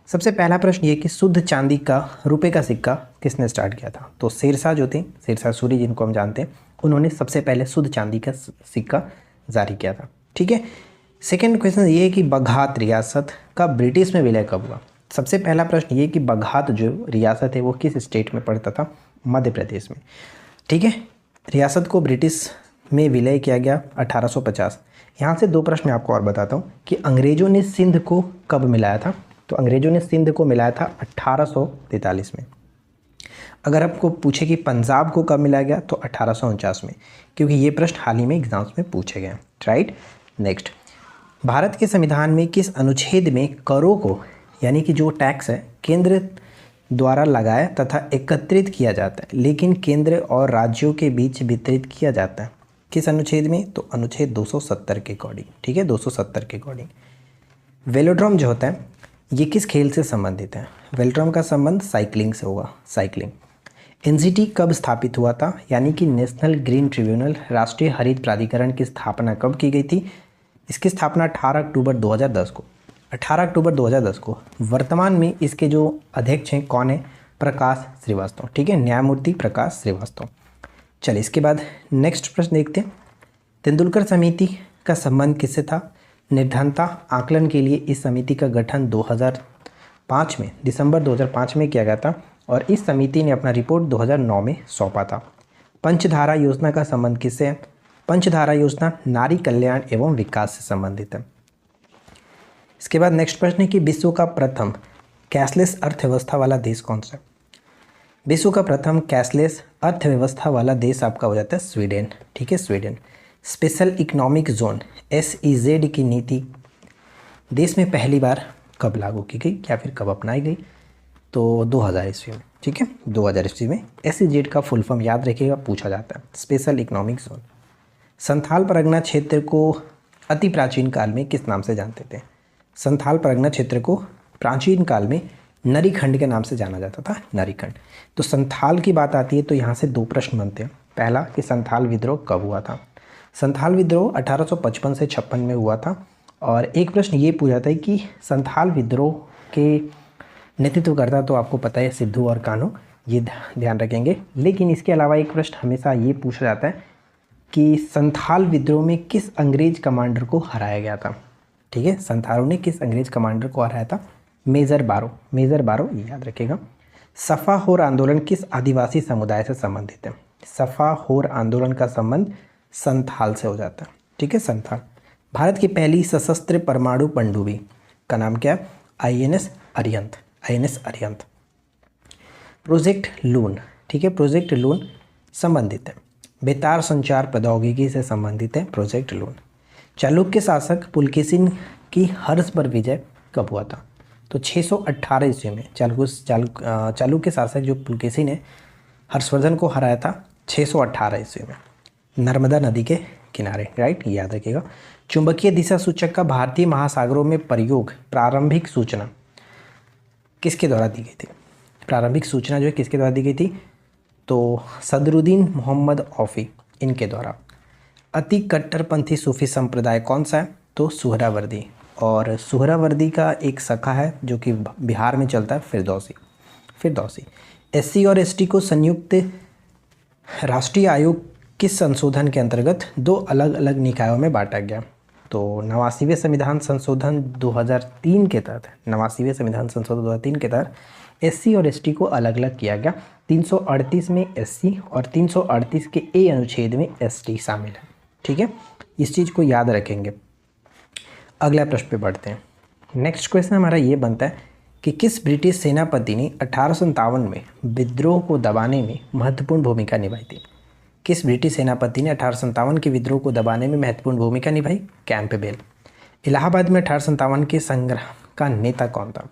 सबसे पहला प्रश्न ये कि शुद्ध चांदी का रुपए का सिक्का किसने स्टार्ट किया था? तो शेरशाह जो थे, शेरशाह सूरी जिनको हम जानते हैं, उन्होंने सबसे पहले शुद्ध चांदी का सिक्का जारी किया था। ठीक है। सेकेंड क्वेश्चन ये है कि बघात रियासत का ब्रिटिश में विलय कब हुआ? सबसे पहला प्रश्न ये कि बघात जो रियासत है वो किस स्टेट में पड़ता था? मध्य प्रदेश में। ठीक है। रियासत को ब्रिटिश में विलय किया गया 1850। यहाँ से दो प्रश्न मैं आपको और बताता हूँ कि अंग्रेज़ों ने सिंध को कब मिलाया था? तो अंग्रेज़ों ने सिंध को मिलाया था 1843 में। अगर आपको पूछे कि पंजाब को कब मिलाया गया तो 1849 में, क्योंकि ये प्रश्न हाल ही में एग्जाम्स में पूछे गए। राइट। नेक्स्ट, भारत के संविधान में किस अनुच्छेद में करों को, यानी कि जो टैक्स है, केंद्र द्वारा लगाया तथा एकत्रित किया जाता है लेकिन केंद्र और राज्यों के बीच वितरित किया जाता है, किस अनुच्छेद में? तो अनुच्छेद 270 के अकॉर्डिंग। ठीक है, 270 के अकॉर्डिंग। वेलोड्रोम जो होता है ये किस खेल से संबंधित है? वेलोड्रोम का संबंध साइकिलिंग से होगा, साइकिलिंग। एनजीटी कब स्थापित हुआ था? यानी कि नेशनल ग्रीन ट्रिब्यूनल, राष्ट्रीय हरित प्राधिकरण की स्थापना कब की गई थी? इसकी स्थापना 18 अक्टूबर 2010 को, 18 अक्टूबर 2010 को। वर्तमान में इसके जो अध्यक्ष हैं कौन है? प्रकाश श्रीवास्तव। ठीक है, न्यायमूर्ति प्रकाश श्रीवास्तव। चलिए इसके बाद नेक्स्ट प्रश्न देखते हैं। तेंदुलकर समिति का संबंध किससे था? निर्धनता आकलन के लिए इस समिति का गठन 2005 में, दिसंबर 2005 में किया गया था और इस समिति ने अपना रिपोर्ट 2009 में सौंपा था। पंचधारा योजना का संबंध किससे है? पंचधारा योजना नारी कल्याण एवं विकास से संबंधित है। इसके बाद नेक्स्ट प्रश्न है कि विश्व का प्रथम कैशलेस अर्थव्यवस्था वाला देश कौन सा है? विश्व का प्रथम कैशलेस अर्थव्यवस्था वाला देश आपका हो जाता है स्वीडन। ठीक है, Sweden. Special economic zone SEZ की नीति देश में पहली बार कब लागू की गई या फिर कब अपनाई गई? तो 2000 ईस्वी में। ठीक है, 2000 ईस्वी में। SEZ का फुल फॉर्म याद रखिएगा, पूछा जाता है, special economic zone. Santhal Pargana क्षेत्र को अति प्राचीन काल में किस नाम से जानते थे? संथाल परगना क्षेत्र को प्राचीन काल में नरीखंड के नाम से जाना जाता था, नरीखंड। तो संथाल की बात आती है तो यहाँ से दो प्रश्न बनते हैं। पहला कि संथाल विद्रोह कब हुआ था? संथाल विद्रोह 1855 से 56 में हुआ था। और एक प्रश्न ये पूछा था कि संथाल विद्रोह के नेतृत्वकर्ता तो आपको पता है सिद्धू और कान्हू, ये ध्यान रखेंगे। लेकिन इसके अलावा एक प्रश्न हमेशा ये पूछा जाता है कि संथाल विद्रोह में किस अंग्रेज कमांडर को हराया गया था? ठीक है, संथालों ने किस अंग्रेज कमांडर को हराया था? मेजर बारो, मेजर बारो, ये याद रखिएगा। सफा होर आंदोलन किस आदिवासी समुदाय से संबंधित है? सफा होर आंदोलन का संबंध संथाल से हो जाता है। ठीक है, संथाल। भारत की पहली सशस्त्र परमाणु पनडुब्बी का नाम क्या है? INS Arihant, INS Arihant. Project Loon, ठीक है, प्रोजेक्ट लून संबंधित है, बेतार संचार प्रौद्योगिकी से संबंधित है प्रोजेक्ट लून। चालुक्य शासक पुलकेशिन की हर्ष पर विजय कब हुआ था? तो 618 ईस्वी में। चालुक्य शासक जो पुलकेशिन है, हर्षवर्धन को हराया था 618 ईस्वी में, नर्मदा नदी के किनारे। राइट, याद रखिएगा। चुंबकीय दिशा सूचक का भारतीय महासागरों में प्रयोग प्रारंभिक सूचना किसके द्वारा दी गई थी? प्रारंभिक सूचना जो है किसके द्वारा दी गई थी? तो सदरुद्दीन मोहम्मद औफी, इनके द्वारा। अति कट्टरपंथी सूफी संप्रदाय कौन सा है? तो सुहरावर्दी। और सुहरावर्दी का एक शाखा है जो कि बिहार में चलता है, फिरदौसी। SC और ST को संयुक्त राष्ट्रीय आयोग किस संशोधन के अंतर्गत दो अलग अलग निकायों में बांटा गया? तो 89वें संविधान संशोधन 2003 के तहत, 89वें संविधान संशोधन 2003 के तहत SC और ST को अलग अलग किया गया। 338 में SC और 338 के A अनुच्छेद में ST शामिल है। ठीक है, इस चीज़ को याद रखेंगे। अगला प्रश्न पे बढ़ते हैं। नेक्स्ट क्वेश्चन हमारा ये बनता है कि किस ब्रिटिश सेनापति ने 1857 में विद्रोह को दबाने में महत्वपूर्ण भूमिका निभाई थी? किस ब्रिटिश सेनापति ने 1857 के विद्रोह को दबाने में महत्वपूर्ण भूमिका निभाई? कैंपबेल। इलाहाबाद में 1857 के संग्राम का नेता कौन था?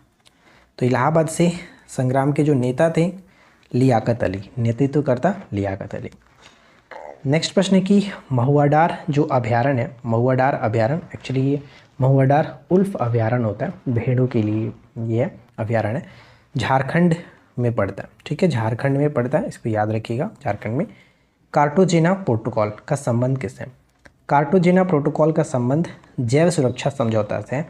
तो इलाहाबाद से संग्राम के जो नेता थे लियाकत अली, नेतृत्वकर्ता लियाकत अली। नेक्स्ट प्रश्न है कि महुआडार जो अभयारण्य है, महुआडार अभयारण्य, एक्चुअली ये महुआडार उल्फ अभयारण्य होता है, भेड़ों के लिए ये अभयारण्य, झारखंड में पड़ता है। ठीक है, झारखंड में पड़ता है, इसको याद रखिएगा, झारखंड में। कार्टाजेना प्रोटोकॉल का संबंध किससे? कार्टाजेना प्रोटोकॉल का संबंध जैव सुरक्षा समझौता से है।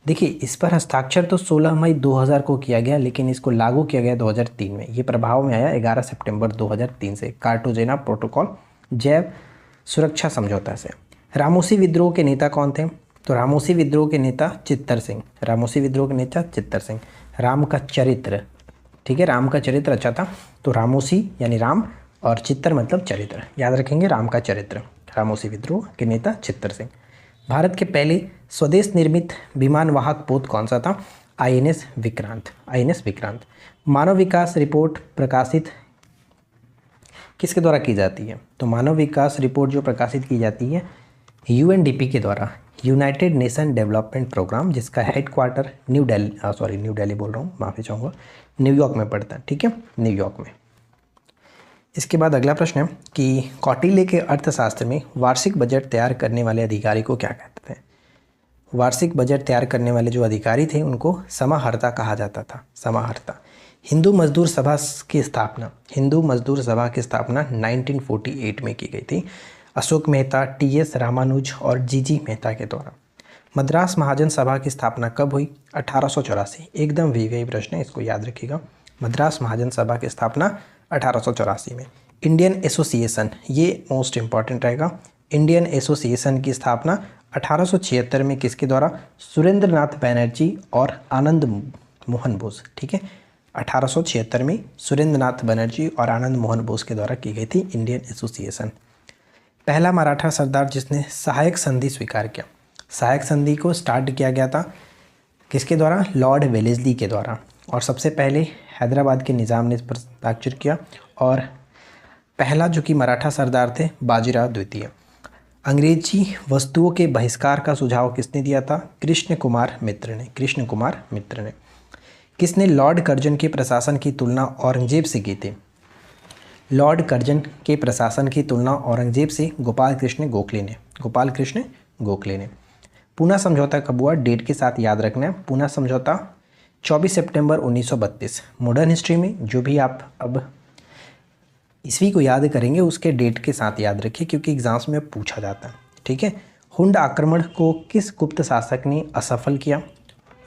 देखिए, इस पर हस्ताक्षर तो 16 मई 2000 को किया गया, लेकिन इसको लागू किया गया 2003 में। ये प्रभाव में आया 11 सितंबर 2003 से कार्टागेना प्रोटोकॉल जैव सुरक्षा समझौता से। रामोसी विद्रोह के नेता कौन थे? तो रामोसी विद्रोह के नेता चित्तर सिंह। रामोसी विद्रोह के नेता चित्तर सिंह। राम का चरित्र, ठीक है, राम का चरित्र अच्छा था, तो रामोसी यानी राम और चित्तर मतलब चरित्र, याद रखेंगे, राम का चरित्र। रामोसी विद्रोह के नेता चित्तर सिंह। भारत के पहले स्वदेश निर्मित विमान वाहक पोत कौन सा था? आईएनएस विक्रांत। आईएनएस विक्रांत। मानव विकास रिपोर्ट प्रकाशित किसके द्वारा की जाती है? तो मानव विकास रिपोर्ट जो प्रकाशित की जाती है यूएनडीपी के द्वारा, यूनाइटेड नेशन डेवलपमेंट प्रोग्राम, जिसका हेडक्वार्टर न्यू दिल्ली बोल रहा हूँ, माफ़ी चाहूँगा, न्यूयॉर्क में पड़ता है, ठीक है, न्यूयॉर्क में। इसके बाद अगला प्रश्न है कि कौटिल्य के अर्थशास्त्र में वार्षिक बजट तैयार करने वाले अधिकारी को क्या कहते थे? वार्षिक बजट तैयार करने वाले जो अधिकारी थे उनको समाहर्ता कहा जाता था, समाहर्ता। हिंदू मजदूर सभा की स्थापना, हिंदू मजदूर सभा की स्थापना 1948 में की गई थी, अशोक मेहता, टीएस रामानुज और जीजी मेहता के द्वारा। मद्रास महाजन सभा की स्थापना कब हुई? 1884। एकदम वीवीआई प्रश्न है, इसको याद रखिएगा। मद्रास महाजन सभा की स्थापना 1884 में। इंडियन एसोसिएशन, ये मोस्ट इंपॉर्टेंट रहेगा। इंडियन एसोसिएशन की स्थापना 1876 में किसके द्वारा? सुरेंद्र नाथ बनर्जी और आनंद मोहन बोस, ठीक है, 1876 में सुरेंद्र नाथ बनर्जी और आनंद मोहन बोस के द्वारा की गई थी इंडियन एसोसिएशन। पहला मराठा सरदार जिसने सहायक संधि स्वीकार किया, सहायक संधि को स्टार्ट किया गया था किसके द्वारा? लॉर्ड वेलेस्ली के द्वारा। और सबसे पहले हैदराबाद के निज़ाम ने इस पर हस्ताक्षर किया। और पहला जो कि मराठा सरदार थे बाजीराव द्वितीय। अंग्रेजी वस्तुओं के बहिष्कार का सुझाव किसने दिया था? कृष्ण कुमार मित्र ने, कृष्ण कुमार मित्र ने। किसने लॉर्ड कर्जन के प्रशासन की तुलना औरंगजेब से की थी? लॉर्ड कर्जन के प्रशासन की तुलना औरंगजेब से गोपाल कृष्ण गोखले ने, गोपाल कृष्ण गोखले ने। पूना समझौता कब हुआ? डेट के साथ याद रखना है। पूना समझौता 24 सितंबर 1932। मॉडर्न हिस्ट्री में जो भी आप अब ईस्वी को याद करेंगे उसके डेट के साथ याद रखिए, क्योंकि एग्जाम्स में पूछा जाता है, ठीक है। हुंड आक्रमण को किस गुप्त शासक ने असफल किया?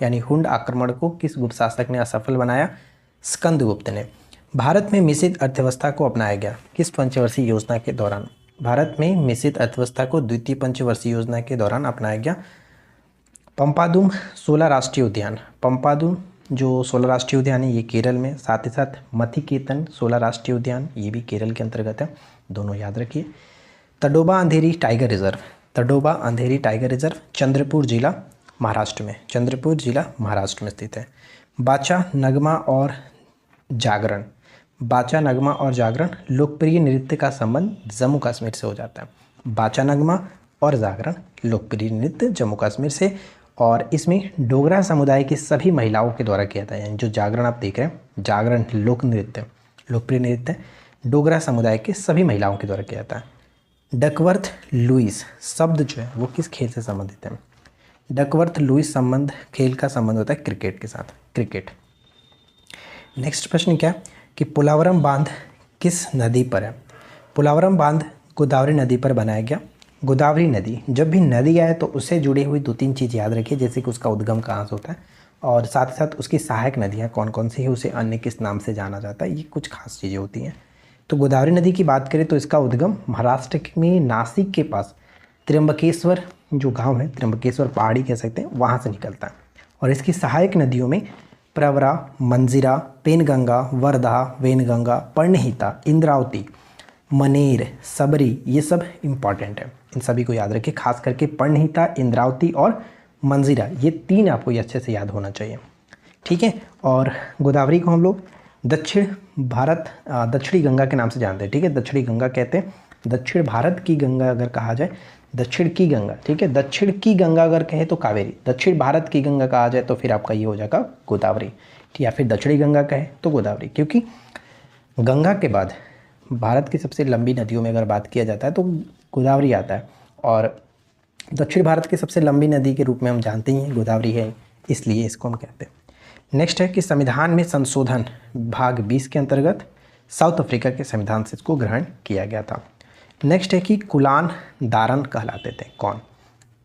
यानी हुंड आक्रमण को किस गुप्त शासक ने असफल बनाया? स्कंदगुप्त ने। भारत में मिश्रित अर्थव्यवस्था को अपनाया गया किस पंचवर्षीय योजना के दौरान? भारत में मिश्रित अर्थव्यवस्था को द्वितीय पंचवर्षीय योजना के दौरान अपनाया गया। पंपादुम 16 राष्ट्रीय उद्यान, पंपादुम जो 16 राष्ट्रीय उद्यान है ये केरल में, साथ ही साथ मथिकेतन 16 राष्ट्रीय उद्यान ये भी केरल के अंतर्गत है, दोनों याद रखिए। तडोबा अंधेरी टाइगर रिजर्व, तडोबा अंधेरी टाइगर रिजर्व चंद्रपुर जिला महाराष्ट्र में, चंद्रपुर जिला महाराष्ट्र में स्थित है। बाचा नगमा और जागरण, बाचा नगमा और जागरण लोकप्रिय नृत्य का संबंध जम्मू कश्मीर से हो जाता है। बाचा नगमा और जागरण लोकप्रिय नृत्य जम्मू कश्मीर से, और इसमें डोगरा समुदाय की सभी महिलाओं के द्वारा किया जाता है। यानी जो जागरण आप देख रहे हैं, जागरण लोक नृत्य, लोकप्रिय नृत्य डोगरा समुदाय के सभी महिलाओं के द्वारा किया जाता है। डकवर्थ लुईस शब्द जो है वो किस खेल से संबंधित है? डकवर्थ लुईस संबंध खेल का संबंध होता है क्रिकेट के साथ, क्रिकेट। नेक्स्ट प्रश्न क्या है कि पोलावरम बांध किस नदी पर है? पोलावरम बांध गोदावरी नदी पर बनाया गया। गोदावरी नदी, जब भी नदी आए तो उससे जुड़ी हुई 2-3 चीज़ याद रखिए, जैसे कि उसका उद्गम कहाँ से होता है और साथ ही साथ उसकी सहायक नदियाँ कौन कौन सी है, उसे अन्य किस नाम से जाना जाता है, ये कुछ खास चीज़ें होती हैं। तो गोदावरी नदी की बात करें तो इसका उद्गम महाराष्ट्र में नासिक के पास त्र्यंबकेश्वर जो गांव है, त्र्यंबकेश्वर पहाड़ी कह सकते हैं, वहाँ से निकलता है। और इसकी सहायक नदियों में प्रवरा, मंजीरा, पेनगंगा, वर्धा, वेनगंगा, पर्णहिता, इंद्रावती, मनेर, सबरी, ये सब इम्पॉर्टेंट है, इन सभी को याद रखिए। खास करके पर्णहिता, इंद्रावती और मंजीरा, ये 3 आपको ये अच्छे से याद होना चाहिए, ठीक है। और गोदावरी को हम लोग दक्षिण भारत दक्षिणी गंगा के नाम से जानते हैं, ठीक है, दक्षिणी गंगा कहते हैं। दक्षिण भारत की गंगा अगर कहा जाए, दक्षिण की गंगा, ठीक है, दक्षिण की गंगा अगर कहे तो कावेरी, दक्षिण भारत की गंगा कहा जाए तो फिर आपका ये हो जाएगा गोदावरी, या फिर दक्षिणी गंगा कहे तो गोदावरी। क्योंकि गंगा के बाद भारत की सबसे लंबी नदियों में अगर बात किया जाता है तो गोदावरी आता है, और दक्षिण भारत की सबसे लंबी नदी के रूप में हम जानते ही हैं गोदावरी है, इसलिए इसको हम कहते हैं। नेक्स्ट है कि संविधान में संशोधन भाग 20 के अंतर्गत साउथ अफ्रीका के संविधान से इसको ग्रहण किया गया था। नेक्स्ट है कि कुलान दारन कहलाते थे, कौन?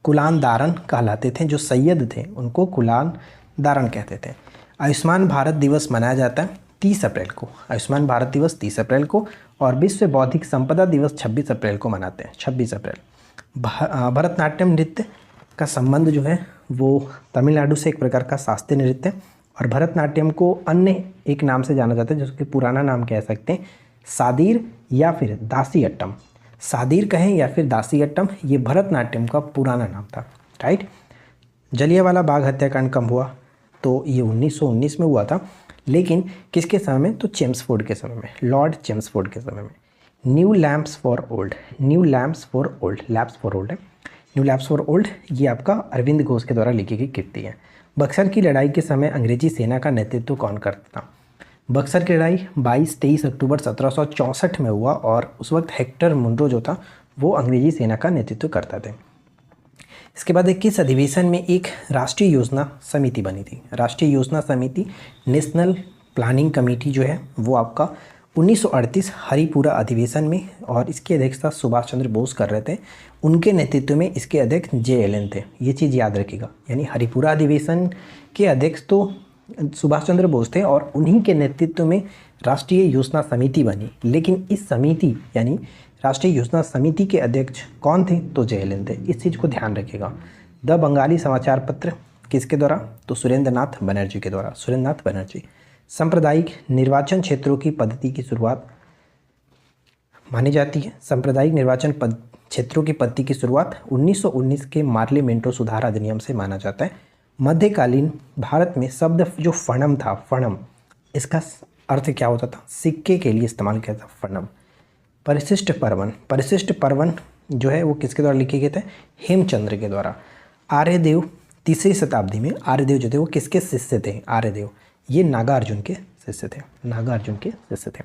कुलान दारन कहलाते थे। जो सैयद थे उनको कुलान दारन कहते थे। आयुष्मान भारत दिवस मनाया जाता है 30 अप्रैल को। आयुष्मान भारत दिवस 30 अप्रैल को और विश्व बौद्धिक संपदा दिवस 26 अप्रैल को मनाते हैं। 26 अप्रैल। भरतनाट्यम नृत्य का संबंध जो है वो तमिलनाडु से एक प्रकार का शास्त्रीय नृत्य है और भरतनाट्यम को अन्य एक नाम से जाना जाता है जिसके पुराना नाम कह सकते हैं सादीर या फिर दासीअट्टम। सादीर कहें या फिर दासीअट्टम, ये भरतनाट्यम का पुराना नाम था। राइट। जलियांवाला बाग हत्याकांड कब हुआ? तो ये 1919 में हुआ था, लेकिन किसके समय में? तो चेम्सफोर्ड के समय में, लॉर्ड चेम्सफोर्ड के समय में। New lamps for old, new lamps for old, lamps for old है, न्यू लैम्प्स फॉर ओल्ड, ये आपका अरविंद घोष के द्वारा लिखी गई कृति है। बक्सर की लड़ाई के समय अंग्रेजी सेना का नेतृत्व कौन करता था? बक्सर की लड़ाई 22-23 अक्टूबर 1764 में हुआ और उस वक्त हेक्टर मुनरो जो था वो अंग्रेजी सेना का नेतृत्व करता था। इसके बाद 21 अधिवेशन में एक राष्ट्रीय योजना समिति बनी थी। राष्ट्रीय योजना समिति, नेशनल प्लानिंग कमेटी जो है वो आपका 1938 हरिपुरा अधिवेशन में, और इसकी अध्यक्षता सुभाष चंद्र बोस कर रहे थे। उनके नेतृत्व में इसके अध्यक्ष JLN थे। ये चीज़ याद रखिएगा, यानी हरिपुरा अधिवेशन के अध्यक्ष तो सुभाष चंद्र बोस थे और उन्हीं के नेतृत्व में राष्ट्रीय योजना समिति बनी। लेकिन इस समिति यानी राष्ट्रीय योजना समिति के अध्यक्ष कौन थे? तो JLN थे। इस चीज़ को ध्यान रखिएगा। द बंगाली समाचार पत्र किसके द्वारा? तो सुरेंद्र नाथ बनर्जी के द्वारा, सुरेंद्र नाथ बनर्जी। सांप्रदायिक निर्वाचन क्षेत्रों की पद्धति की शुरुआत मानी जाती है। सांप्रदायिक निर्वाचन क्षेत्रों की पद्धति की शुरुआत 1919 के मार्लिमेंटो सुधार अधिनियम से माना जाता है। मध्यकालीन भारत में शब्द जो फणम था, फणम, इसका अर्थ क्या होता था? सिक्के के लिए इस्तेमाल किया था फणम। परिशिष्ट पर्वन, परिशिष्ट पर्वन जो है वो किसके द्वारा लिखे गए थे? हेमचंद्र के द्वारा। आर्यदेव 3री शताब्दी में आर्यदेव जो थे वो किसके शिष्य थे? आर्यदेव ये नागार्जुन के शिष्य थे, नागार्जुन के शिष्य थे।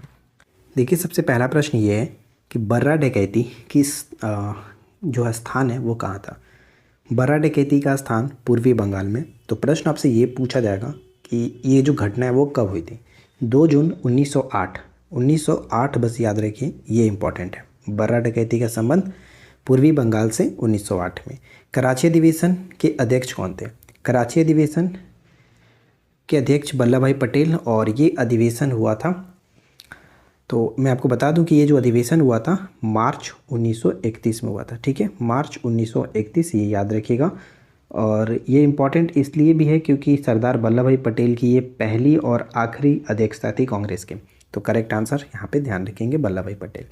देखिए सबसे पहला प्रश्न ये है कि बर्रा डकैती किस जो स्थान है वो कहाँ था? बर्रा डकैती का स्थान पूर्वी बंगाल में। तो प्रश्न आपसे ये पूछा जाएगा कि ये जो घटना है वो कब हुई थी? 2 जून 1908, 1908 बस याद रखिए, ये इंपॉर्टेंट है। बर्रा डकैती का संबंध पूर्वी बंगाल से 1908 में। कराची अधिवेशन के अध्यक्ष कौन थे? कराची अधिवेशन के अध्यक्ष वल्लभ भाई पटेल, और ये अधिवेशन हुआ था, तो मैं आपको बता दूं कि ये जो अधिवेशन हुआ था मार्च 1931 में हुआ था। ठीक है, मार्च 1931, ये याद रखिएगा। और ये इम्पॉर्टेंट इसलिए भी है क्योंकि सरदार वल्लभ भाई पटेल की ये पहली और आखिरी अध्यक्षता थी कांग्रेस के। तो करेक्ट आंसर यहाँ पे ध्यान रखेंगे वल्लभ भाई पटेल।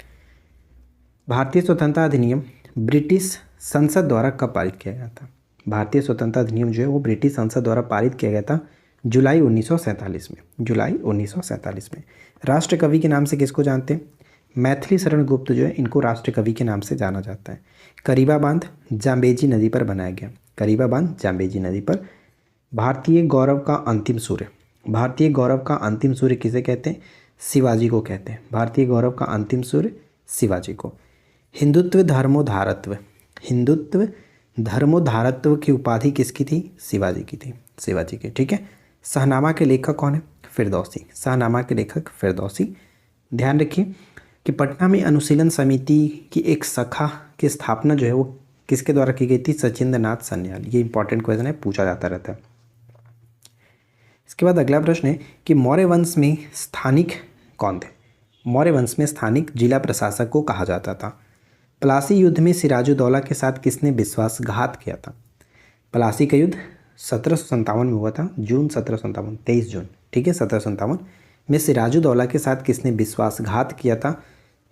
भारतीय स्वतंत्रता अधिनियम ब्रिटिश संसद द्वारा कब पारित किया गया था? भारतीय स्वतंत्रता अधिनियम जो है वो ब्रिटिश संसद द्वारा पारित किया गया था जुलाई 1947 में, जुलाई 1947 में। राष्ट्र कवि के नाम से किसको जानते हैं? मैथिली शरण गुप्त जो है इनको राष्ट्र कवि के नाम से जाना जाता है। करीबा बांध जाम्बेजी नदी पर बनाया गया, करीबा बांध जाम्बेजी नदी पर। भारतीय गौरव का अंतिम सूर्य, भारतीय गौरव का अंतिम सूर्य किसे कहते हैं? शिवाजी को कहते हैं। भारतीय गौरव का अंतिम सूर्य शिवाजी को। हिंदुत्व धर्मोधारत्व, हिंदुत्व धर्मोधारत्व की उपाधि किसकी थी? शिवाजी की थी, शिवाजी की। ठीक है। शाहनामा के लेखक कौन है? फिरदौसी, शाहनामा के लेखक फिरदौसी। ध्यान रखिए कि पटना में अनुशीलन समिति की एक शाखा की स्थापना जो है वो किसके द्वारा की गई थी? सचिंद्र नाथ सन्याल। ये इंपॉर्टेंट क्वेश्चन है, पूछा जाता रहता है। इसके बाद अगला प्रश्न है कि मौर्य वंश में स्थानिक कौन थे? मौर्य वंश में स्थानिक जिला प्रशासक को कहा जाता था। प्लासी युद्ध में सिराजुद्दौला के साथ किसने विश्वासघात किया था? प्लासी का युद्ध 1757 में हुआ था, जून 1757, 23 जून। ठीक है, 1757 में सिराजुद्दौला के साथ किसने विश्वासघात किया था?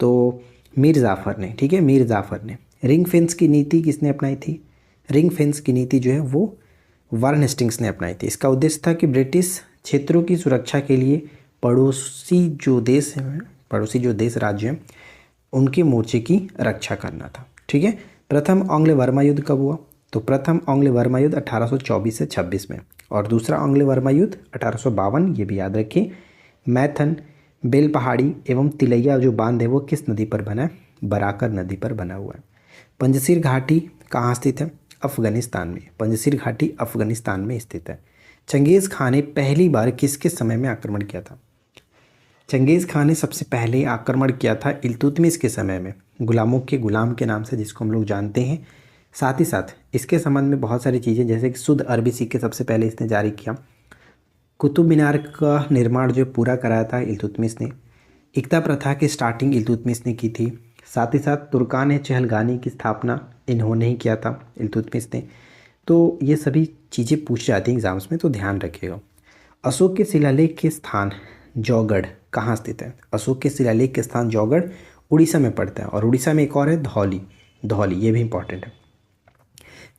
तो मीर जाफ़र ने। ठीक है, मीर जाफ़र ने। रिंग फेंस की नीति किसने अपनाई थी? रिंग फेंस की नीति जो है वो वारेन हेस्टिंग्स ने अपनाई थी। इसका उद्देश्य था कि ब्रिटिश क्षेत्रों की सुरक्षा के लिए पड़ोसी जो देश राज्य हैं उनके मोर्चे की रक्षा करना था। ठीक है। प्रथम आंग्ल वर्मा युद्ध कब हुआ? तो प्रथम आंग्ल वर्मा युद्ध 1824 से 26 में, और दूसरा आंग्ल वर्मा युद्ध 1852, ये भी याद रखिए। मैथन, बेल पहाड़ी एवं तिलैया जो बांध है वो किस नदी पर बना है? बराकर नदी पर बना हुआ है। पंजशीर घाटी कहाँ स्थित है? अफगानिस्तान में। पंजशीर घाटी अफगानिस्तान में स्थित है। चंगेज़ खान ने पहली बार किसके समय में आक्रमण किया था? चंगेज़ खान ने सबसे पहले आक्रमण किया था इल्तुतमिश के समय में, गुलामों के गुलाम के नाम से जिसको हम लोग जानते हैं। साथ ही साथ इसके संबंध में बहुत सारी चीज़ें, जैसे कि शुद्ध अरबी सिक्के सबसे पहले इसने जारी किया। कुतुब मीनार का निर्माण जो पूरा कराया था इल्तुतमिश ने। इक्ता प्रथा की स्टार्टिंग इल्तुतमिश ने की थी। साथ ही साथ तुर्कान चहलगानी की स्थापना इन्होंने ही किया था, इल्तुतमिश ने। तो ये सभी चीज़ें पूछ जाती हैं एग्जाम्स में, तो ध्यान रखिएगा। अशोक के शिलालेख के स्थान जौगढ़ कहाँ स्थित है? अशोक के शिलालेख के स्थान जौगढ़ उड़ीसा में पड़ता है, और उड़ीसा में एक और है धौली, धौली ये भी इंपॉर्टेंट है।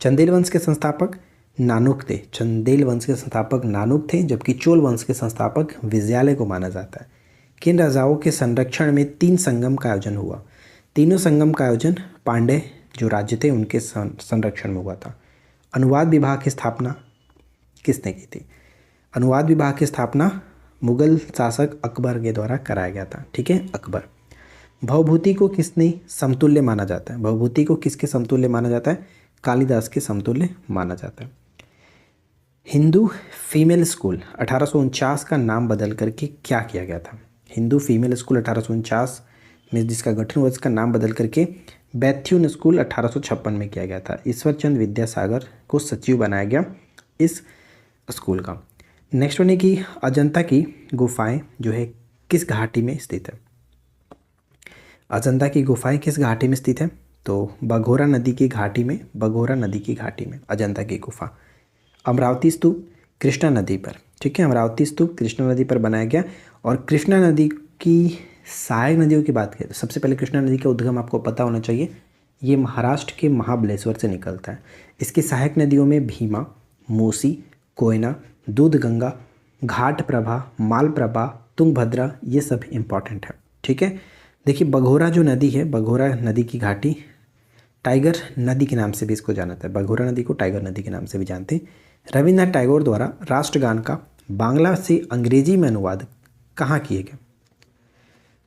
चंदेल वंश के संस्थापक नानुक थे। चंदेल वंश के संस्थापक नानुक थे, जबकि चोल वंश के संस्थापक विजयालय को माना जाता है। किन राजाओं के संरक्षण में 3 संगम का आयोजन हुआ? तीनों संगम का आयोजन पांड्य जो राज्य थे उनके संरक्षण में हुआ था। अनुवाद विभाग की स्थापना किसने की थी? अनुवाद विभाग की स्थापना मुगल शासक अकबर के द्वारा कराया गया था, ठीक है, अकबर। भवभूति को किसने समतुल्य माना जाता है? भवभूति को किसके समतुल्य माना जाता है? कालिदास के समतुल्य माना जाता है। हिंदू फीमेल स्कूल 1849 का नाम बदल करके क्या किया गया था? हिंदू फीमेल स्कूल 1849 में जिसका गठन हुआ, इसका नाम बदल करके बैथ्यून स्कूल 1856 में किया गया था। ईश्वर चंद्र विद्यासागर को सचिव बनाया गया इस स्कूल का। नेक्स्ट वन है कि अजंता की गुफाएं जो है किस घाटी में स्थित है? अजंता की गुफाएं किस घाटी में स्थित है? तो बघोरा नदी की घाटी में, बघोरा नदी की घाटी में अजंता की गुफा। अमरावती स्तूप कृष्णा नदी पर, ठीक है, अमरावती स्तूप कृष्णा नदी पर बनाया गया। और कृष्णा नदी की सहायक नदियों की बात करें तो सबसे पहले कृष्णा नदी का उद्गम आपको पता होना चाहिए, ये महाराष्ट्र के महाबलेश्वर से निकलता है। इसकी सहायक नदियों में भीमा, मूसी, कोयना, दूधगंगा, घाटप्रभा, मालप्रभा, तुंगभद्रा, ये सब इंपॉर्टेंट है, ठीक है। देखिए बघोरा जो नदी है, बघोरा नदी की घाटी टाइगर नदी के नाम से भी इसको जाना जाता है। बघोरा नदी को टाइगर नदी के नाम से भी जानते हैं। रविन्द्रनाथ टैगोर द्वारा राष्ट्रगान का बांग्ला से अंग्रेजी में अनुवाद कहाँ किए गए?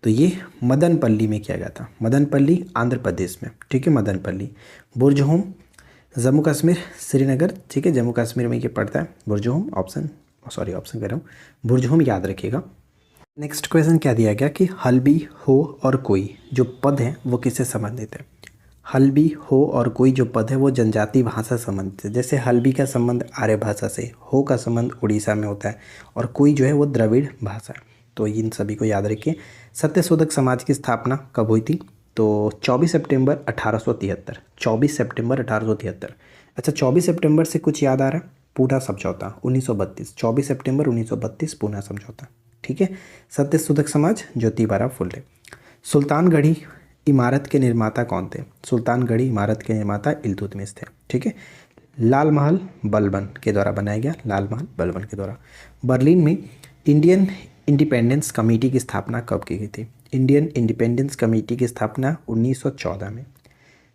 तो ये मदनपल्ली में किया गया था। मदनपल्ली आंध्र प्रदेश में, ठीक है, मदनपल्ली। बुर्जहोम जम्मू कश्मीर श्रीनगर, ठीक है, जम्मू कश्मीर में ये पड़ता है बुर्जहोम। ऑप्शन कह रहा हूँ, बुर्जहोम याद रखिएगा। नेक्स्ट क्वेश्चन क्या दिया गया कि हल्बी, हो और कोई जो पद हैं वो किससे संबंधित है? हल्बी, हो और कोई जो पद है वो जनजाति भाषा से संबंधित है। जैसे हल्बी का संबंध आर्य भाषा से, हो का संबंध उड़ीसा में होता है, और कोई जो है वो द्रविड़ भाषा है। तो इन सभी को याद रखिए। सत्यशोधक समाज की स्थापना कब हुई थी? तो 24 सितंबर 1873। 24 सितंबर 1873। अच्छा, 24 सितंबर से कुछ याद आ रहा है? पूना समझौता 1932। 24 सितंबर 1932 पूना समझौता, ठीक है। सत्यशोधक समाज ज्योतिबा फुले। सुल्तानगढ़ी इमारत के निर्माता कौन थे? सुल्तानगढ़ी इमारत के निर्माता इल्तुतमिश थे, ठीक है। लाल महल बलबन के द्वारा बनाया गया, लाल महल बलबन के द्वारा। बर्लिन में इंडियन इंडिपेंडेंस कमेटी की स्थापना कब की गई थी? इंडियन इंडिपेंडेंस कमेटी की स्थापना 1914 में।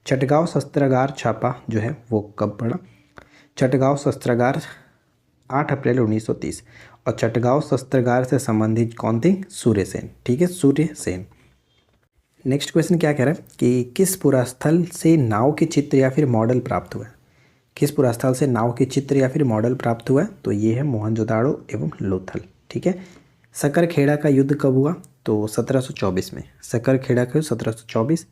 चटगांव शस्त्रागार छापा जो है वो कब पड़ा? चटगांव शस्त्रागार 8 अप्रैल 1930। और चटगांव शस्त्रागार से संबंधित कौन थे? सूर्य सेन, ठीक है, सूर्य सेन। नेक्स्ट क्वेश्चन क्या कह रहा है कि किस पुरास्थल से नाव के चित्र या फिर मॉडल प्राप्त हुआ है? किस पुरास्थल से नाव के चित्र या फिर मॉडल प्राप्त हुआ है? तो ये है मोहनजोदाड़ो एवं लोथल, ठीक है। सकरखेड़ा का युद्ध कब हुआ? तो 1724 में। सकरखेड़ा का युद्ध 1724।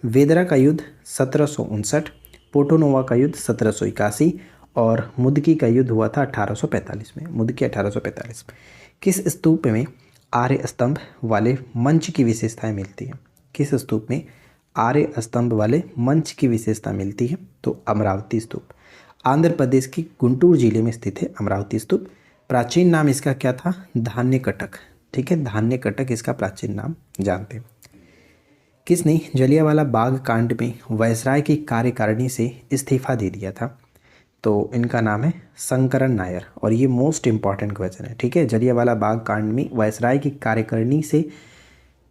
वेदरा का युद्ध 1759। पोर्टोनोवा का युद्ध 1781। और मुदकी का युद्ध हुआ था 1845 में। मुदकी 1845। किस स्तूप में आर्य स्तंभ वाले मंच की विशेषताएं मिलती हैं? किस स्तूप में आर्य स्तंभ वाले मंच की विशेषता मिलती है? तो अमरावती स्तूप। आंध्र प्रदेश की गुंटूर जिले में स्थित है अमरावती स्तूप। प्राचीन नाम इसका क्या था? धान्य कटक, ठीक है, धान्य कटक इसका प्राचीन नाम जानते हैं। किसने जलियांवाला बाग कांड में वायसराय की कार्यकारिणी से इस्तीफा दे दिया था? तो इनका नाम है शंकरन नायर, और ये मोस्ट इंपॉर्टेंट क्वेश्चन है, ठीक है। जलियांवाला बाग कांड में वायसराय की कार्यकारिणी से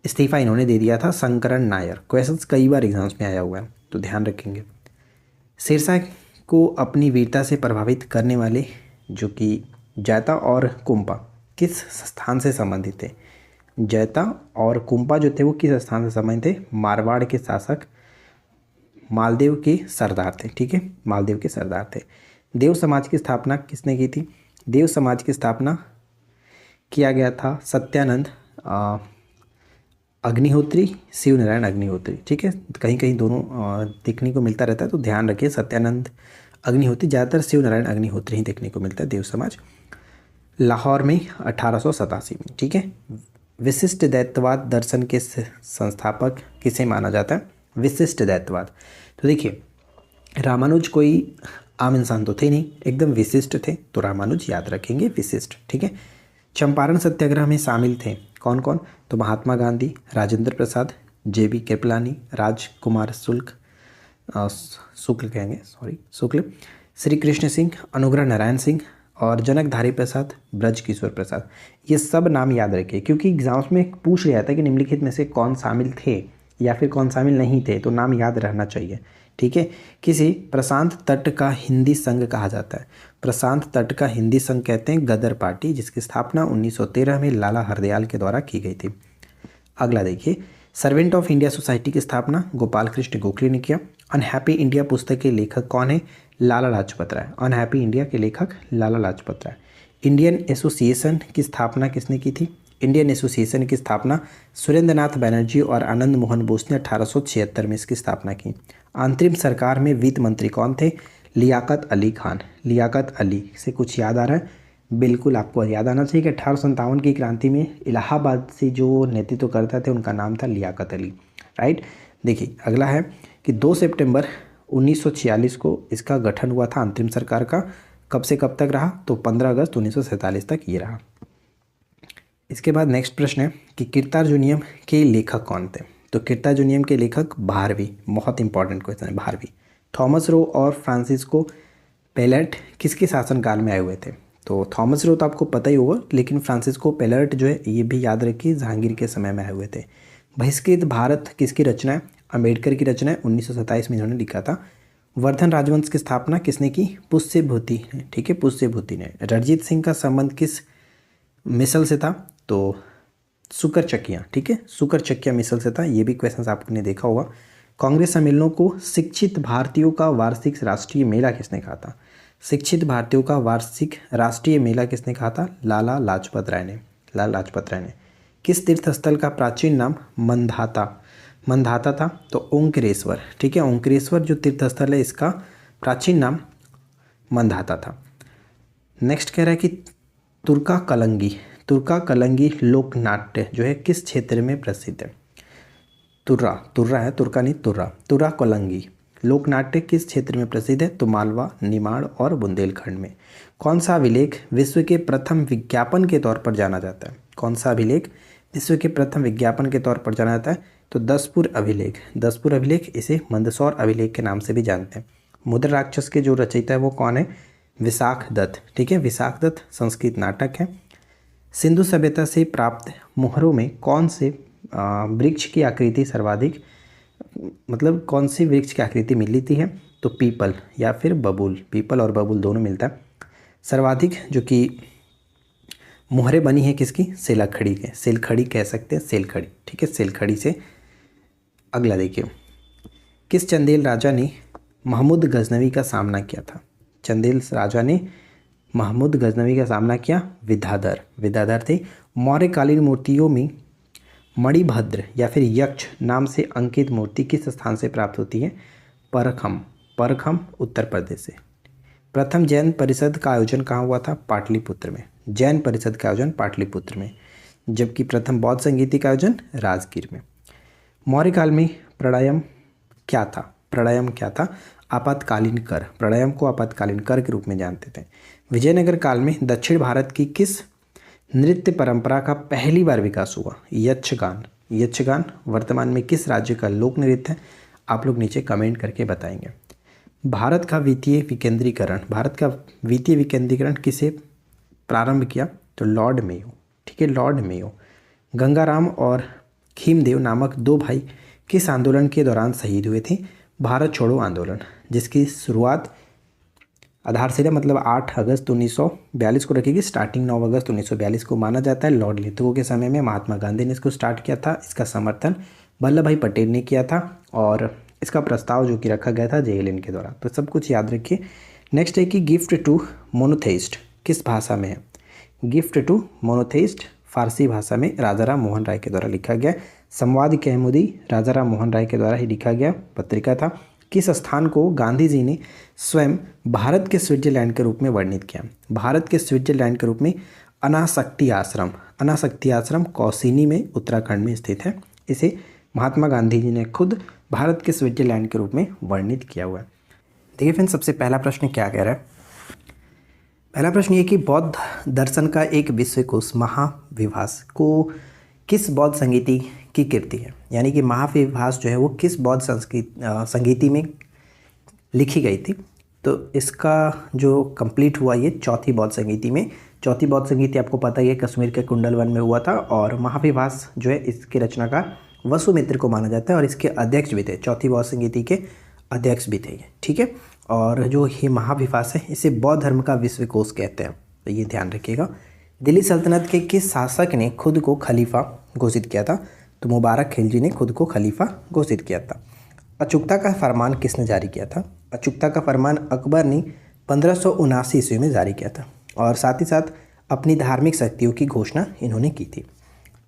इस्तीफा इन्होंने दे दिया था, शंकरन नायर। क्वेश्चंस कई बार एग्जाम्स में आया हुआ है, तो ध्यान रखेंगे। शेरशाह को अपनी वीरता से प्रभावित करने वाले जो कि जैता और कुंपा किस स्थान से संबंधित थे? जैता और कुंपा जो थे वो किस स्थान से संबंधित थे? मारवाड़ के शासक मालदेव के सरदार थे, ठीक है, मालदेव के सरदार थे। देव समाज की स्थापना किसने की थी? देव समाज की स्थापना किया गया था सत्यानंद अग्निहोत्री, शिव नारायण अग्निहोत्री, ठीक है। कहीं कहीं दोनों देखने को मिलता रहता है, तो ध्यान रखिए। सत्यानंद अग्निहोत्री, ज़्यादातर शिव नारायण अग्निहोत्री ही देखने को मिलता है देव समाज। लाहौर में 1887 में, ठीक है। विशिष्ट द्वैतवाद दर्शन के संस्थापक किसे माना जाता है? विशिष्ट द्वैतवाद। तो देखिए रामानुज कोई आम इंसान तो थे नहीं, एकदम विशिष्ट थे, तो रामानुज याद रखेंगे विशिष्ट, ठीक है। चंपारण सत्याग्रह में शामिल थे कौन कौन? तो महात्मा गांधी, राजेंद्र प्रसाद, JB कृपलानी, राजकुमार शुक्ल, श्री कृष्ण सिंह, अनुग्रह नारायण सिंह और जनकधारी प्रसाद, ब्रज किशोर प्रसाद। ये सब नाम याद रखिए क्योंकि एग्जाम्स में पूछ लिया था कि निम्नलिखित में से कौन शामिल थे या फिर कौन शामिल नहीं थे, तो नाम याद रहना चाहिए, ठीक है। किसी प्रशांत तट का हिंदी संघ कहा जाता है। प्रशांत तट का हिंदी संघ कहते हैं गदर पार्टी, जिसकी स्थापना 1913 में लाला हरदयाल के द्वारा की गई थी। अगला देखिए, सर्वेंट ऑफ इंडिया सोसाइटी की स्थापना गोपाल कृष्ण गोखले ने किया। अनहैप्पी इंडिया पुस्तक के लेखक कौन है? लाला लाजपत राय। अनहैप्पी इंडिया के लेखक लाला लाजपत राय। इंडियन एसोसिएशन की स्थापना किसने की थी? इंडियन एसोसिएशन की स्थापना सुरेंद्र नाथ बनर्जी और आनंद मोहन बोस ने 1876 में इसकी स्थापना की। अंतरिम सरकार में वित्त मंत्री कौन थे? लियाकत अली खान। लियाकत अली से कुछ याद आ रहा है? बिल्कुल आपको याद आना चाहिए कि 1857 की क्रांति में इलाहाबाद से जो नेतृत्व करते थे उनका नाम था लियाकत अली, राइट। देखिए अगला है कि 2 सितंबर 1946 को इसका गठन हुआ था अंतरिम सरकार का। कब से कब तक रहा? तो 15 अगस्त 1947 तक ये रहा। इसके बाद नेक्स्ट प्रश्न है कि कीर्तार्जुनियम के लेखक कौन थे? तो कीर्तार्जुनियम के लेखक भारवी, बहुत इंपॉर्टेंट क्वेश्चन है भारवी। थॉमस रो और फ्रांसिस्को पेलेट किसके शासनकाल में आए हुए थे? तो थॉमस रो तो आपको पता ही होगा, लेकिन फ्रांसिस्को पेलेट जो है ये भी याद रखिए जहांगीर के समय में आए हुए थे। बहिष्कृत भारत किसकी रचना है? अम्बेडकर की रचना है, 1927 में इन्होंने लिखा था। वर्धन राजवंश की स्थापना किसने की? पुष्यभूति ने, ठीक है, पुष्यभूति ने। रणजीत सिंह का संबंध किस मिसल से था? तो सुकर चकिया, ठीक है, सुकर चकिया मिसल से था। ये भी क्वेश्चन आपने देखा होगा। कांग्रेस सम्मेलनों को शिक्षित भारतीयों का वार्षिक राष्ट्रीय मेला किसने कहा था? शिक्षित भारतीयों का वार्षिक राष्ट्रीय मेला किसने कहा था? लाला लाजपत राय ने। लाला लाजपत राय ने। किस तीर्थ स्थल का प्राचीन नाम मंधाता था? तो ओंकारेश्वर, ठीक है, ओंकारेश्वर जो तीर्थ स्थल है इसका प्राचीन नाम मंधाता था। नेक्स्ट कह रहा है कि तुर्का कलंगी लोकनाट्य जो है किस क्षेत्र में प्रसिद्ध है? तुर्रा है, तुर्का नहीं, तुर्रा कलंगी लोकनाट्य किस क्षेत्र में प्रसिद्ध है? तो मालवा, निमाड़ और बुंदेलखंड में। कौन सा अभिलेख विश्व के प्रथम विज्ञापन के तौर पर जाना जाता है? कौन सा अभिलेख विश्व के प्रथम विज्ञापन के तौर पर जाना जाता है? तो दसपुर अभिलेख, इसे मंदसौर अभिलेख के नाम से भी जानते हैं। मुद्रा राक्षस के जो रचयिता है वो कौन है? विशाख दत्त, ठीक है, विशाख दत्त संस्कृत नाटक है। सिंधु सभ्यता से प्राप्त मोहरों में कौन से वृक्ष की आकृति सर्वाधिक, मतलब कौन सी वृक्ष की आकृति मिलती है? तो पीपल या फिर बबूल, पीपल और बबूल दोनों मिलता है। सर्वाधिक जो कि मोहरें बनी है किसकी? सेलखड़ी के, सेलखड़ी कह सकते हैं, सेलखड़ी, ठीक है, सेलखड़ी से। अगला देखिए, किस चंदेल राजा ने महमूद गजनवी का सामना किया था? चंदेल राजा ने महमूद गजनवी का सामना किया? विद्याधर थे। मौर्यकालीन मूर्तियों में मणिभद्र या फिर यक्ष नाम से अंकित मूर्ति किस स्थान से प्राप्त होती है? परखम उत्तर प्रदेश से। प्रथम जैन परिषद का आयोजन कहाँ हुआ था? पाटलिपुत्र में। जैन परिषद का आयोजन पाटलिपुत्र में, जबकि प्रथम बौद्ध संगीति का आयोजन राजगीर में। मौर्यकाल में प्राणायाम क्या था? आपातकालीन कर। प्राणायाम को आपातकालीन कर के रूप में जानते थे। विजयनगर काल में दक्षिण भारत की किस नृत्य परंपरा का पहली बार विकास हुआ? यक्षगान वर्तमान में किस राज्य का लोक नृत्य है? आप लोग नीचे कमेंट करके बताएंगे। भारत का वित्तीय विकेंद्रीकरण किसे प्रारंभ किया? तो लॉर्ड मेयो, ठीक है, लॉर्ड मेयो। गंगाराम और खीमदेव नामक 2 भाई किस आंदोलन के दौरान शहीद हुए थे? भारत छोड़ो आंदोलन, जिसकी शुरुआत आधारशिला मतलब 8 अगस्त 1942 को रखी गई। स्टार्टिंग 9 अगस्त 1942 को माना जाता है। लॉर्ड लिथगो के समय में महात्मा गांधी ने इसको स्टार्ट किया था। इसका समर्थन वल्लभ भाई पटेल ने किया था और इसका प्रस्ताव जो कि रखा गया था JLN के द्वारा। तो सब कुछ याद रखिए। नेक्स्ट है कि गिफ्ट टू मोनोथेइस्ट किस भाषा में है? गिफ्ट टू मोनोथेइस्ट फारसी भाषा में राजाराम मोहन राय के द्वारा लिखा गया। संवाद कैमुदी राजाराम मोहन राय के द्वारा ही लिखा गया पत्रिका था। किस स्थान को गांधी जी ने स्वयं भारत के स्विट्जरलैंड के रूप में वर्णित किया? भारत के स्विट्जरलैंड के रूप में अनासक्ति आश्रम कौसिनी में उत्तराखंड में स्थित है। इसे महात्मा गांधी जी ने खुद भारत के स्विट्जरलैंड के रूप में वर्णित किया हुआ है। देखिए फ्रेंड्स, सबसे पहला प्रश्न क्या कह रहा है? पहला प्रश्न ये कि बौद्ध दर्शन का एक विश्वकोश महाविभास को किस बौद्ध संगीति की कृति है? यानी कि महाविभास जो है वो किस बौद्ध संगीति में लिखी गई थी? तो इसका जो कंप्लीट हुआ ये चौथी बौद्ध संगीति में। चौथी बौद्ध संगीति आपको पता ही है कश्मीर के कुंडलवन में हुआ था, और महाविभास जो है इसके रचनाकार वसुमित्र को माना जाता है और इसके अध्यक्ष भी थे, चौथी बौद्ध संगीति के अध्यक्ष भी थे, ठीक है। और जो ये महाविभास है इसे बौद्ध धर्म का विश्वकोश कहते हैं, तो ये ध्यान रखिएगा। दिल्ली सल्तनत के किस शासक ने खुद को खलीफा घोषित किया था? तो मुबारक खिलजी ने खुद को खलीफा घोषित किया था। अचूकता का फरमान किसने जारी किया था? अचूकता का फरमान अकबर ने 1579 ईस्वी में जारी किया था, और साथ ही साथ अपनी धार्मिक शक्तियों की घोषणा इन्होंने की थी।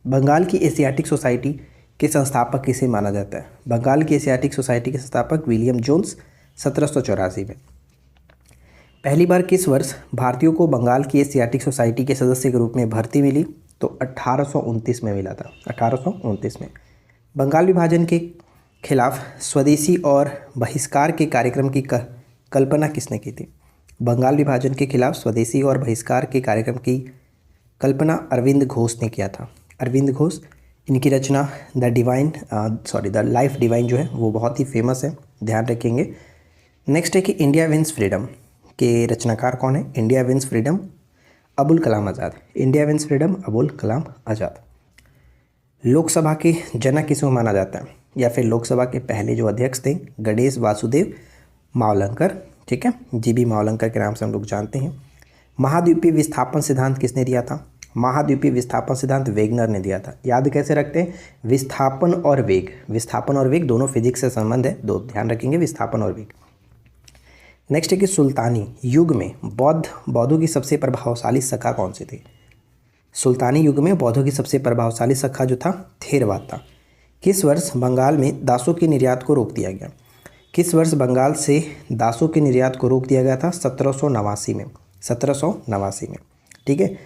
बंगाल की एशियाटिक सोसाइटी के संस्थापक किसे माना जाता है? बंगाल की एशियाटिक सोसाइटी के संस्थापक विलियम जोन्स 1784 में। पहली बार किस वर्ष भारतीयों को बंगाल की एशियाटिक सोसाइटी के सदस्य के रूप में भर्ती मिली? तो 1829 में मिला था, 1829 में। बंगाल विभाजन के खिलाफ स्वदेशी और बहिष्कार के कार्यक्रम की कल्पना किसने की थी? बंगाल विभाजन के खिलाफ स्वदेशी और बहिष्कार के कार्यक्रम की कल्पना अरविंद घोष ने किया था। अरविंद घोष, इनकी रचना द लाइफ डिवाइन जो है वो बहुत ही फेमस है, ध्यान रखेंगे। नेक्स्ट है कि इंडिया विंस फ्रीडम के रचनाकार कौन है? India wins freedom Abul Kalam Azad. India wins freedom Abul Kalam Azad. Lok Sabha के जनक किसको माना जाता है? या फिर लोकसभा के पहले जो अध्यक्ष थे गणेश वासुदेव मावलंकर, ठीक है, जीबी मावलंकर के नाम से हम लोग जानते हैं। महाद्वीपीय विस्थापन सिद्धांत किसने दिया था? महाद्वीपीय विस्थापन सिद्धांत वेगनर ने दिया था। याद कैसे रखते हैं? विस्थापन और वेग दोनों फिजिक्स से संबंध है, दो ध्यान रखेंगे, विस्थापन और वेग। नेक्स्ट है कि सुल्तानी युग में बौद्धों की सबसे प्रभावशाली शाखा कौन सी थी? सुल्तानी युग में बौद्धों की सबसे प्रभावशाली शाखा जो था थेरवाद था। किस वर्ष बंगाल में दासों के निर्यात को रोक दिया गया? किस वर्ष बंगाल से दासों के निर्यात को रोक दिया गया था? 1789 में, 1789 में, ठीक है।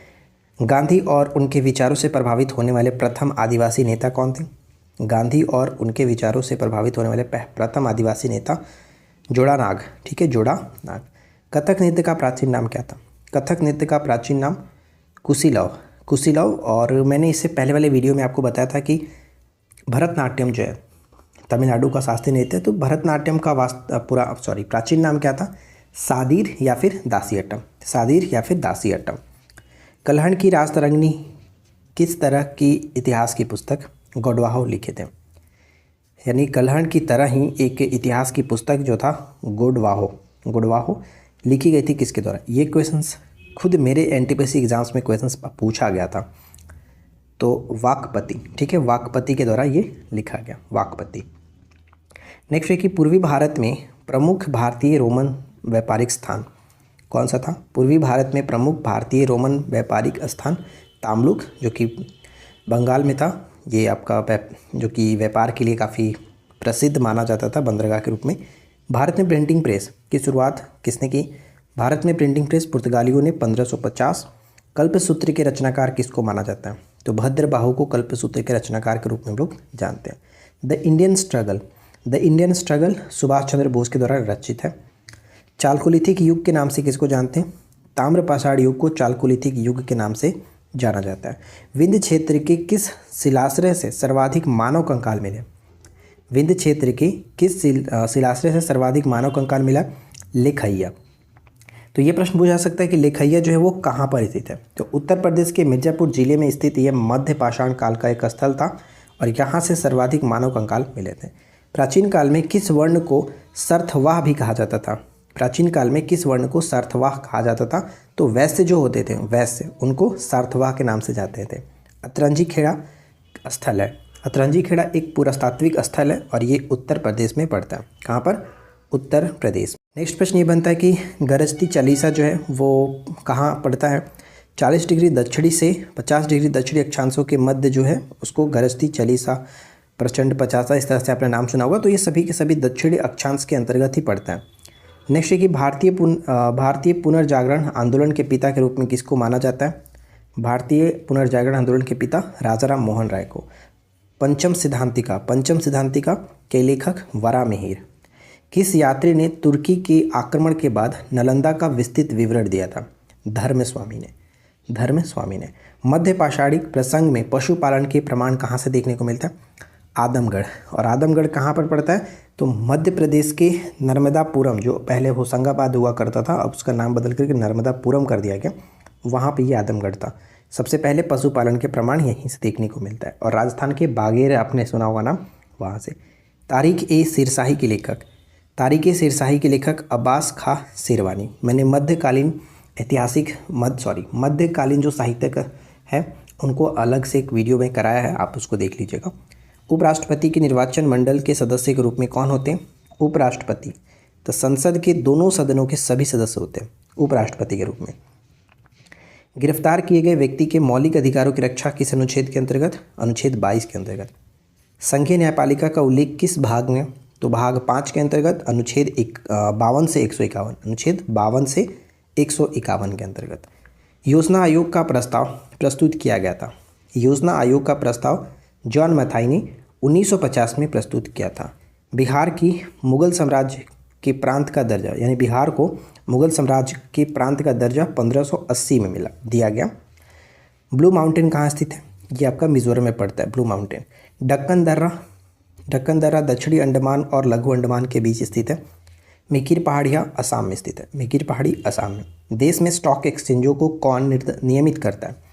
गांधी और उनके विचारों से प्रभावित होने वाले प्रथम आदिवासी नेता कौन थे? गांधी और उनके विचारों से प्रभावित होने वाले प्रथम आदिवासी नेता जोड़ा नाग, ठीक है, जोड़ा नाग। कथक नृत्य का प्राचीन नाम क्या था? कथक नृत्य का प्राचीन नाम कुशीलव। और मैंने इससे पहले वाले वीडियो में आपको बताया था कि भरतनाट्यम जो है तमिलनाडु का शास्त्रीय नृत्य है, तो भरतनाट्यम का प्राचीन नाम क्या था? सादीर या फिर दासियट्टम। कल्हण की राजतरंगिणी किस तरह की इतिहास की पुस्तक गोडवाहो लिखे थे? यानी कल्हण की तरह ही एक इतिहास की पुस्तक जो था गोडवाहो लिखी गई थी किसके द्वारा? ये क्वेश्चंस खुद मेरे एनटीपीसी एग्जाम्स में क्वेश्चंस पूछा गया था, तो वाकपति, ठीक है, वाकपति के द्वारा ये लिखा गया, वाकपति। नेक्स्ट है कि पूर्वी भारत में प्रमुख भारतीय रोमन व्यापारिक स्थान कौन सा था? पूर्वी भारत में प्रमुख भारतीय रोमन व्यापारिक स्थान ताम्लुक, जो कि बंगाल में था। ये आपका जो कि व्यापार के लिए काफ़ी प्रसिद्ध माना जाता था, बंदरगाह के रूप में। भारत में प्रिंटिंग प्रेस की शुरुआत किसने की? भारत में प्रिंटिंग प्रेस पुर्तगालियों ने 1550। कल्पसूत्र के रचनाकार किसको माना जाता है? तो भद्रबाहु को कल्पसूत्र के रचनाकार के रूप में हम लोग जानते हैं। The Indian struggle Subhash Chandra Bose के द्वारा रचित है। चालकोलिथिक युग के नाम से किसको जानते हैं? ताम्रपाषाण युग को चालकोलिथिक युग के नाम से जाना जाता है। विंध्य क्षेत्र के किस शिलाश्रय से सर्वाधिक मानव कंकाल मिले? विंध्य क्षेत्र के किस शिलाश्रय से सर्वाधिक मानव कंकाल मिला? लेखैया। तो ये प्रश्न पूछा सकता है कि लेखैया जो है वो कहाँ पर स्थित है? तो उत्तर प्रदेश के मिर्जापुर जिले में स्थित यह मध्य पाषाण काल का एक स्थल था और यहाँ से सर्वाधिक मानव कंकाल मिले थे। प्राचीन काल में किस वर्ण को सर्थवाह भी कहा जाता था? प्राचीन काल में किस वर्ण को सर्थवाह कहा जाता था? तो वैश्य जो होते थे, वैश्य, उनको सर्थवाह के नाम से जाते थे। अतरंजी खेड़ा स्थल है। अतरंजी खेड़ा एक पुरातात्विक स्थल है और ये उत्तर प्रदेश में पड़ता है। कहाँ पर? उत्तर प्रदेश। नेक्स्ट प्रश्न ये बनता है कि गरजती चालीसा जो है वो कहाँ पड़ता है? 40 डिग्री दक्षिणी से 50 डिग्री दक्षिणी अक्षांशों के मध्य जो है उसको गरजती चालीसा प्रचंड 50, इस तरह से आपने नाम सुना होगा। तो ये सभी के सभी दक्षिणी अक्षांश के अंतर्गत ही पड़ता है। नेक्स्ट है कि भारतीय पुनर्जागरण आंदोलन के पिता के रूप में किसको माना जाता है? भारतीय पुनर्जागरण आंदोलन के पिता राजाराम मोहन राय को। पंचम सिद्धांतिका के लेखक वराहमिहिर। किस यात्री ने तुर्की के आक्रमण के बाद नालंदा का विस्तृत विवरण दिया था? धर्मस्वामी ने। मध्य पाषाणिक प्रसंग में पशुपालन के प्रमाण कहाँ से देखने को मिलता है? आदमगढ़। और आदमगढ़ कहाँ पर पड़ता है? तो मध्य प्रदेश के नर्मदापुरम, जो पहले होशंगाबाद हुआ करता था, अब उसका नाम बदल करके नर्मदापुरम कर दिया गया, वहाँ पे ये आदमगढ़ था। सबसे पहले पशुपालन के प्रमाण यहीं से देखने को मिलता है। और राजस्थान के बागेर आपने सुना होगा नाम, वहाँ से। तारीख ए सिरशाही के लेखक अब्बास खां शेरवानी। मैंने मध्यकालीन जो साहित्यक है उनको अलग से एक वीडियो में कराया है, आप उसको देख लीजिएगा। उपराष्ट्रपति के निर्वाचन मंडल के सदस्य के रूप में कौन होते हैं? उपराष्ट्रपति। तो संसद के दोनों सदनों के सभी सदस्य होते हैं उपराष्ट्रपति के रूप में। गिरफ्तार किए गए व्यक्ति के मौलिक अधिकारों की रक्षा किस अनुच्छेद के अंतर्गत? अनुच्छेद 22 के अंतर्गत। संघीय न्यायपालिका का उल्लेख किस भाग में? तो भाग 5 के अंतर्गत अनुच्छेद 52 से 151, अनुच्छेद 52 से 151 के अंतर्गत। योजना आयोग का प्रस्ताव प्रस्तुत किया गया था। योजना आयोग का प्रस्ताव जॉन मैथाई ने 1950 में प्रस्तुत किया था। बिहार की मुगल साम्राज्य के प्रांत का दर्जा, यानी बिहार को मुगल साम्राज्य के प्रांत का दर्जा 1580 में दिया गया। ब्लू माउंटेन कहाँ स्थित है? ये आपका मिजोरम में पड़ता है, ब्लू माउंटेन। दक्कन दर्रा दक्षिणी अंडमान और लघु अंडमान के बीच स्थित है। मिकिर पहाड़ियाँ असम में स्थित है, मिकिर पहाड़ी असम में। देश में स्टॉक एक्सचेंजों को कौन नियमित करता है?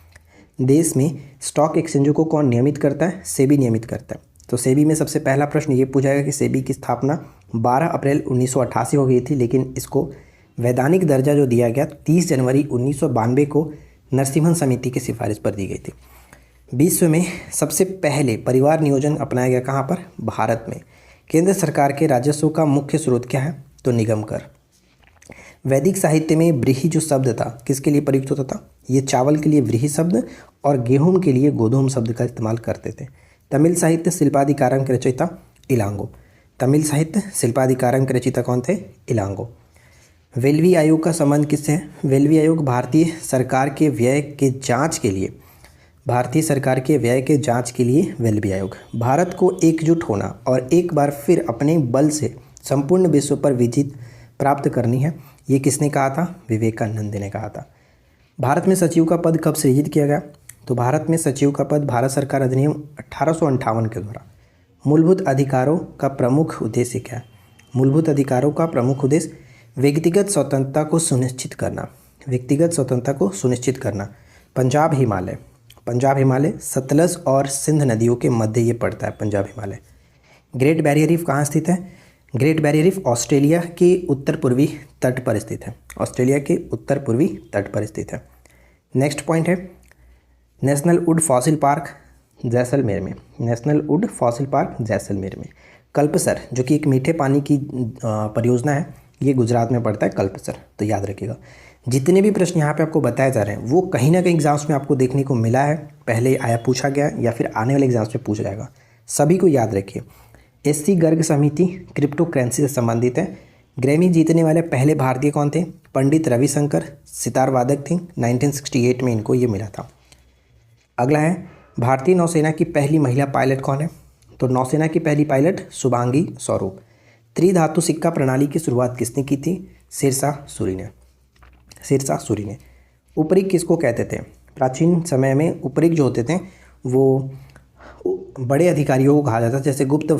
देश में स्टॉक एक्सचेंजों को कौन नियमित करता है? सेबी नियमित करता है। तो सेबी में सबसे पहला प्रश्न ये पूछा जाएगा कि सेबी की स्थापना 12 अप्रैल 1988 हो गई थी, लेकिन इसको वैधानिक दर्जा जो दिया गया 30 जनवरी 1992 को नरसिम्हन समिति की सिफारिश पर दी गई थी। विश्व में सबसे पहले परिवार नियोजन अपनाया गया कहाँ पर? भारत में। केंद्र सरकार के राजस्व का मुख्य स्रोत क्या है? तो निगम कर। वैदिक साहित्य में व्रीहि जो शब्द था किसके लिए प्रयुक्त होता था? ये चावल के लिए व्रीहि शब्द और गेहूं के लिए गोधूम शब्द का इस्तेमाल करते थे। तमिल साहित्य शिल्पाधिकारम के रचयिता इलांगो। तमिल साहित्य शिल्पाधिकारम के रचयिता कौन थे? इलांगो। वेल्वी आयोग का संबंध किससे है? वेल्वी आयोग भारतीय सरकार के व्यय के जांच के लिए वेल्वी आयोग। भारत को एकजुट होना और एक बार फिर अपने बल से संपूर्ण विश्व पर विजय प्राप्त करनी है, ये किसने कहा था? विवेकानंद ने कहा था। भारत में सचिव का पद कब सृजित किया गया? तो भारत में सचिव का पद भारत सरकार अधिनियम 1858 के द्वारा। मूलभूत अधिकारों का प्रमुख उद्देश्य क्या है? मूलभूत अधिकारों का प्रमुख उद्देश्य व्यक्तिगत स्वतंत्रता को सुनिश्चित करना। पंजाब हिमालय सतलज और सिंध नदियों के मध्य ये पड़ता है, Punjab Himalaya. Great barrier reef कहाँ स्थित है? ग्रेट बैरियर रीफ ऑस्ट्रेलिया के उत्तर पूर्वी तट पर स्थित है। नेक्स्ट पॉइंट है national would fossil park Jaisalmer में। कल्पसर जो कि एक मीठे पानी की परियोजना है, ये गुजरात में पड़ता है कल्पसर, तो याद रखिएगा। जितने भी प्रश्न यहाँ पे आपको बताए जा रहे हैं वो कहीं ना कहीं एग्जाम्स में आपको देखने को मिला है, पहले आया पूछा गया या फिर आने वाले एग्जाम्स में पूछा जाएगा, सभी को याद रखिए। एससी गर्ग समिति क्रिप्टो करेंसी से संबंधित है। ग्रैमी जीतने वाले पहले भारतीय कौन थे? पंडित रविशंकर, सितार वादक थे, 1968 में इनको ये मिला था। अगला है भारतीय नौसेना की पहली महिला पायलट कौन है? तो नौसेना की पहली पायलट शुभांगी स्वरूप। त्रिधातु सिक्का प्रणाली की शुरुआत किसने की थी? शेरशाह सूरी ने। उपरिक किसको कहते थे? प्राचीन समय में उपरिक जो होते थे वो बड़े अधिकारियों को कहा जाता था। जैसे गुप्त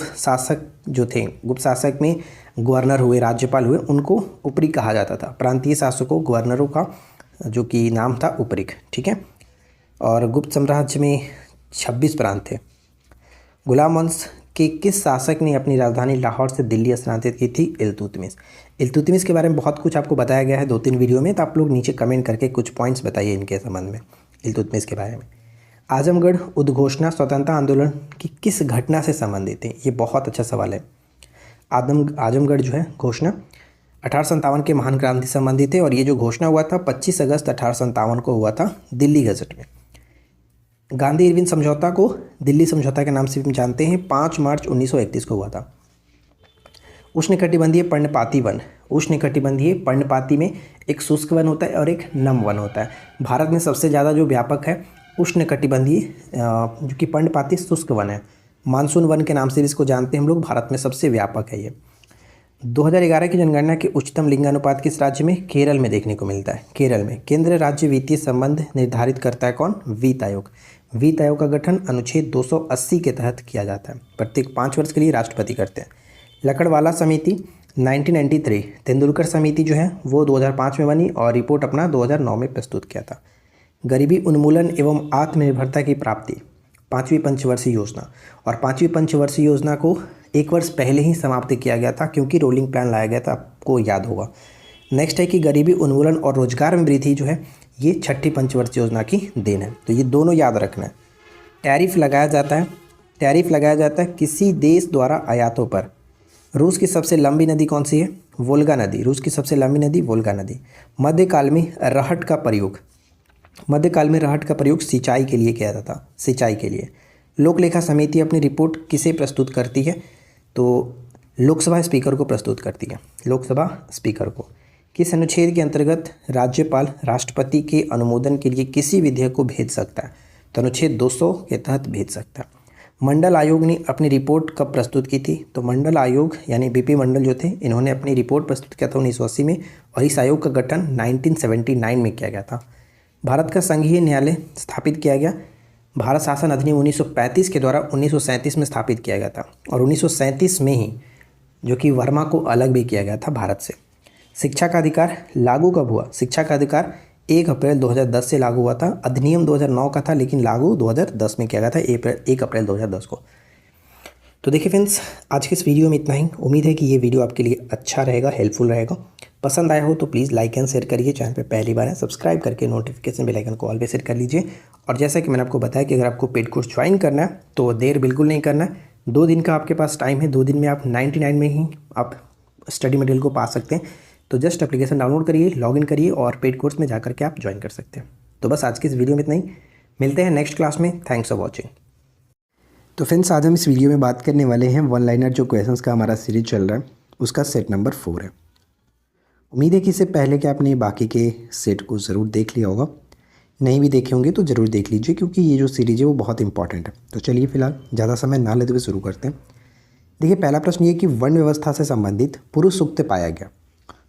शासक में गवर्नर हुए, राज्यपाल हुए, उनको उपरिक कहा जाता था। प्रांतीय शासकों गवर्नरों का जो कि नाम था उपरिक, ठीक है। और गुप्त साम्राज्य में 26 प्रांत थे। गुलाम वंश के किस शासक ने अपनी राजधानी लाहौर से दिल्ली स्थानांतरित की थी? इल्तुतमिश के बारे में बहुत कुछ आपको बताया गया है 2-3 वीडियो में, तो आप लोग नीचे कमेंट करके कुछ पॉइंट्स बताइए इनके संबंध में, इल्तुतमिश के बारे में। आजमगढ़ उद्घोषणा स्वतंत्रता आंदोलन की किस घटना से संबंधित है? ये बहुत अच्छा सवाल है। आजमगढ़ जो है घोषणा 1857 के महान क्रांति से संबंधित है, और ये जो घोषणा हुआ था 25 अगस्त 1857 को हुआ था दिल्ली गजट में। गांधी इरविन समझौता को दिल्ली समझौता के नाम से भी हम जानते हैं, 5 मार्च 1931 को हुआ था। उष्णकटिबंधीय पर्णपाती वन, उष्णकटिबंधीय पर्णपाती में एक शुष्क वन होता है और एक नम वन होता है। भारत में सबसे ज़्यादा जो व्यापक है उष्णकटिबंधीय जो कि पर्णपाती शुष्क वन है, मानसून वन के नाम से भी इसको जानते हैं हम लोग, भारत में सबसे व्यापक है ये। 2011 की जनगणना के उच्चतम लिंगानुपात किस राज्य में? केरल में देखने को मिलता है। केरल में केंद्र राज्य वित्तीय संबंध निर्धारित करता है कौन? वित्त आयोग। वित्त आयोग का गठन अनुच्छेद 280 के तहत किया जाता है। प्रत्येक 5 वर्ष के लिए राष्ट्रपति करते हैं। लकड़वाला समिति 1993, तेंदुलकर समिति जो है वो 2005 में बनी और रिपोर्ट अपना 2009 में प्रस्तुत किया था। गरीबी उन्मूलन एवं आत्मनिर्भरता की प्राप्ति, 5वीं पंचवर्षीय योजना, और 5वीं पंचवर्षीय योजना को 1 वर्ष पहले ही समाप्त किया गया था क्योंकि रोलिंग प्लान लाया गया था, आपको याद होगा। नेक्स्ट है कि गरीबी उन्मूलन और रोजगार में वृद्धि जो है ये 6ठी पंचवर्षीय योजना की देन है, तो ये दोनों याद रखना है। टैरिफ लगाया जाता है किसी देश द्वारा आयातों पर। रूस की सबसे लंबी नदी कौन सी है? वोल्गा नदी। रूस की सबसे लंबी नदी वोल्गा नदी। मध्यकाल में रहट का प्रयोग सिंचाई के लिए किया जाता था, सिंचाई के लिए। लोक लेखा समिति अपनी रिपोर्ट किसे प्रस्तुत करती है? तो लोकसभा स्पीकर को प्रस्तुत करती है, लोकसभा स्पीकर को। किस अनुच्छेद के अंतर्गत राज्यपाल राष्ट्रपति के अनुमोदन के लिए किसी विधेयक को भेज सकता है? तो अनुच्छेद 200 के तहत भेज सकता है। मंडल आयोग ने अपनी रिपोर्ट कब प्रस्तुत की थी? तो मंडल आयोग यानी बीपी मंडल जो थे, इन्होंने अपनी रिपोर्ट प्रस्तुत किया था 1980 में, और इस आयोग का गठन 1979 में किया गया था। भारत का संघीय न्यायालय स्थापित किया गया, भारत शासन अधिनियम 1935 के द्वारा 1937 में स्थापित किया गया था, और 1937 में ही जो कि वर्मा को अलग भी किया गया था भारत से। शिक्षा का अधिकार लागू कब हुआ? शिक्षा का अधिकार 1 अप्रैल 2010 से लागू हुआ था। अधिनियम 2009 का था लेकिन लागू 2010 में किया गया था, 1 अप्रैल 2010 को। तो देखिए फ्रेंड्स, आज के इस वीडियो में इतना ही। उम्मीद है कि ये वीडियो आपके लिए अच्छा रहेगा, हेल्पफुल रहेगा। पसंद आया हो तो प्लीज़ लाइक एंड शेयर करिए। चैनल पे पहली बार है सब्सक्राइब करके नोटिफिकेशन बेल आइकन को ऑल पे सेट कर लीजिए। और जैसा कि मैंने आपको बताया कि अगर आपको पेड कोर्स ज्वाइन करना है तो देर बिल्कुल नहीं करना है। 2 दिन का आपके पास टाइम है, 2 दिन में आप 99 में ही आप स्टडी मटेरियल को पा सकते हैं। तो जस्ट एप्लीकेशन डाउनलोड करिए, लॉगिन करिए और पेड कोर्स में जाकर के आप ज्वाइन कर सकते हैं। तो बस आज की इस वीडियो में इतना ही, मिलते हैं नेक्स्ट क्लास में। Thanks for watching. तो फ्रेंड्स, आज हम इस वीडियो में बात करने वाले हैं वन लाइनर जो क्वेश्चंस का हमारा सीरीज चल रहा है उसका सेट नंबर 4 है। उम्मीद है कि इससे पहले कि आपने बाकी के सेट को ज़रूर देख लिया होगा, नहीं भी देखे होंगे तो ज़रूर देख लीजिए क्योंकि ये जो सीरीज है वो बहुत इंपॉर्टेंट है। तो चलिए फिलहाल ज़्यादा समय ना लेते हुए शुरू करते हैं। देखिए, पहला प्रश्न ये कि वर्ण व्यवस्था से संबंधित पुरुष सूक्त पाया गया।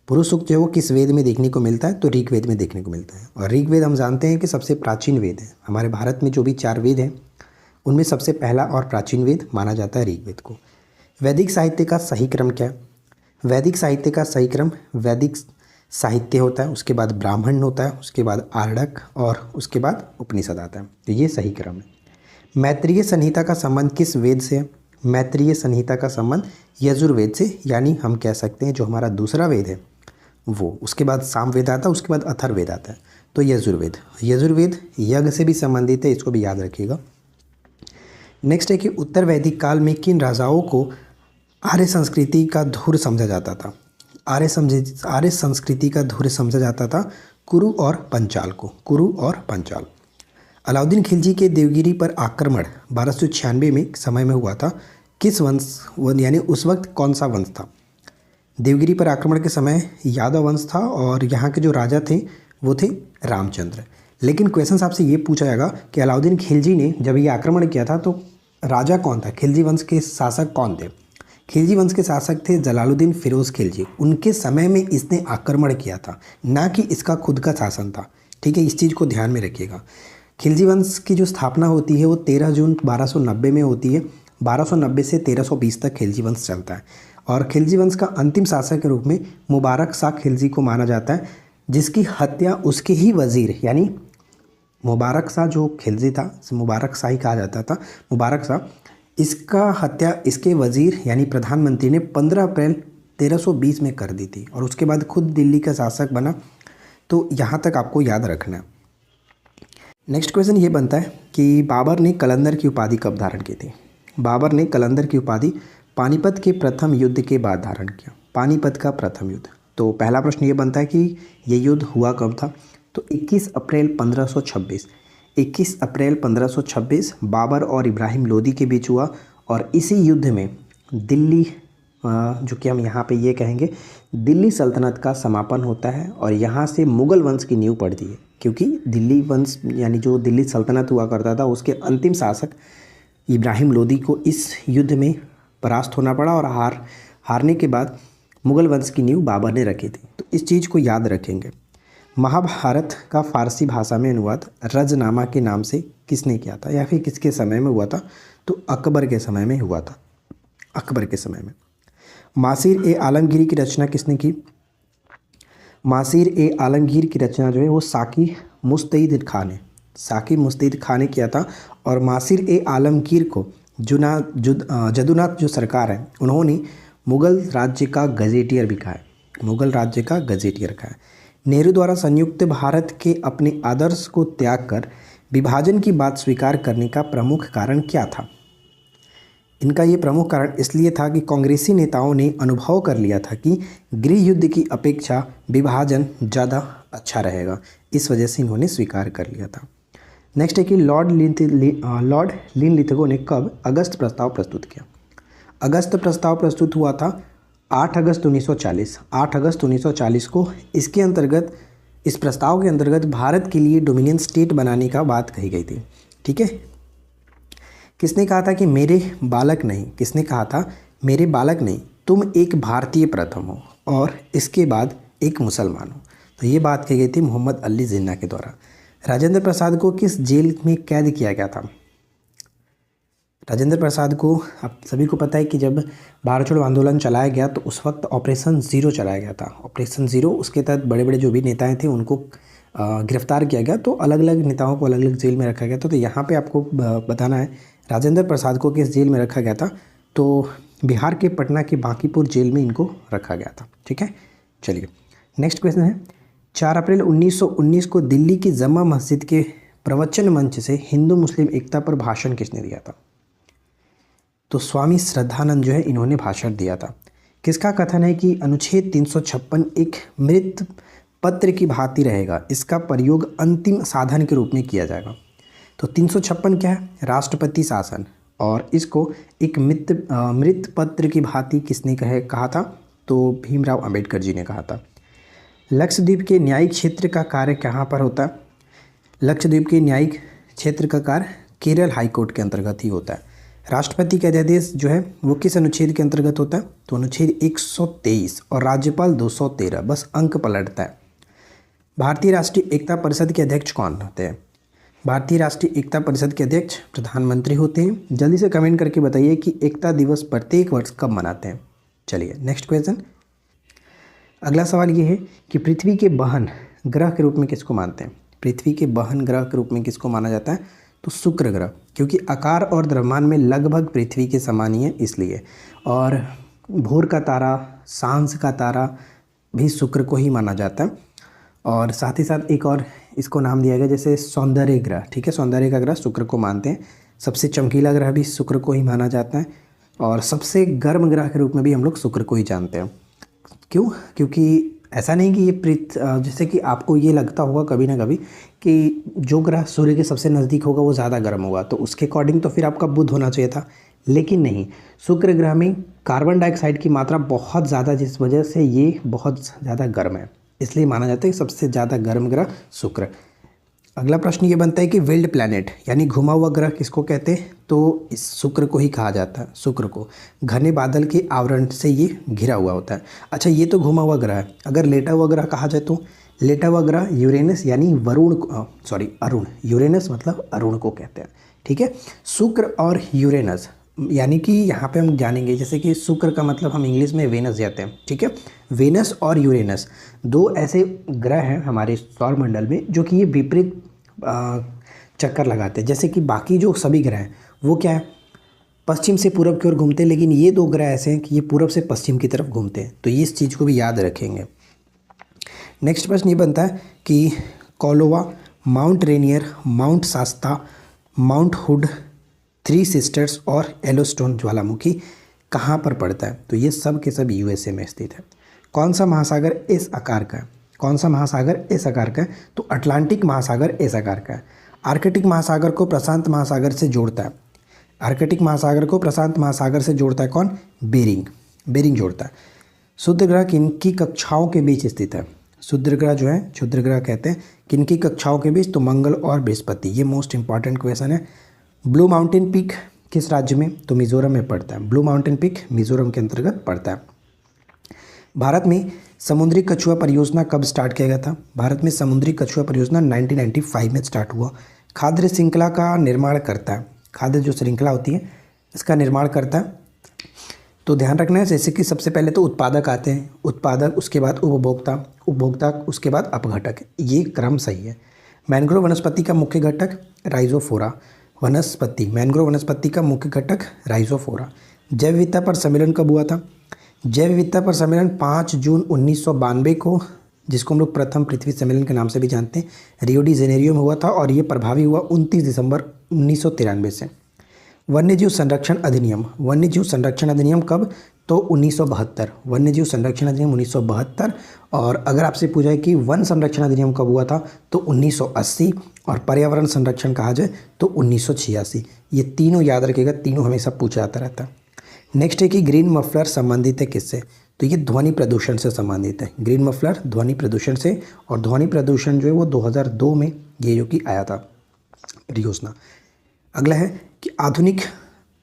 पुरुष सूक्त जो है वो किस वेद में देखने को मिलता है? तो ऋग्वेद में देखने को मिलता है। और ऋग्वेद हम जानते हैं कि सबसे प्राचीन वेद है। हमारे भारत में जो भी 4 वेद हैं उनमें सबसे पहला और प्राचीन वेद माना जाता है ऋग्वेद को। वैदिक साहित्य का सही क्रम क्या है? वैदिक साहित्य का सही क्रम वैदिक साहित्य होता है, उसके बाद ब्राह्मण होता है, उसके बाद आर्णक और उसके बाद उपनिषद आता है। तो ये सही क्रम है। मैत्रेय संहिता का संबंध किस वेद से है? मैत्रेय संहिता का संबंध यजुर्वेद से, यानी हम कह सकते हैं जो हमारा दूसरा वेद है वो। उसके बाद सामवेद आता है, उसके बाद अथर्ववेद आता है। तो यजुर्वेद यज्ञ से भी संबंधित है, इसको भी याद रखिएगा। नेक्स्ट है कि उत्तर वैदिक काल में किन राजाओं को आर्य संस्कृति का धुर समझा जाता था? आर्य संस्कृति का धुर समझा जाता था कुरु और पंचाल को। कुरु और पंचाल। अलाउद्दीन खिलजी के देवगिरी पर आक्रमण 1296 में समय में हुआ था। किस वंश, यानी उस वक्त कौन सा वंश था? देवगिरी पर आक्रमण के समय यादव वंश था और यहाँ के जो राजा थे वो थे रामचंद्र। लेकिन क्वेश्चन आपसे ये पूछा जाएगा कि अलाउद्दीन खिलजी ने जब ये आक्रमण किया था तो राजा कौन था? खिलजी वंश के शासक कौन थे? खिलजी वंश के शासक थे जलालुद्दीन फिरोज खिलजी। उनके समय में इसने आक्रमण किया था, ना कि इसका खुद का शासन था। ठीक है, इस चीज़ को ध्यान में रखिएगा। खिलजी वंश की जो स्थापना होती है वो 13 जून 1290 में होती है। 1290 से 1320 तक खिलजी वंश चलता है और खिलजी वंश का अंतिम शासक के रूप में मुबारक शाह खिलजी को माना जाता है, जिसकी हत्या उसके ही वजीर यानी मुबारक शाह जो खिलजी था, मुबारक शाह ही कहा जाता था, मुबारक शाह, इसका हत्या इसके वजीर यानी प्रधानमंत्री ने 15 अप्रैल 1320 में कर दी थी और उसके बाद खुद दिल्ली का शासक बना। तो यहाँ तक आपको याद रखना है। नेक्स्ट क्वेश्चन ये बनता है कि बाबर ने कलंदर की उपाधि कब धारण की थी? बाबर ने कलंदर की उपाधि पानीपत के प्रथम युद्ध के बाद धारण किया। पानीपत का प्रथम युद्ध। तो पहला प्रश्न ये बनता है कि ये युद्ध हुआ कब था? तो 21 अप्रैल 1526। 21 अप्रैल 1526 बाबर और इब्राहिम लोदी के बीच हुआ और इसी युद्ध में दिल्ली जो कि हम यहाँ पे ये कहेंगे दिल्ली सल्तनत का समापन होता है और यहाँ से मुग़ल वंश की नींव पड़ती है, क्योंकि दिल्ली वंश यानी जो दिल्ली सल्तनत हुआ करता था उसके अंतिम शासक इब्राहिम लोदी को इस युद्ध में परास्त होना पड़ा और हारने के बाद मुग़ल वंश की नींव बाबर ने रखी थी। तो इस चीज़ को याद रखेंगे। महाभारत का फ़ारसी भाषा में अनुवाद रजनामा के नाम से किसने किया था या फिर किसके समय में हुआ था? तो अकबर के समय में हुआ था, अकबर के समय में। मासिर ए आलमगीर की रचना किसने की? मासिर ए आलमगीर की रचना जो है वो साकी मुस्तैद खान ने, साकी मुस्तैद खान ने किया था। और मासिर ए आलमगीर को जदुनाथ जो सरकार है उन्होंने मुग़ल राज्य का गजेटियर भी कहा है, मुग़ल राज्य का गजेटियर कहा है। नेहरू द्वारा संयुक्त भारत के अपने आदर्श को त्याग कर विभाजन की बात स्वीकार करने का प्रमुख कारण क्या था? इनका ये प्रमुख कारण इसलिए था कि कांग्रेसी नेताओं ने अनुभव कर लिया था कि गृह युद्ध की अपेक्षा विभाजन ज़्यादा अच्छा रहेगा, इस वजह से इन्होंने स्वीकार कर लिया था। नेक्स्ट है कि लॉर्ड लिनलिथगो ने कब अगस्त प्रस्ताव प्रस्तुत किया? अगस्त प्रस्ताव प्रस्तुत हुआ था 8 अगस्त 1940, 8 अगस्त 1940 को। इसके अंतर्गत, इस प्रस्ताव के अंतर्गत भारत के लिए डोमिनियन स्टेट बनाने का बात कही गई थी। ठीक है, किसने कहा था कि मेरे बालक नहीं, किसने कहा था मेरे बालक नहीं, तुम एक भारतीय प्रथम हो और इसके बाद एक मुसलमान हो। तो ये बात कही गई थी मोहम्मद अली जिन्ना के द्वारा। राजेंद्र प्रसाद को किस जेल में कैद किया गया था? राजेंद्र प्रसाद को, आप सभी को पता है कि जब भारत छोड़ो आंदोलन चलाया गया तो उस वक्त ऑपरेशन ज़ीरो चलाया गया था। ऑपरेशन ज़ीरो, उसके तहत बड़े बड़े जो भी नेताएं थे उनको गिरफ्तार किया गया, तो अलग अलग नेताओं को अलग अलग जेल में रखा गया था। तो यहाँ पे आपको बताना है राजेंद्र प्रसाद को किस जेल में रखा गया था? तो बिहार के पटना के बांकीपुर जेल में इनको रखा गया था। ठीक है, चलिए नेक्स्ट क्वेश्चन है 4 अप्रैल 1919 को दिल्ली की जमा मस्जिद के प्रवचन मंच से हिंदू मुस्लिम एकता पर भाषण किसने दिया था? तो स्वामी श्रद्धानंद जो है इन्होंने भाषण दिया था। किसका कथन है कि अनुच्छेद 356 एक मृत पत्र की भांति रहेगा, इसका प्रयोग अंतिम साधन के रूप में किया जाएगा। तो 356 क्या है? राष्ट्रपति शासन, और इसको एक मृत पत्र की भांति किसने कहा था? तो भीमराव अंबेडकर जी ने कहा था। लक्षद्वीप के न्यायिक क्षेत्र का कार्य कहाँ पर होता है? लक्षद्वीप के न्यायिक क्षेत्र का कार्य केरल हाईकोर्ट के अंतर्गत ही होता है। राष्ट्रपति का अध्यादेश जो है वो किस अनुच्छेद के अंतर्गत होता है? तो अनुच्छेद 123 और राज्यपाल 213, बस अंक पलटता है। भारतीय राष्ट्रीय एकता परिषद के अध्यक्ष कौन होते हैं? भारतीय राष्ट्रीय एकता परिषद के अध्यक्ष प्रधानमंत्री होते हैं। जल्दी से कमेंट करके बताइए कि एकता दिवस प्रत्येक वर्ष कब मनाते हैं। चलिए नेक्स्ट क्वेश्चन, अगला सवाल ये है कि पृथ्वी के बहन ग्रह के रूप में किसको मानते हैं? पृथ्वी के बहन ग्रह के रूप में किसको माना जाता है? तो शुक्र ग्रह, क्योंकि आकार और द्रव्यमान में लगभग पृथ्वी के समान ही है इसलिए। और भोर का तारा, सांझ का तारा भी शुक्र को ही माना जाता है। और साथ ही साथ एक और इसको नाम दिया गया जैसे सौंदर्य ग्रह। ठीक है, सौंदर्य का ग्रह शुक्र को मानते हैं। सबसे चमकीला ग्रह भी शुक्र को ही माना जाता है और सबसे गर्म ग्रह के रूप में भी हम लोग शुक्र को ही जानते हैं। क्यों? क्योंकि ऐसा नहीं कि ये जैसे कि आपको ये लगता होगा कभी ना कभी कि जो ग्रह सूर्य के सबसे नज़दीक होगा वो ज़्यादा गर्म होगा, तो उसके अकॉर्डिंग तो फिर आपका बुध होना चाहिए था, लेकिन नहीं। शुक्र ग्रह में कार्बन डाइऑक्साइड की मात्रा बहुत ज़्यादा, जिस वजह से ये बहुत ज़्यादा गर्म है, इसलिए माना जाता है कि सबसे ज़्यादा गर्म ग्रह शुक्र। अगला प्रश्न ये बनता है कि विल्ड प्लैनेट यानी घुमा हुआ ग्रह किसको कहते हैं? तो इस शुक्र को ही कहा जाता है। शुक्र को घने बादल के आवरण से ये घिरा हुआ होता है। अच्छा, ये तो घुमा हुआ ग्रह है। अगर लेटा हुआ ग्रह कहा जाए तो लेटा हुआ ग्रह यूरेनस यानी अरुण, यूरेनस मतलब अरुण को कहते हैं। ठीक है, शुक्र और यूरेनस, यानी कि यहाँ पे हम जानेंगे जैसे कि शुक्र का मतलब हम इंग्लिश में वेनस जाते हैं। ठीक है, वेनस और यूरेनस दो ऐसे ग्रह हैं हमारे सौरमंडल में जो कि ये विपरीत चक्कर लगाते हैं। जैसे कि बाकी जो सभी ग्रह हैं वो क्या है, पश्चिम से पूरब की ओर घूमते हैं, लेकिन ये दो ग्रह ऐसे हैं कि ये पूरब से पश्चिम की तरफ घूमते हैं। तो ये इस चीज़ को भी याद रखेंगे। नेक्स्ट प्रश्न ये बनता है कि कोलोवा, Mount Rainier, Mount Shasta, Mount Hood, Three Sisters और येलोस्टोन ज्वालामुखी कहाँ पर पड़ता है? तो ये सब के सब यूएसए में स्थित है। कौन सा महासागर इस आकार का है? कौन सा महासागर इस आकार का है? तो अटलांटिक महासागर इस आकार का है। आर्कटिक महासागर को प्रशांत महासागर से जोड़ता है, आर्कटिक महासागर को प्रशांत महासागर से जोड़ता है कौन? बेरिंग, बेरिंग जोड़ता है। क्षुद्र ग्रह किनकी कक्षाओं के बीच स्थित है? क्षुद्र ग्रह जो है, क्षुद्र ग्रह कहते हैं किनकी कक्षाओं के बीच? तो मंगल और बृहस्पति। ये मोस्ट इंपॉर्टेंट क्वेश्चन है। ब्लू माउंटेन पीक किस राज्य में? तो मिजोरम में पड़ता है। ब्लू माउंटेन पीक मिजोरम के अंतर्गत पड़ता है। भारत में समुद्री कछुआ परियोजना कब स्टार्ट किया गया था? भारत में समुद्री कछुआ परियोजना 1995 में स्टार्ट हुआ। खाद्य श्रृंखला का निर्माण करता है, खाद्य जो श्रृंखला होती है इसका निर्माण करता है। तो ध्यान रखना है, जैसे कि सबसे पहले तो उत्पादक आते हैं, उत्पादक, उसके बाद उपभोक्ता, उपभोक्ता, उसके बाद अपघटक, ये क्रम सही है। मैंग्रोव वनस्पति का मुख्य घटक राइजोफोरा वनस्पति, मैंग्रोव वनस्पति का मुख्य घटक राइजोफोरा। जैव विविधता पर सम्मेलन कब हुआ था? जैव विविधता पर सम्मेलन 5 जून 1992 को, जिसको हम लोग प्रथम पृथ्वी सम्मेलन के नाम से भी जानते हैं, रियो डी जेनेरियो में हुआ था और ये प्रभावी हुआ 29 दिसंबर 1993 से। वन्यजीव संरक्षण अधिनियम, वन्यजीव संरक्षण अधिनियम कब? तो 1972, वन्यजीव संरक्षण अधिनियम 1972। और अगर आपसे पूछा है कि वन संरक्षण अधिनियम कब हुआ था तो 1980, और पर्यावरण संरक्षण कहा जाए तो 1986। ये तीनों याद रखिएगा, तीनों हमेशा पूछा जाता रहता है। नेक्स्ट है कि ग्रीन मफलर संबंधित है किससे? तो ये ध्वनि प्रदूषण से संबंधित है। ग्रीन मफलर ध्वनि प्रदूषण से, और ध्वनि प्रदूषण जो है वो 2002 में ये जो कि आया था परियोजना। अगला है कि आधुनिक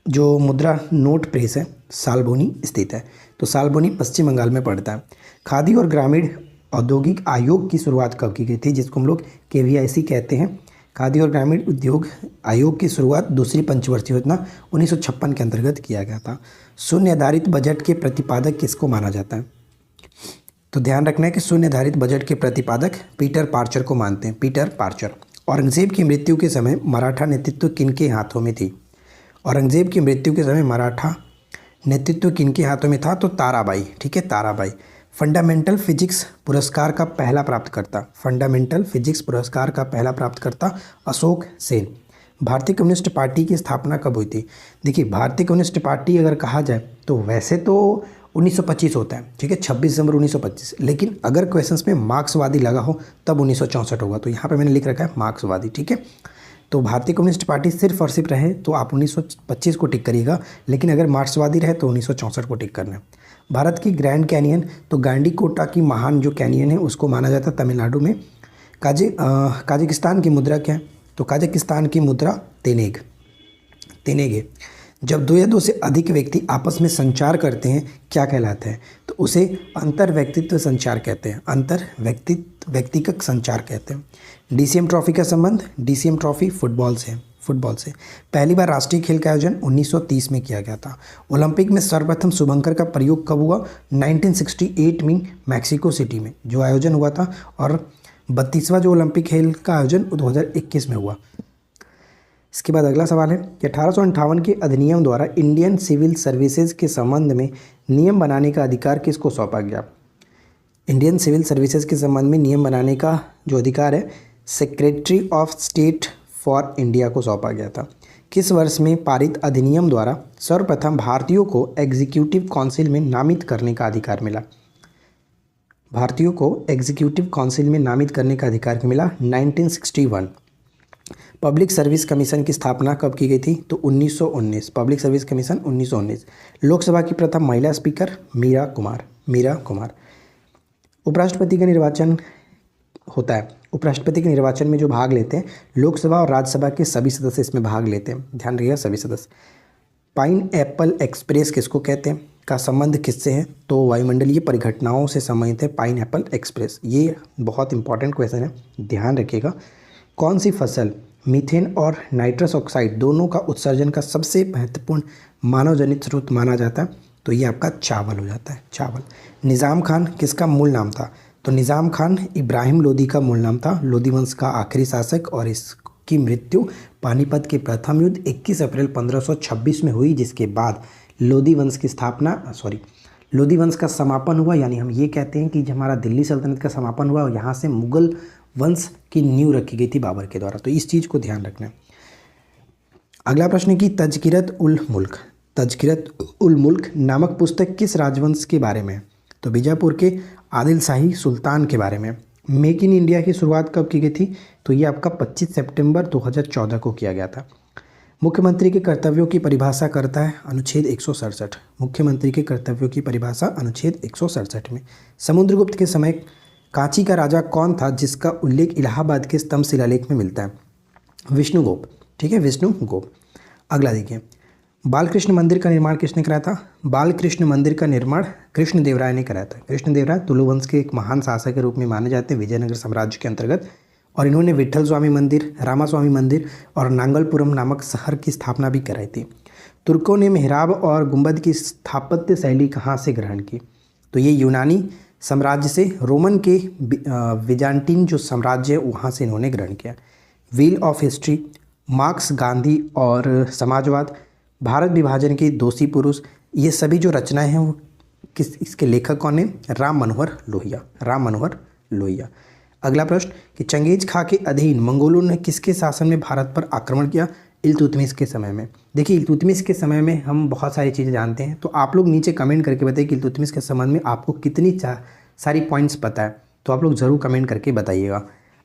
जो मुद्रा नोट प्रेस है साल्बोनी स्थित है, तो साल्बोनी पश्चिम बंगाल में पड़ता है। खादी और ग्रामीण औद्योगिक आयोग की शुरुआत कब की गई थी, जिसको हम लोग KVIC कहते हैं? खादी और ग्रामीण उद्योग आयोग की शुरुआत दूसरी पंचवर्षीय योजना 1956 के अंतर्गत किया गया था। शून्य आधारित बजट के प्रतिपादक किसको माना जाता है? तो ध्यान रखना है कि शून्य आधारित बजट के प्रतिपादक पीटर पार्चर को मानते हैं, पीटर पार्चर। औरंगजेब की मृत्यु के समय मराठा नेतृत्व किनके हाथों में थी? औरंगजेब की मृत्यु के समय मराठा नेतृत्व किनके हाथों में था? तो ताराबाई, ठीक है, ताराबाई। फंडामेंटल फिजिक्स पुरस्कार का पहला प्राप्तकर्ता, फंडामेंटल फिजिक्स पुरस्कार का पहला प्राप्तकर्ता अशोक सेन। भारतीय कम्युनिस्ट पार्टी की स्थापना कब हुई थी? देखिए, भारतीय कम्युनिस्ट पार्टी अगर कहा जाए तो वैसे तो 1925 होता है, ठीक है, 26 दिसंबर 1925, लेकिन अगर क्वेश्चंस में मार्क्सवादी लगा हो तब 1964 होगा। तो यहाँ पे मैंने लिख रखा है मार्क्सवादी, ठीक है। तो भारतीय कम्युनिस्ट पार्टी सिर्फ और सिर्फ रहे तो आप 1925 को टिक करिएगा, लेकिन अगर मार्क्सवादी रहे तो 1964 को टिक करना है। भारत की ग्रैंड कैनियन, तो गांडीकोटा की महान जो कैनियन है उसको माना जाता है तमिलनाडु में। काजाकिस्तान की मुद्रा क्या है? तो काजाकिस्तान की मुद्रा तेनेग, तेनेग है। जब दो या दो से अधिक व्यक्ति आपस में संचार करते हैं क्या कहलाता है? तो उसे अंतर व्यक्तित्व संचार कहते हैं, अंतर व्यक्तिगत संचार कहते हैं। DCM ट्रॉफी का संबंध, DCM ट्रॉफी फुटबॉल से, फुटबॉल से। पहली बार राष्ट्रीय खेल का आयोजन 1930 में किया गया था। ओलंपिक में सर्वप्रथम शुभंकर का प्रयोग कब हुआ? 1968 में मैक्सिको सिटी में जो आयोजन हुआ था, और 32वां जो ओलंपिक खेल का आयोजन 2021 में हुआ। इसके बाद अगला सवाल है कि 1858 के अधिनियम द्वारा इंडियन सिविल सर्विसेज के संबंध में नियम बनाने का अधिकार किसको सौंपा गया? इंडियन सिविल सर्विसेज के संबंध में नियम बनाने का जो अधिकार है secretary of state for India को सौंपा गया था। किस वर्ष में पारित अधिनियम द्वारा सर्वप्रथम भारतीयों को एग्जीक्यूटिव काउंसिल में नामित करने का अधिकार मिला? भारतीयों को एग्जीक्यूटिव काउंसिल में नामित करने का अधिकार मिला 1961। पब्लिक सर्विस कमीशन की स्थापना कब की गई थी? तो 1919, पब्लिक सर्विस कमीशन 1919। लोकसभा की प्रथम महिला स्पीकर मीरा कुमार, मीरा कुमार। उपराष्ट्रपति का निर्वाचन होता है, उपराष्ट्रपति के निर्वाचन में जो भाग लेते हैं लोकसभा और राज्यसभा के सभी सदस्य इसमें भाग लेते हैं, ध्यान रखिएगा सभी सदस्य। पाइन एप्पल एक्सप्रेस किसको कहते हैं? का संबंध किससे है? तो वायुमंडलीय परिघटनाओं से संबंधित है पाइन एप्पल एक्सप्रेस। ये बहुत इंपॉर्टेंट क्वेश्चन है, ध्यान रखिएगा। कौन सी फसल मीथेन और नाइट्रस ऑक्साइड दोनों का उत्सर्जन का सबसे महत्वपूर्ण मानव जनित स्रोत माना जाता है? तो ये आपका चावल हो जाता है, चावल। निज़ाम खान किसका मूल नाम था? तो निज़ाम खान इब्राहिम लोदी का मूल नाम था, लोदी वंश का आखिरी शासक, और इसकी मृत्यु पानीपत के प्रथम युद्ध 21 अप्रैल 1526 में हुई, जिसके बाद लोदी वंश की स्थापना, लोदी वंश का समापन हुआ। यानी हम ये कहते हैं कि जब हमारा दिल्ली सल्तनत का समापन हुआ और यहाँ से मुगल वंश की नींव रखी गई थी बाबर के द्वारा। तो इस चीज़ को ध्यान रखना है। अगला प्रश्न की तज़किरत उल मुल्क, तज़किरत उल मुल्क नामक पुस्तक किस राजवंश के बारे में है? तो बीजापुर के आदिल शाही सुल्तान के बारे में। मेक इन इंडिया की शुरुआत कब की गई थी? तो ये आपका 25 सितंबर 2014 को किया गया था। मुख्यमंत्री के कर्तव्यों की परिभाषा करता है अनुच्छेद 167। मुख्यमंत्री के कर्तव्यों की परिभाषा अनुच्छेद 167 में। समुद्रगुप्त के समय कांची का राजा कौन था जिसका उल्लेख इलाहाबाद के स्तंभ शिलालेख में मिलता है? विष्णुगुप्त। ठीक है, विष्णुगुप्त। अगला देखिए, बालकृष्ण मंदिर का निर्माण किसने कराया था? बालकृष्ण मंदिर का निर्माण कृष्णदेवराय ने कराया था। कृष्णदेवराय तुलु वंश के एक महान शासक के रूप में माने जाते हैं विजयनगर साम्राज्य के अंतर्गत, और इन्होंने विट्ठल स्वामी मंदिर, रामास्वामी मंदिर और नांगलपुरम नामक शहर की स्थापना भी कराई थी। तुर्कों ने मेहराब और गुंबद की स्थापत्य शैली कहाँ से ग्रहण की? तो ये यूनानी साम्राज्य से, रोमन के विजांटीन जो साम्राज्य है वहाँ से इन्होंने ग्रहण किया। Wheel of history, marks, Gandhi और समाजवाद, भारत विभाजन के दोषी पुरुष, ये सभी जो रचनाएं हैं वो इसके लेखक कौन है? राम मनोहर लोहिया। राम मनोहर लोहिया। अगला प्रश्न कि चंगेज खां के अधीन मंगोलों ने किसके शासन में भारत पर आक्रमण किया? इल्तुतमिश के समय में। देखिए, इल्तुतमिश के समय में हम बहुत सारी चीज़ें जानते हैं, तो आप लोग नीचे कमेंट करके बताइए कि इल्तुतमिश के संबंध में आपको कितनी सारी पॉइंट्स पता है, तो आप लोग ज़रूर कमेंट करके बताइएगा।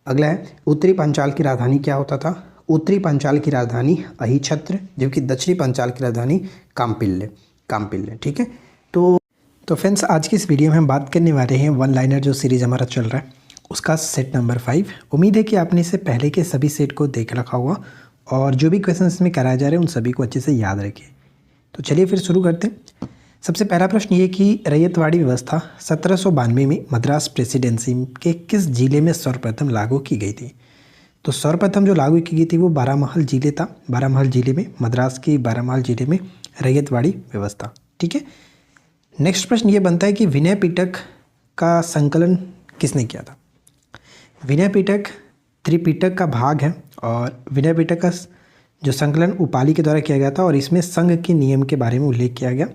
अगला है, उत्तरी पंचाल की राजधानी क्या होता था? उत्तरी पंचाल की राजधानी अहिछत्र, जबकि दक्षिणी पंचाल की राजधानी काम्पिल्ले। ठीक है, तो फ्रेंड्स, आज की इस वीडियो में हम बात करने वाले हैं वन लाइनर जो सीरीज़ हमारा चल रहा है उसका सेट नंबर 5। उम्मीद है कि आपने इससे पहले के सभी सेट को देख रखा होगा और जो भी क्वेश्चन इसमें कराए जा रहे हैं उन सभी को अच्छे से याद रखिए। तो चलिए फिर शुरू करते हैं। सबसे पहला प्रश्न ये कि रैयतवाड़ी व्यवस्था 1792 में मद्रास प्रेसिडेंसी के किस जिले में सर्वप्रथम लागू की गई थी? तो सर्वप्रथम जो लागू की गई थी वो बारामहल जिले था। बारामहल जिले में, मद्रास के बारामहल जिले में रैयतवाड़ी व्यवस्था। ठीक है, नेक्स्ट प्रश्न ये बनता है कि विनय पिटक का संकलन किसने किया था? विनय पिटक त्रिपिटक का भाग है और विनय पिटक का जो संकलन उपाली के द्वारा किया गया था और इसमें संघ के नियम के बारे में उल्लेख किया गया।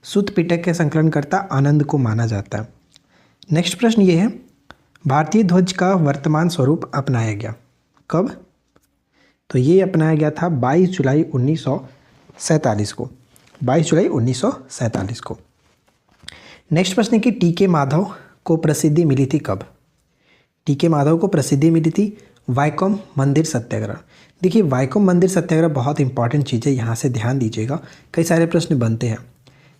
सुत पिटक के संकलनकर्ता आनंद को माना जाता है। नेक्स्ट प्रश्न ये है, भारतीय ध्वज का वर्तमान स्वरूप अपनाया गया कब? तो ये अपनाया गया था 22 जुलाई 1947 को। 22 जुलाई 1947 को। नेक्स्ट प्रश्न है कि टी.के. माधव को प्रसिद्धि मिली थी कब? टी.के. माधव को प्रसिद्धि मिली थी वैकोम मंदिर सत्याग्रह। देखिए, वैकोम मंदिर सत्याग्रह बहुत इंपॉर्टेंट चीज़ है, यहाँ से ध्यान दीजिएगा, कई सारे प्रश्न बनते हैं।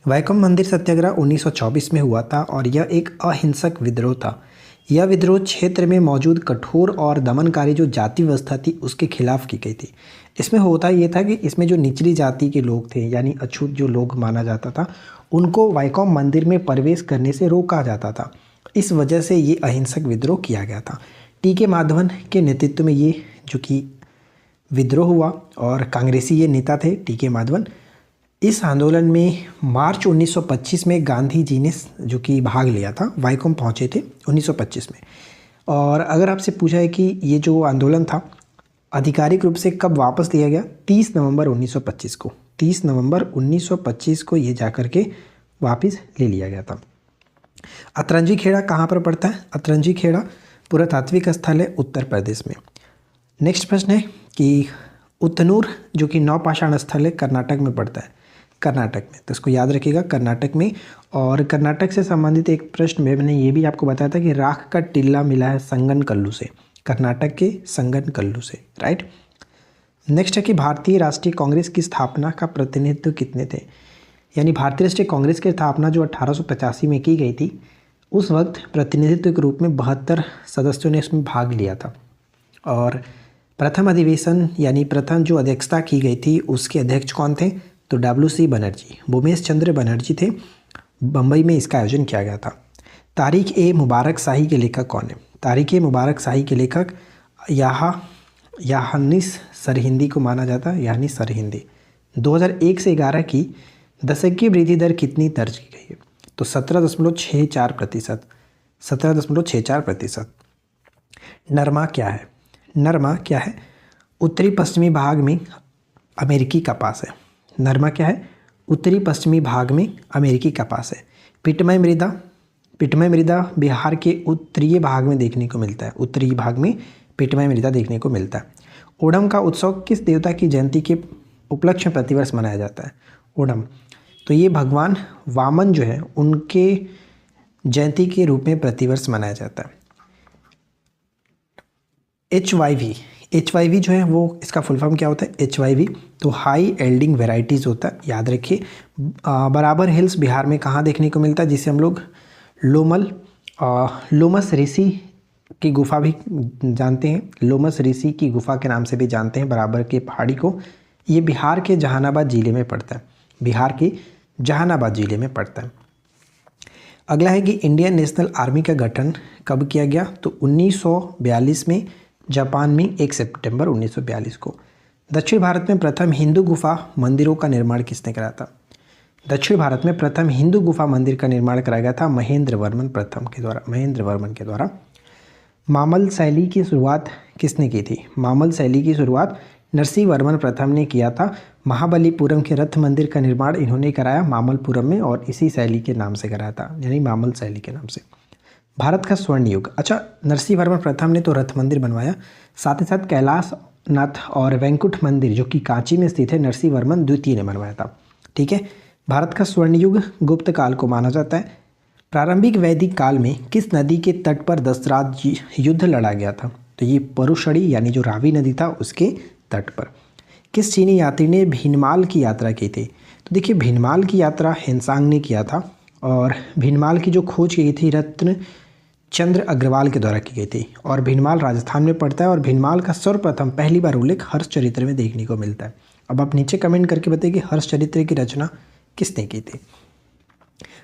वैकोम मंदिर सत्याग्रह 1924 में हुआ था और यह एक अहिंसक विद्रोह था। यह विद्रोह क्षेत्र में मौजूद कठोर और दमनकारी जो जाति व्यवस्था थी उसके खिलाफ की गई थी। इसमें होता ये था कि इसमें जो निचली जाति के लोग थे, यानी अछूत जो लोग माना जाता था, उनको वैकोम मंदिर में प्रवेश करने से रोका जाता था। इस वजह से ये अहिंसक विद्रोह किया गया था। टी.के. माधवन के नेतृत्व में ये जो कि विद्रोह हुआ और कांग्रेसी ये नेता थे टी.के. माधवन। इस आंदोलन में मार्च 1925 में गांधी जी ने जो कि भाग लिया था, वैकोम पहुँचे थे 1925 में। और अगर आपसे पूछा है कि ये जो आंदोलन था आधिकारिक रूप से कब वापस लिया गया? 30 नवंबर 1925 को। 30 नवंबर 1925 को ये जाकर के वापस ले लिया गया था। अतरंजी खेड़ा कहाँ पर पड़ता है? अतरंजी खेड़ा पुरातात्विक स्थल है उत्तर प्रदेश में। नेक्स्ट प्रश्न है कि उतनूर जो कि नौपाषाण स्थल है कर्नाटक में पड़ता है। कर्नाटक में, तो इसको याद रखिएगा, कर्नाटक में। और कर्नाटक से संबंधित एक प्रश्न में मैंने ये भी आपको बताया था कि राख का टिल्ला मिला है संगनकल्लू से, कर्नाटक के संगनकल्लू से, राइट। नेक्स्ट है कि भारतीय राष्ट्रीय कांग्रेस की स्थापना का प्रतिनिधित्व कितने थे? यानी भारतीय राष्ट्रीय कांग्रेस की स्थापना जो 1885 में की गई थी, उस वक्त प्रतिनिधित्व के रूप में 72 सदस्यों ने इसमें भाग लिया था। और प्रथम अधिवेशन यानी प्रथम जो अध्यक्षता की गई थी उसके अध्यक्ष कौन थे? तो WC बनर्जी, भूमेश चंद्र बनर्जी थे। बम्बई में इसका आयोजन किया गया था। तारीख-ए-मुबारक शाही के लेखक कौन है? तारीख-ए-मुबारक शाही के लेखक यानिस सरहिंदी को माना जाता है, यानिस सरहिंदी। 2001 से 11 की दशकीय वृद्धि दर कितनी दर्ज की गई है? तो 17.64%। 17.64%। नरमा क्या है? नरमा क्या है? उत्तरी पश्चिमी भाग में अमेरिकी कपास है। नरमा क्या है? उत्तरी पश्चिमी भाग में अमेरिकी कपास है। पिटमय मृदा, पिटमय मृदा बिहार के उत्तरीय भाग में देखने को मिलता है। उत्तरी भाग में पिटमय मृदा देखने को मिलता है। ओणम का उत्सव किस देवता की जयंती के उपलक्ष्य में प्रतिवर्ष मनाया जाता है? ओणम, तो ये भगवान वामन जो है उनके जयंती के रूप में प्रतिवर्ष मनाया जाता है। HYV जो है वो इसका फुल फॉर्म क्या होता है HYV, तो हाई एल्डिंग वेराइटीज़ होता है, याद रखिए। बराबर हिल्स बिहार में कहाँ देखने को मिलता है, जिसे हम लोग लोमस ऋषि की गुफा भी जानते हैं, लोमस ऋषि की गुफा के नाम से भी जानते हैं बराबर के पहाड़ी को। ये बिहार के जहानाबाद ज़िले में पड़ता है, बिहार के जहानाबाद ज़िले में पड़ता है। अगला है कि इंडियन नेशनल आर्मी का गठन कब किया गया, तो 1942 में जापान में 1 सितंबर 1942 को। दक्षिण भारत में प्रथम हिंदू गुफा मंदिरों का निर्माण किसने कराया था, दक्षिण भारत में प्रथम हिंदू गुफा मंदिर का निर्माण कराया गया था महेंद्र वर्मन के द्वारा। मामल शैली की शुरुआत किसने की थी, मामल शैली की शुरुआत नरसिंह वर्मन प्रथम ने किया था। महाबलीपुरम के रथ मंदिर का निर्माण इन्होंने कराया मामलपुरम में, और इसी शैली के नाम से कराया था, यानी मामल शैली के नाम से। भारत का स्वर्ण युग, अच्छा नरसिंह वर्मन प्रथम ने तो रथ मंदिर बनवाया, साथ ही साथ कैलाश नाथ और वैंकुट मंदिर जो कि कांची में स्थित है नरसिंह वर्मन द्वितीय ने बनवाया था। ठीक है। भारत का स्वर्ण युग गुप्त काल को माना जाता है। प्रारंभिक वैदिक काल में किस नदी के तट पर दशरथ युद्ध लड़ा गया था, तो ये परुषणी यानी जो रावी नदी था उसके तट पर। किस चीनी यात्री ने भीनमाल की यात्रा की थी, तो देखिए भीनमाल की यात्रा हेनसांग ने किया था, और भीनमाल की जो खोज की थी रत्न चंद्र अग्रवाल के द्वारा की गई थी, और भीनमाल राजस्थान में पड़ता है। और भीनमाल का सर्वप्रथम पहली बार उल्लेख हर्षचरित्र में देखने को मिलता है। अब आप नीचे कमेंट करके बताइए कि हर्षचरित्र की रचना किसने की थी।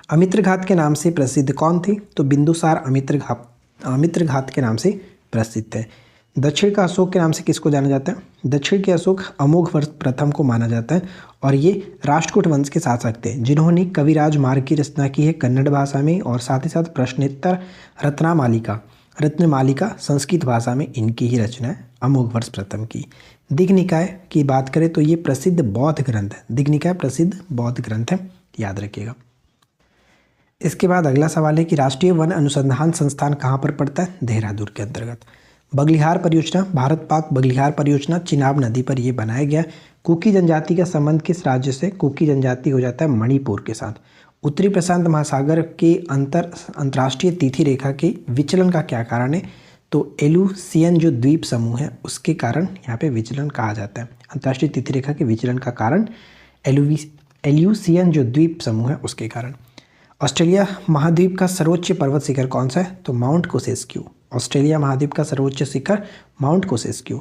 अमित्रघात के नाम से प्रसिद्ध कौन थे, तो बिंदुसार अमित्रघात के नाम से प्रसिद्ध है। दक्षिण का अशोक के नाम से किसको जाना जाता है, दक्षिण के अशोक अमोघवर्ष प्रथम को माना जाता है, और ये राष्ट्रकूट वंश के शासक थे जिन्होंने कविराज मार्ग की रचना की है कन्नड़ भाषा में, और साथ ही साथ प्रश्नोत्तर रत्नमालिका संस्कृत भाषा में इनकी ही रचना है अमोघवर्ष प्रथम की। दिग्निकाय की बात करें तो ये प्रसिद्ध बौद्ध ग्रंथ है, दिग्निकाय प्रसिद्ध बौद्ध ग्रंथ है, याद रखिएगा। इसके बाद अगला सवाल है कि राष्ट्रीय वन अनुसंधान संस्थान कहाँ पर पड़ता है, देहरादून के अंतर्गत। बगलिहार परियोजना, भारत पाक बगलिहार परियोजना चिनाब नदी पर यह बनाया गया। कुकी जनजाति का संबंध किस राज्य से, कुकी जनजाति हो जाता है मणिपुर के साथ। उत्तरी प्रशांत महासागर के अंतर्राष्ट्रीय तिथि रेखा के विचलन का क्या कारण है, तो एलुसियन जो द्वीप समूह है उसके कारण यहाँ पे विचलन कहा जाता है। अंतर्राष्ट्रीय तिथि रेखा के विचलन का कारण एल्यूसियन जो द्वीप समूह है उसके कारण। ऑस्ट्रेलिया महाद्वीप का सर्वोच्च पर्वत शिखर कौन सा है, तो माउंट कोसेस्क्यू। ऑस्ट्रेलिया महाद्वीप का सर्वोच्च शिखर माउंट कोसेस्क्यू।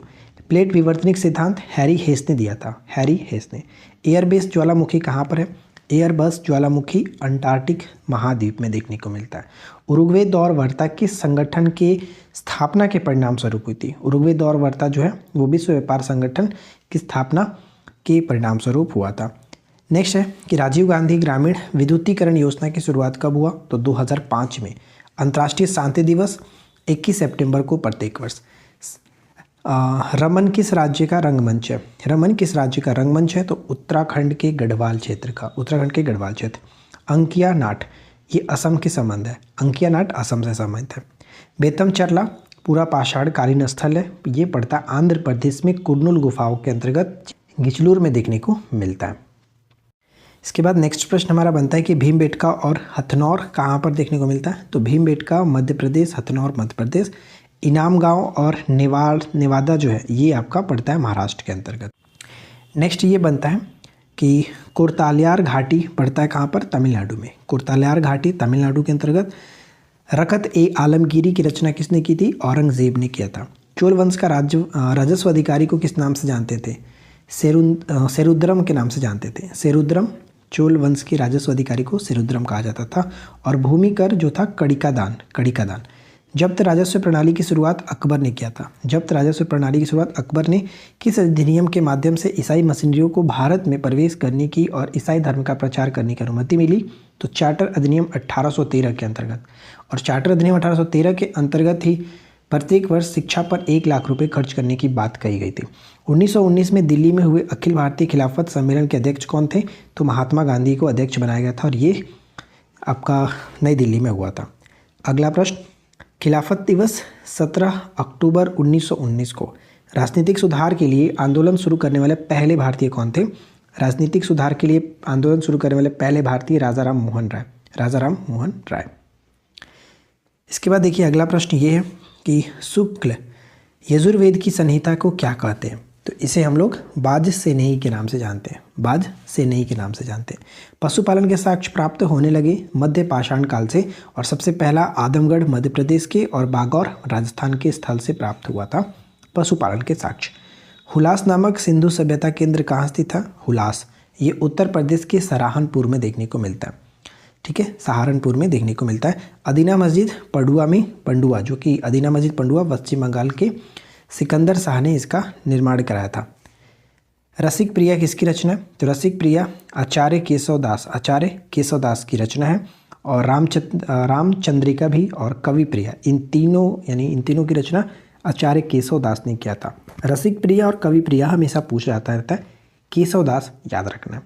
प्लेट विवर्तनिक सिद्धांत हैरी हेस ने दिया था, हैरी हेस ने। एयरबेस ज्वालामुखी कहाँ पर है, एयरबस ज्वालामुखी अंटार्कटिक महाद्वीप में देखने को मिलता है। उरुग्वे दौर वार्ता किस संगठन के स्थापना के परिणाम स्वरूप हुई थी, उरुग्वे दौर वार्ता जो है वो विश्व व्यापार संगठन की स्थापना के परिणाम स्वरूप हुआ था। नेक्स्ट है कि राजीव गांधी ग्रामीण विद्युतीकरण योजना की शुरुआत कब हुआ, तो 2005 में। अंतर्राष्ट्रीय शांति दिवस 21 सितंबर को प्रत्येक वर्ष। रमन किस राज्य का रंगमंच है, रमन किस राज्य का रंगमंच है, तो उत्तराखंड के गढ़वाल क्षेत्र का, उत्तराखंड के गढ़वाल क्षेत्र। अंकिया नाट ये असम के संबंध है, अंकिया नाट असम से संबंधित है। बेतम चरला पूरा पाषाण कालीन स्थल है, ये पड़ता है आंध्र प्रदेश में कुर्नूल गुफाओं के अंतर्गत गिचलूर में देखने को मिलता है। इसके बाद नेक्स्ट प्रश्न हमारा बनता है कि भीमबेटका और हथनौर कहाँ पर देखने को मिलता है, तो भीमबेटका मध्य प्रदेश, हथनौर मध्य प्रदेश। इनाम गांव और नेवादा जो है ये आपका पड़ता है महाराष्ट्र के अंतर्गत। नेक्स्ट ये बनता है कि कोरतालियार घाटी पड़ता है कहाँ पर, तमिलनाडु में। कोरतालियार घाटी तमिलनाडु के अंतर्गत। रकत ए आलमगीरी की रचना किसने की थी, औरंगजेब ने किया था। चोल वंश का राजस्व अधिकारी को किस नाम से जानते थे, सेरुद्रम के नाम से जानते थे, सेरुद्रम। चोल वंश के राजस्व अधिकारी को सेरुद्रम कहा जाता था। और भूमि कर जो था कड़िका दान। जब्त राजस्व प्रणाली की शुरुआत अकबर ने किया था। जब्त राजस्व प्रणाली की शुरुआत अकबर ने किस अधिनियम के माध्यम से ईसाई मशीनरियों को भारत में प्रवेश करने की और ईसाई धर्म का प्रचार करने की अनुमति मिली, तो चार्टर अधिनियम 1813 के अंतर्गत। और चार्टर अधिनियम 1813 के अंतर्गत ही प्रत्येक वर्ष शिक्षा पर 1 लाख रुपए खर्च करने की बात कही गई थी। 1919 में दिल्ली में हुए अखिल भारतीय खिलाफत सम्मेलन के अध्यक्ष कौन थे, तो महात्मा गांधी को अध्यक्ष बनाया गया था, और ये आपका नई दिल्ली में हुआ था। अगला प्रश्न, खिलाफत दिवस 17 अक्टूबर 1919 को राजनीतिक सुधार के लिए आंदोलन शुरू करने वाले पहले भारतीय कौन थे। राजनीतिक सुधार के लिए आंदोलन शुरू करने वाले पहले भारतीय राजाराम मोहन राय। इसके बाद देखिए अगला प्रश्न ये है कि शुक्ल यजुर्वेद की संहिता को क्या कहते हैं? तो इसे हम लोग बाज सेनेही के नाम से जानते हैं, बाज सेनेही के नाम से जानते हैं। पशुपालन के साक्ष्य प्राप्त होने लगे मध्य पाषाण काल से, और सबसे पहला आदमगढ़ मध्य प्रदेश के और बागौर राजस्थान के स्थल से प्राप्त हुआ था पशुपालन के साक्ष्य। हुलास नामक सिंधु सभ्यता केंद्र कहाँ स्थित था? हुलास, ये उत्तर प्रदेश के सहारनपुर में देखने को मिलता है। ठीक है, सहारनपुर में देखने को मिलता है। अदीना मस्जिद पडुआ में, पंडुआ, जो कि अदीना मस्जिद पंडुआ पश्चिम बंगाल के सिकंदर शाह ने इसका निर्माण कराया था। रसिक प्रिया किसकी रचना है? तो रसिक प्रिया आचार्य केशव दास की रचना है। और रामचंद्रिका भी और कवि प्रिया, इन तीनों की रचना आचार्य केशव दास ने किया था। रसिक प्रिया और कवि प्रिया हमेशा पूछा जाता रहता है, केशव दास याद रखना है।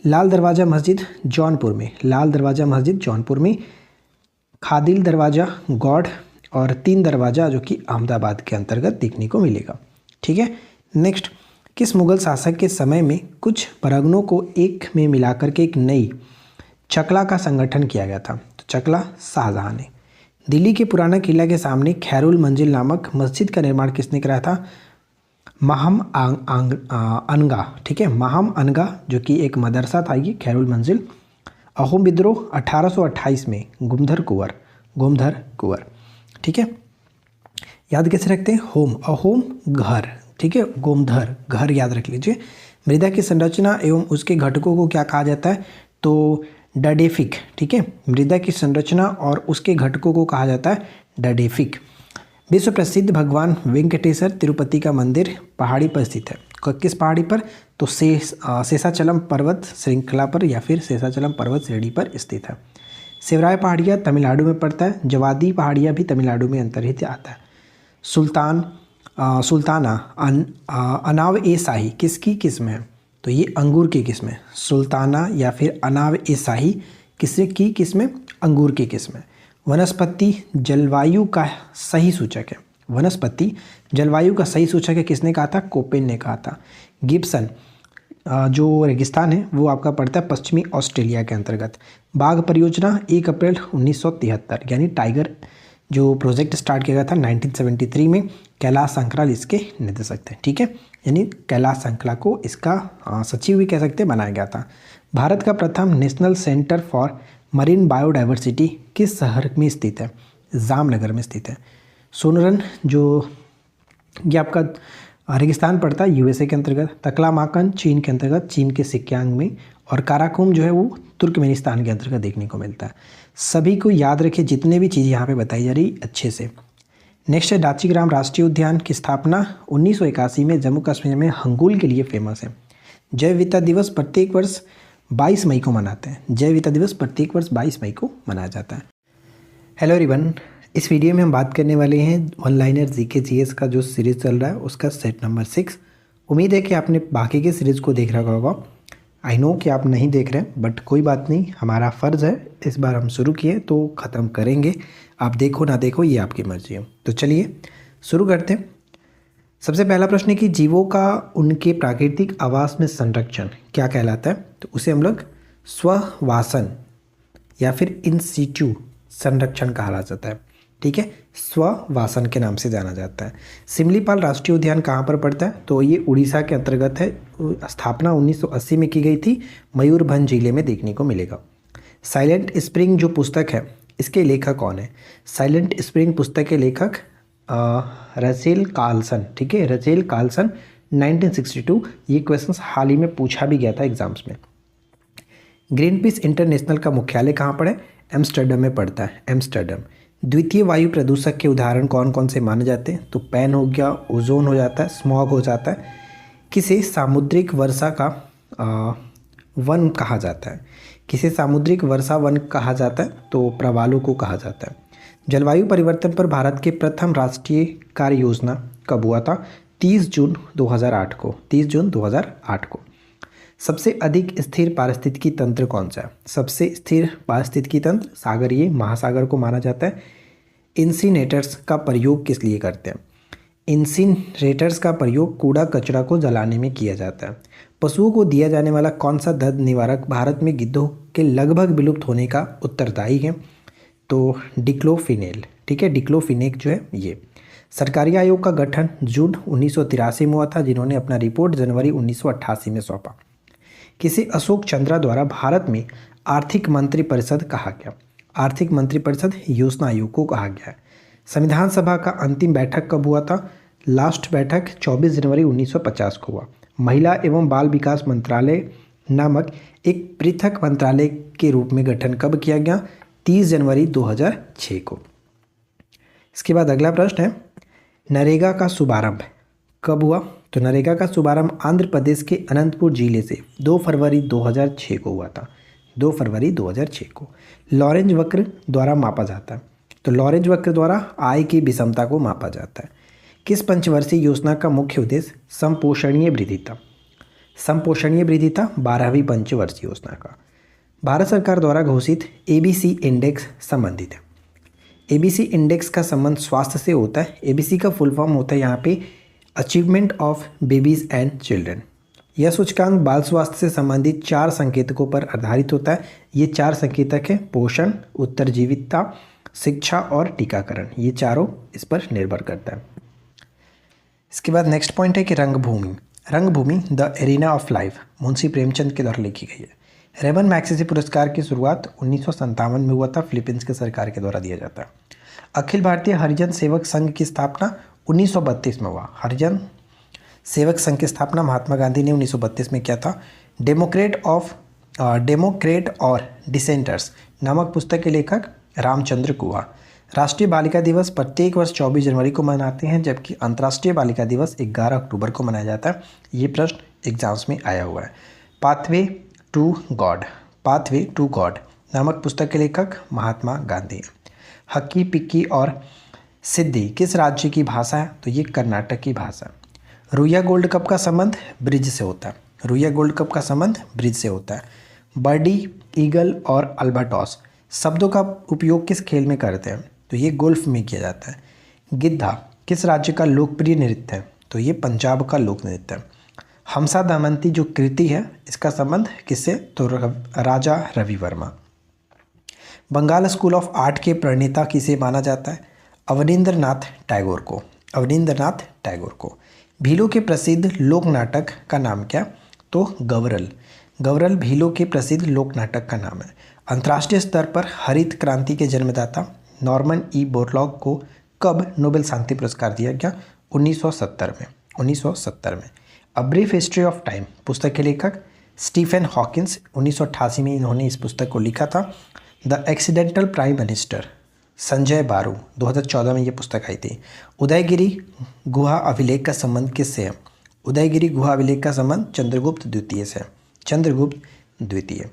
लाल दरवाज़ा मस्जिद जौनपुर में, खादिल दरवाज़ा गौड़, और 3 दरवाज़ा जो कि अहमदाबाद के अंतर्गत देखने को मिलेगा। ठीक है, नेक्स्ट, किस मुगल शासक के समय में कुछ परगनों को एक में मिलाकर के एक नई चकला का संगठन किया गया था? तो चकला शाहजहां ने। दिल्ली के पुराना किला के सामने खैरुल मंजिल नामक मस्जिद का निर्माण किसने कराया था? महम अनगा। ठीक है, महम अनगा, जो कि एक मदरसा था ये खैरुल मंजिल। अहोम विद्रोह 1828 में गोमधर कुंवर। ठीक है, याद कैसे रखते हैं? अहोम घर। ठीक है, गोमधर घर याद रख लीजिए। मृदा की संरचना एवं उसके घटकों को क्या कहा जाता है? तो डडेफिक। ठीक है, मृदा की संरचना और उसके घटकों को कहा जाता है डडेफिक। विश्व प्रसिद्ध भगवान वेंकटेश्वर तिरुपति का मंदिर पहाड़ी पर स्थित है। किस पहाड़ी पर? तो शेषाचलम पर्वत श्रृंखला पर या फिर शेषाचलम पर्वत श्रेणी पर स्थित है। शिवराय पहाड़ियाँ तमिलनाडु में पड़ता है। जवादी पहाड़ियाँ भी तमिलनाडु में अंतर्हित आता है। सुल्ताना अनाव ए शाही किसकी किस्म है? तो ये अंगूर की किस्म है। सुल्ताना या फिर अनाव ए शाही किसकी किस्म है? अंगूर की किस्म है। वनस्पति जलवायु का सही सूचक है। वनस्पति जलवायु का सही सूचक है किसने कहा था? कोपेन ने कहा था। गिब्सन जो रेगिस्तान है वो आपका पड़ता है पश्चिमी ऑस्ट्रेलिया के अंतर्गत। बाघ परियोजना 1 अप्रैल 1973 यानी टाइगर जो प्रोजेक्ट स्टार्ट किया गया था 1973 में, कैलाश संकराल इसके निर्देशक थे। ठीक है, यानी कैलाश संकरा को इसका सचिव भी कह सकते हैं बनाया गया था। भारत का प्रथम national centre for marine biodiversity किस शहर में स्थित है? जामनगर में स्थित है। सोनरन जो ये आपका रेगिस्तान पड़ता है यूएसए के अंतर्गत। तकलामाकन चीन के अंतर्गत, चीन के सिक्यांग में। और काराकोरम जो है वो तुर्कमेनिस्तान के अंतर्गत देखने को मिलता है। सभी को याद रखिए जितने भी चीज़ यहाँ पे बताई जा रही अच्छे से। नेक्स्ट है दाचीग्राम राष्ट्रीय उद्यान की स्थापना 1981 में जम्मू कश्मीर में हंगूल के लिए फेमस है। जैव विविधता दिवस प्रत्येक वर्ष 22 मई को मनाते हैं। जैव विविधता दिवस प्रत्येक वर्ष 22 मई को मनाया जाता है। हेलो एवरीवन, इस वीडियो में हम बात करने वाले हैं वन लाइनर जीके जीएस का जो सीरीज़ चल रहा है उसका सेट नंबर 6। उम्मीद है कि आपने बाकी के सीरीज़ को देख रखा होगा। आई नो कि आप नहीं देख रहे हैं, बट कोई बात नहीं, हमारा फ़र्ज़ है, इस बार हम शुरू किए तो ख़त्म करेंगे। आप देखो ना देखो ये आपकी मर्ज़ी है। तो चलिए शुरू करते हैं। सबसे पहला प्रश्न है कि जीवों का उनके प्राकृतिक आवास में संरक्षण क्या कहलाता है? तो उसे हम लोग स्ववासन या फिर इन सीटू संरक्षण कहा जाता है। ठीक है, स्ववासन के नाम से जाना जाता है। सिमलीपाल राष्ट्रीय उद्यान कहाँ पर पड़ता है? तो ये उड़ीसा के अंतर्गत है। स्थापना 1980 में की गई थी। मयूरभंज जिले में देखने को मिलेगा। साइलेंट स्प्रिंग जो पुस्तक है इसके लेखक कौन है? साइलेंट स्प्रिंग पुस्तक के लेखक रचेल कार्लसन। ठीक है, रचेल कार्लसन 1962। ये क्वेश्चन हाल ही में पूछा भी गया था एग्जाम्स में। ग्रीन पीस इंटरनेशनल का मुख्यालय कहाँ पर है? एम्स्टर्डम में पड़ता है, एम्स्टर्डम। द्वितीय वायु प्रदूषक के उदाहरण कौन कौन से माने जाते हैं? तो पैन हो गया, ओजोन हो जाता है, स्मॉग हो जाता है। किसे सामुद्रिक वर्षा का वन कहा जाता है? किसे सामुद्रिक वर्षा वन कहा जाता है? तो प्रवालों को कहा जाता है। जलवायु परिवर्तन पर भारत के प्रथम राष्ट्रीय कार्य योजना कब हुआ था? 30 जून 2008 को। 30 जून 2008 को। सबसे अधिक स्थिर पारिस्थितिकी तंत्र कौन सा है? सबसे स्थिर पारिस्थितिकी तंत्र सागरीय महासागर को माना जाता है। इंसिनेटर्स का प्रयोग किस लिए करते हैं? इंसिनरेटर्स का प्रयोग कूड़ा कचरा को जलाने में किया जाता है। पशुओं को दिया जाने वाला कौन सा दर्द निवारक भारत में गिद्धों के लगभग विलुप्त होने का उत्तरदायी है? तो डिक्लोफिनेक। ठीक है, डिक्लोफिनेक जो है ये। सरकारी आयोग का गठन जून 1983 में हुआ था, जिन्होंने अपना रिपोर्ट जनवरी 1988 में सौंपा। किसे अशोक चंद्रा द्वारा भारत में आर्थिक मंत्रिपरिषद कहा गया? आर्थिक मंत्रिपरिषद योजना आयोग को कहा गया है। संविधान सभा का अंतिम बैठक कब हुआ था? लास्ट बैठक 24 जनवरी 1950 को हुआ। महिला एवं बाल विकास मंत्रालय नामक एक पृथक मंत्रालय के रूप में गठन कब किया गया? 30 जनवरी 2006 को। इसके बाद अगला प्रश्न है, नरेगा का शुभारंभ कब हुआ? तो नरेगा का शुभारंभ आंध्र प्रदेश के अनंतपुर जिले से 2 फरवरी 2006 को हुआ था। 2 फरवरी 2006 को। लॉरेंज वक्र द्वारा मापा जाता है, तो लॉरेंज वक्र द्वारा आय की विषमता को मापा जाता है। किस पंचवर्षीय योजना का मुख्य उद्देश्य संपोषणीय वृद्धि था? संपोषणीय वृद्धि था 12वीं पंचवर्षीय योजना का। भारत सरकार द्वारा घोषित एबीसी इंडेक्स संबंधित है। एबीसी इंडेक्स का संबंध स्वास्थ्य से होता है। एबीसी का फुल फॉर्म होता है यहाँ पे achievement of babies and children. यह सूचकांक बाल स्वास्थ्य से संबंधित 4 संकेतकों पर आधारित होता है। ये 4 संकेतक हैं पोषण, उत्तरजीविता, शिक्षा और टीकाकरण। ये चारों इस पर निर्भर करता है। इसके बाद नेक्स्ट पॉइंट है कि रंगभूमि। रंगभूमि the arena of life Munshi Premchand के द्वारा लिखी गई है। रेमन मैग्सेसे पुरस्कार की शुरुआत 1957 में हुआ था। फिलीपींस के सरकार के द्वारा दिया जाता है। अखिल भारतीय हरिजन सेवक संघ की स्थापना 1932 में हुआ। हरिजन सेवक संघ की स्थापना महात्मा गांधी ने 1932 में किया था। डेमोक्रेट और डिसेंटर्स नामक पुस्तक के लेखक रामचंद्र कुआ। राष्ट्रीय बालिका दिवस प्रत्येक वर्ष 24 जनवरी को मनाते हैं, जबकि अंतर्राष्ट्रीय बालिका दिवस 11 अक्टूबर को मनाया जाता है। ये प्रश्न एग्जाम्स में आया हुआ है। पाथवे टू गॉड नामक पुस्तक के लेखक महात्मा गांधी। हक्की पिक्की और सिद्धि किस राज्य की भाषा है? तो ये कर्नाटक की भाषा है। रुइया गोल्ड कप का संबंध ब्रिज से होता है। रुइया गोल्ड कप का संबंध ब्रिज से होता है। बर्डी, ईगल और अल्बाटॉस शब्दों का उपयोग किस खेल में करते हैं? तो ये गोल्फ में किया जाता है। गिद्धा किस राज्य का लोकप्रिय नृत्य है? तो ये पंजाब का लोक नृत्य है। हमसा दमयंती जो कृति है, इसका संबंध किससे? तो Raja Ravi Varma. Bengal school of art के प्रणेता किसे माना जाता है? अवनींद्रनाथ टैगोर को। अवनींद्रनाथ टैगोर को। भीलों के प्रसिद्ध लोक नाटक का नाम क्या? तो गवरल। गवरल भीलों के प्रसिद्ध लोक नाटक का नाम है। अंतर्राष्ट्रीय स्तर पर हरित क्रांति के जन्मदाता नॉर्मन ई बोरलॉग को कब नोबेल शांति पुरस्कार दिया गया? 1970 में। 1970 में। A brief history of time पुस्तक के लेखक स्टीफन हॉकिंस। 1988 में इन्होंने इस पुस्तक को लिखा था। The accidental prime minister Sanjay बारू 2014 में ये पुस्तक आई थी। उदयगिरी गुहा अभिलेख का संबंध किससे है? उदयगिरी गुहा अभिलेख का संबंध चंद्रगुप्त द्वितीय से। चंद्रगुप्त द्वितीय।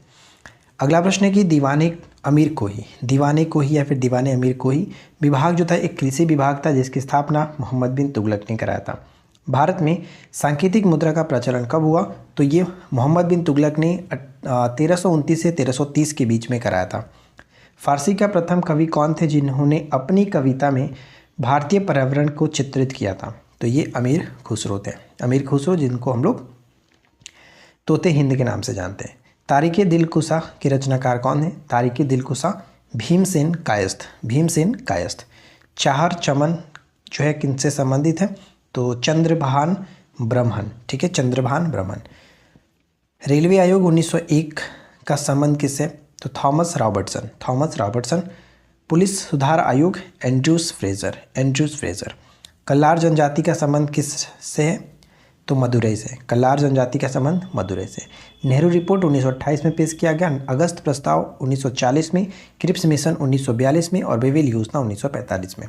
अगला प्रश्न है कि दीवाने अमीर कोही, दीवाने कोही या फिर दीवाने अमीर कोही विभाग जो था एक कृषि विभाग था, जिसकी स्थापना मोहम्मद बिन तुगलक ने कराया था। भारत में सांकेतिक मुद्रा का प्रचलन कब हुआ? तो ये मोहम्मद बिन तुगलक ने 1329 से 1330 के बीच में कराया था। फारसी का प्रथम कवि कौन थे जिन्होंने अपनी कविता में भारतीय पर्यावरण को चित्रित किया था? तो ये अमीर खुसरो थे। अमीर खुसरो, जिनको हम लोग तोते हिंद के नाम से जानते हैं। तारीख़ दिलकुशा के रचनाकार कौन है? तारीख़ दिलकुशा भीमसेन कायस्थ। भीमसेन कायस्थ। चार चमन जो है किनसे संबंधित है? तो चंद्रभान ब्रह्मन। ठीक है, चंद्रभान ब्रह्मन। रेलवे आयोग 1901 का संबंध किससे? तो Thomas Robertson. Thomas Robertson. Police सुधार आयोग Andrews Fraser. Andrews Fraser. Kallar जनजाति का संबंध किस से है? तो मदुरई से। कल्लार जनजाति का संबंध मदुरई से। नेहरू रिपोर्ट 1928 में पेश किया गया। अगस्त प्रस्ताव 1940 में। क्रिप्स मिशन 1942 में और बेवेल योजना 1945 में।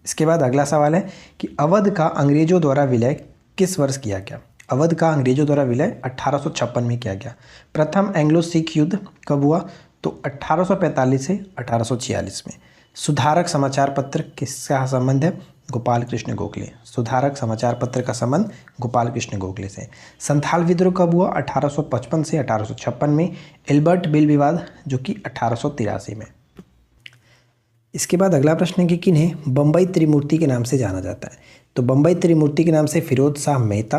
इसके बाद अगला सवाल है कि अवध का अंग्रेजों द्वारा विलय किस वर्ष किया गया? अवध का अंग्रेजों द्वारा विलय 1856 में किया गया। प्रथम एंग्लो सिख युद्ध कब हुआ? तो 1845 से 1846 में। सुधारक समाचार पत्र किसका संबंध है? गोपाल कृष्ण गोखले। सुधारक समाचार पत्र का संबंध गोपाल कृष्ण गोखले से। संथाल विद्रोह कब हुआ? 1855 से 1856 में। एल्बर्ट बिल विवाद जो कि 1883 में। इसके बाद अगला प्रश्न है कि किन्हें बम्बई त्रिमूर्ति के नाम से जाना जाता है? तो बम्बई त्रिमूर्ति के नाम से फिरोज शाह मेहता,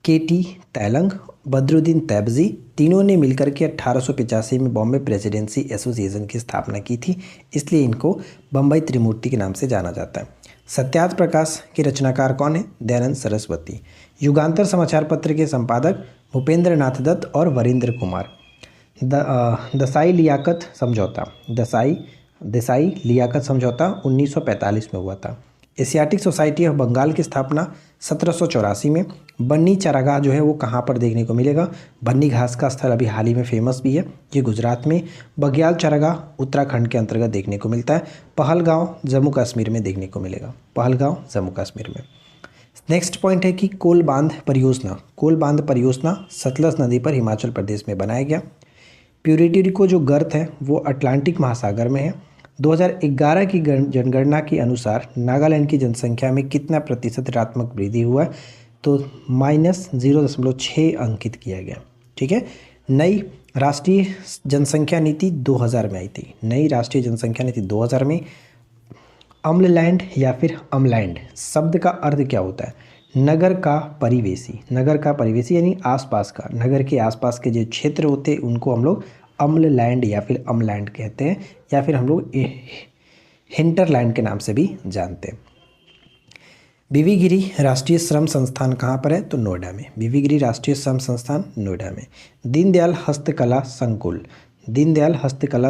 केटी तैलंग, बदरुद्दीन तैबजी तीनों ने मिलकर के 1885 में बॉम्बे प्रेसिडेंसी एसोसिएशन की स्थापना की थी, इसलिए इनको बम्बई त्रिमूर्ति के नाम से जाना जाता है। सत्यार्थ प्रकाश के रचनाकार कौन है? दयानंद सरस्वती। युगांतर समाचार पत्र के संपादक भूपेंद्र नाथ दत्त और वरिंद्र कुमार। दसाई लियाकत समझौता, देसाई लियाकत समझौता 1945 में हुआ था। एशियाटिक सोसाइटी ऑफ बंगाल की स्थापना 1784 में। बन्नी चारागाह जो है वो कहाँ पर देखने को मिलेगा? बन्नी घास का स्थल अभी हाल ही में फेमस भी है, ये गुजरात में। बग्याल चारागाह उत्तराखंड के अंतर्गत देखने को मिलता है। पहलगांव जम्मू कश्मीर में देखने को मिलेगा, पहलगांव जम्मू कश्मीर में। नेक्स्ट पॉइंट है कि कोल बांध परियोजना सतलज नदी पर हिमाचल प्रदेश में बनाया गया। प्यूर्टो जो गर्त है वो अटलांटिक महासागर में है। 2011 की जनगणना के अनुसार नागालैंड की जनसंख्या में कितना प्रतिशत ऋणात्मक वृद्धि हुआ है? तो -0.6 अंकित किया गया। ठीक है। नई राष्ट्रीय जनसंख्या नीति 2000 में आई थी। नई राष्ट्रीय जनसंख्या नीति 2000 में अम्ललैंड या फिर अमलैंड शब्द का अर्थ क्या होता है? नगर का परिवेशी यानी आसपास का, नगर के आसपास के जो क्षेत्र होते हैं उनको हम लोग अम्ललैंड या फिर अमलैंड कहते हैं, या फिर हम लोग हिंटरलैंड के नाम से भी जानते हैं। बीवीगिरी राष्ट्रीय श्रम संस्थान कहाँ पर है? तो नोएडा में। बीवीगिरी राष्ट्रीय श्रम संस्थान नोएडा में। दीनदयाल हस्तकला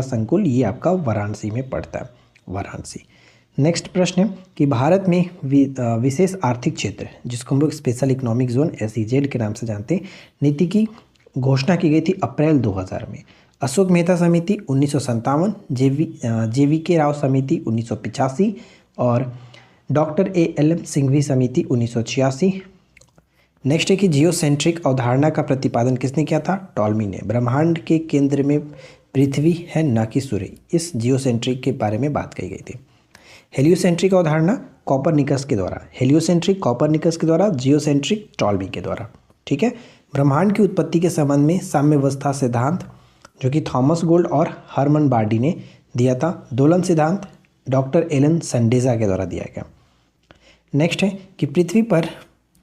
संकुल ये आपका वाराणसी में पड़ता है, वाराणसी। नेक्स्ट प्रश्न है कि भारत में विशेष आर्थिक क्षेत्र जिसको हम लोग स्पेशल इकोनॉमिक जोन SEZ के नाम से जानते हैं, नीति की घोषणा की गई थी अप्रैल 2000 में। अशोक मेहता समिति 1957, JVK राव समिति 1985 और डॉक्टर ALM सिंघवी समिति 1986। नेक्स्ट है कि जियोसेंट्रिक अवधारणा का प्रतिपादन किसने किया था? टॉल्मी ने। ब्रह्मांड के केंद्र में पृथ्वी है न कि सूर्य, इस जियोसेंट्रिक के बारे में बात कही गई थी। हेलियोसेंट्रिक अवधारणा कॉपरनिकस के द्वारा, जियोसेंट्रिक टॉल्मी के द्वारा। ठीक है। ब्रह्मांड की उत्पत्ति के संबंध में साम्यावस्था सिद्धांत जो कि थॉमस गोल्ड और हरमन बार्डी ने दिया था। दोलन सिद्धांत डॉक्टर एलन संडेजा के द्वारा दिया गया। नेक्स्ट है कि पृथ्वी पर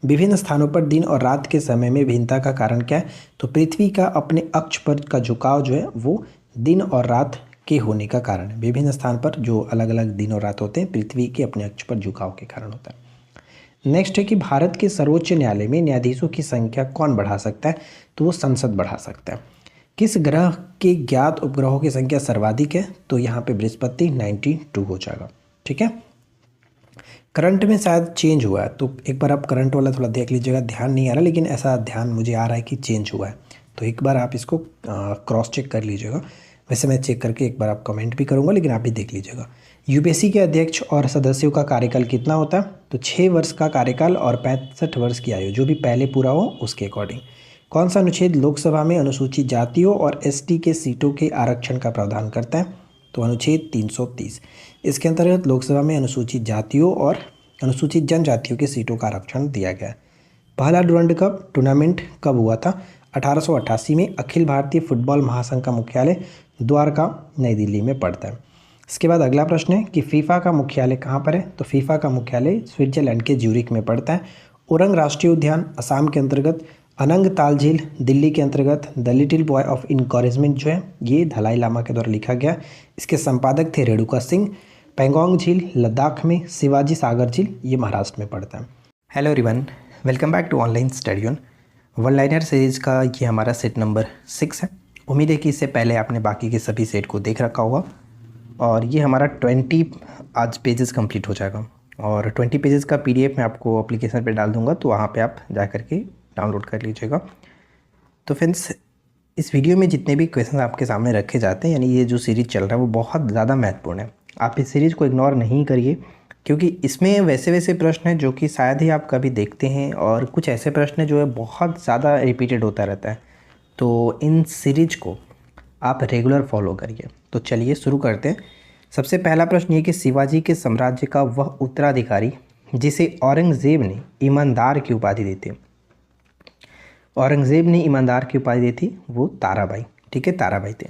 विभिन्न स्थानों पर दिन और रात के समय में भिन्नता का कारण क्या है? तो पृथ्वी का अपने अक्ष पर का झुकाव जो है वो दिन और रात के होने का कारण है। विभिन्न स्थान पर जो अलग अलग दिन और रात होते हैं पृथ्वी के अपने अक्ष पर झुकाव के कारण होता है। नेक्स्ट है कि भारत के सर्वोच्च न्यायालय में न्यायाधीशों की संख्या कौन बढ़ा सकता है? तो वो संसद बढ़ा सकता है। किस ग्रह के ज्ञात उपग्रहों की संख्या सर्वाधिक है? तो यहाँ पे बृहस्पति 92 हो जाएगा। ठीक है। करंट में शायद चेंज हुआ है, तो एक बार आप करंट वाला थोड़ा देख लीजिएगा, ध्यान नहीं आ रहा लेकिन ऐसा ध्यान मुझे आ रहा है कि चेंज हुआ है, तो एक बार आप इसको क्रॉस चेक कर लीजिएगा। वैसे मैं चेक करके एक बार आप कमेंट भी करूंगा, लेकिन आप भी देख लीजिएगा। यूपीएससी के अध्यक्ष और सदस्यों का कार्यकाल कितना होता है? तो 6 वर्ष का कार्यकाल और 65 वर्ष की आयु, जो भी पहले पूरा हो उसके अकॉर्डिंग। कौन सा अनुच्छेद लोकसभा में अनुसूचित जातियों और ST के सीटों के आरक्षण का प्रावधान करता है? तो अनुच्छेद 330। इसके अंतर्गत लोकसभा में अनुसूचित जातियों और अनुसूचित जनजातियों की सीटों का आरक्षण दिया गया है। पहला डुरंड कप टूर्नामेंट कब हुआ था? 1888 में। अखिल भारतीय फुटबॉल महासंघ का मुख्यालय द्वारका नई दिल्ली में पड़ता है। इसके बाद अगला प्रश्न है कि फीफा का मुख्यालय कहाँ पर है? तो फीफा का मुख्यालय स्विट्जरलैंड के ज्यूरिक में पड़ता है। ओरंग राष्ट्रीय उद्यान असम के अंतर्गत, अनंग ताल झील दिल्ली के अंतर्गत, the little boy of encouragement जो है ये दलाई लामा के द्वारा लिखा गया। इसके संपादक थे रेणुका सिंह। पैंगोंग झील लद्दाख में, शिवाजी सागर झील ये महाराष्ट्र में पड़ता है। Hello everyone, welcome back to online study on. One liner series का ये हमारा सेट नंबर 6 है। उम्मीद है कि इससे पहले आपने बाकी के सभी सेट को देख रखा होगा, और ये हमारा 20 आज पेजेस कंप्लीट हो जाएगा। और 20 पेजेस का PDF मैं आपको एप्लीकेशन पे डाल दूंगा, तो वहाँ पे आप जा कर के डाउनलोड कर लीजिएगा। तो फ्रेंड्स, इस वीडियो में जितने भी क्वेश्चन आपके सामने रखे जाते हैं, यानी ये जो सीरीज़ चल रहा है वो बहुत ज़्यादा महत्वपूर्ण है। आप इस सीरीज़ को इग्नोर नहीं करिए, क्योंकि इसमें वैसे प्रश्न हैं जो कि शायद ही आप कभी देखते हैं, और कुछ ऐसे प्रश्न हैं जो है बहुत ज़्यादा रिपीटेड होता रहता है। तो इन सीरीज को आप रेगुलर फॉलो करिए। तो चलिए शुरू करते हैं। सबसे पहला प्रश्न ये कि शिवाजी के साम्राज्य का वह उत्तराधिकारी जिसे औरंगज़ेब ने ईमानदार की उपाधि दी थी। औरंगज़ेब ने ईमानदार की उपाधि दी थी वो ताराबाई। ठीक है, ताराबाई थे।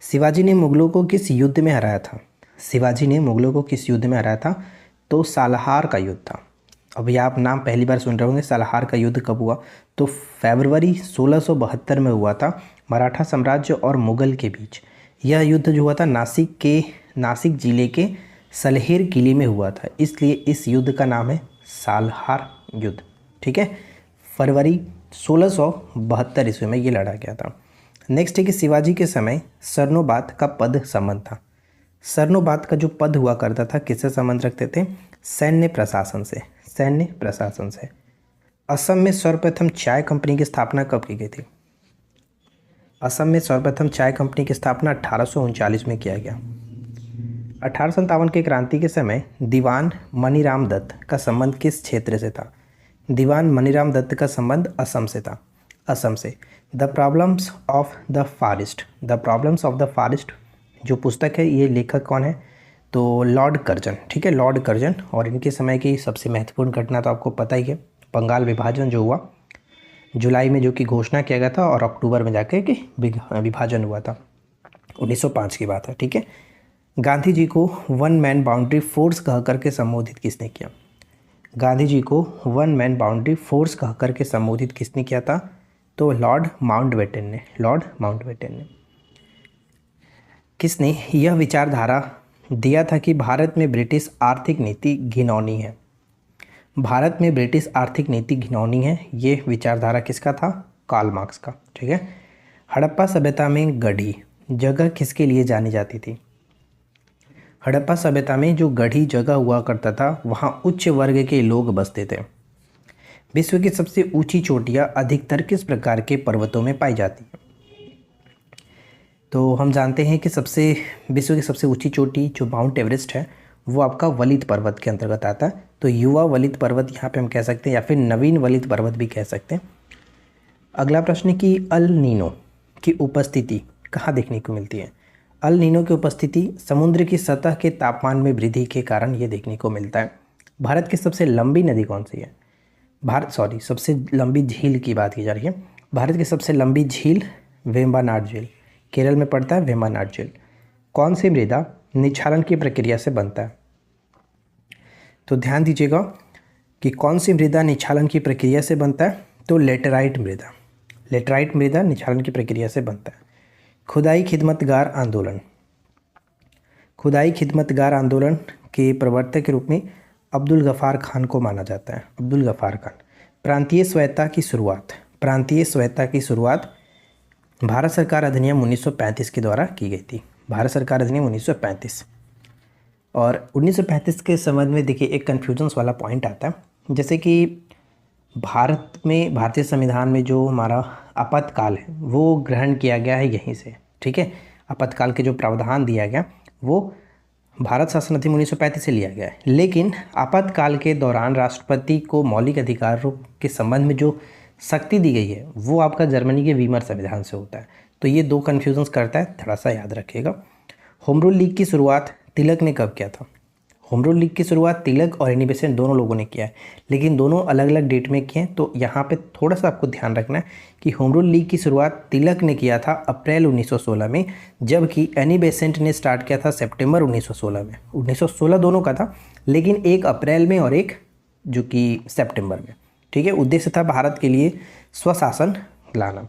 शिवाजी ने मुग़लों को किस युद्ध में हराया था? शिवाजी ने मुग़लों को किस युद्ध में हराया था? तो सालाहार का युद्ध था। अब ये आप नाम पहली बार सुन रहे होंगे। सालाहार का युद्ध कब हुआ? तो फरवरी 1672 में हुआ था, मराठा साम्राज्य और मुग़ल के बीच। यह युद्ध जो हुआ था नासिक जिले के सलहेर किले में हुआ था, इसलिए इस युद्ध का नाम है सालहार युद्ध। ठीक है, फरवरी 1672 ईस्वी में ये लड़ा गया था। नेक्स्ट है कि शिवाजी के समय सरनोबात का पद संबंध था। सरनोबात का जो पद हुआ करता था किससे संबंध रखते थे? सैन्य प्रशासन से, सैन्य प्रशासन से। असम में सर्वप्रथम चाय कंपनी की स्थापना कब की गई थी? असम में सर्वप्रथम चाय कंपनी की स्थापना 1839 में किया गया। 1857 के क्रांति के समय दीवान मनीराम दत्त का संबंध किस क्षेत्र से था? दीवान मनीराम दत्त का संबंध असम से था, असम से। The problems of the forest, the problems of the forest जो पुस्तक है, ये लेखक कौन है? तो लॉर्ड कर्जन। ठीक है, लॉर्ड कर्जन। और इनके समय की सबसे महत्वपूर्ण घटना तो आपको पता ही है, बंगाल विभाजन जो हुआ जुलाई में, जो कि घोषणा किया गया था, और अक्टूबर में जाकर के विभाजन हुआ था, 1905 की बात है। ठीक है, गांधी जी को वन मैन बाउंड्री फोर्स कह करके संबोधित किसने किया? गांधी जी को वन मैन बाउंड्री फोर्स कह करके संबोधित किसने किया था? तो लॉर्ड माउंटबेटन ने, लॉर्ड माउंटबेटन ने। किसने यह विचारधारा दिया था कि भारत में ब्रिटिश आर्थिक नीति घिनौनी है? भारत में ब्रिटिश आर्थिक नीति घिनौनी है, ये विचारधारा किसका था? कार्ल मार्क्स का। ठीक है, हड़प्पा सभ्यता में गढ़ी जगह किसके लिए जानी जाती थी? हड़प्पा सभ्यता में जो गढ़ी जगह हुआ करता था, वहाँ उच्च वर्ग के लोग बसते थे। विश्व की सबसे ऊंची चोटियाँ अधिकतर किस प्रकार के पर्वतों में पाई जाती हैं? तो हम जानते हैं कि विश्व की सबसे ऊंची चोटी जो माउंट एवरेस्ट है, वो आपका वलित पर्वत के अंतर्गत आता है। तो युवा वलित पर्वत यहाँ पे हम कह सकते हैं, या फिर नवीन वलित पर्वत भी कह सकते हैं। अगला प्रश्न कि अल नीनो की उपस्थिति कहाँ देखने को मिलती है? अल नीनो की उपस्थिति समुद्र की सतह के तापमान में वृद्धि के कारण ये देखने को मिलता है। भारत की सबसे लंबी नदी कौन सी है? सबसे लंबी झील की बात की जा रही है। भारत की सबसे लंबी झील वेम्बनाड झील, केरल में पड़ता है वेम्बनाड झील। कौन सी मृदा निक्षालन की प्रक्रिया से बनता है? तो ध्यान दीजिएगा कि कौन सी मृदा निक्षालन की प्रक्रिया से बनता है? तो लेटराइट मृदा, लेटराइट मृदा निक्षालन की प्रक्रिया से बनता है। खुदाई खिदमतगार आंदोलन, खुदाई खिदमतगार आंदोलन के प्रवर्तक के रूप में अब्दुल गफ़ार खान को माना जाता है, अब्दुल गफ़ार खान। प्रांतीय स्वायत्तता की शुरुआत, प्रांतीय स्वायत्तता की शुरुआत भारत सरकार अधिनियम 1935 के द्वारा की गई थी, भारत सरकार अधिनियम 1935। और 1935 के संबंध में देखिए एक कन्फ्यूजन्स वाला पॉइंट आता है, जैसे कि भारत में, भारतीय संविधान में जो हमारा आपातकाल है वो ग्रहण किया गया है यहीं से। ठीक है, आपातकाल के जो प्रावधान दिया गया वो भारत शासन अधिनियम 1935 से लिया गया है, लेकिन आपातकाल के दौरान राष्ट्रपति को मौलिक अधिकारों के संबंध में जो शक्ति दी गई है वो आपका जर्मनी के वीमर संविधान से होता है। तो ये दो कन्फ्यूजन्स करता है, थोड़ा सा याद रखिएगा। होम रूल लीग की शुरुआत तिलक ने कब किया था? होम रूल लीग की शुरुआत तिलक और एनी बेसेंट दोनों लोगों ने किया है, लेकिन दोनों अलग अलग डेट में किए हैं। तो यहाँ पे थोड़ा सा आपको ध्यान रखना है कि होम रूल लीग की शुरुआत तिलक ने किया था अप्रैल 1916 में, जबकि एनी बेसेंट ने स्टार्ट किया था सितंबर 1916 में। 1916 दोनों का था, लेकिन एक अप्रैल में और एक जो कि सितंबर में। ठीक है, उद्देश्य था भारत के लिए स्वशासन लाना।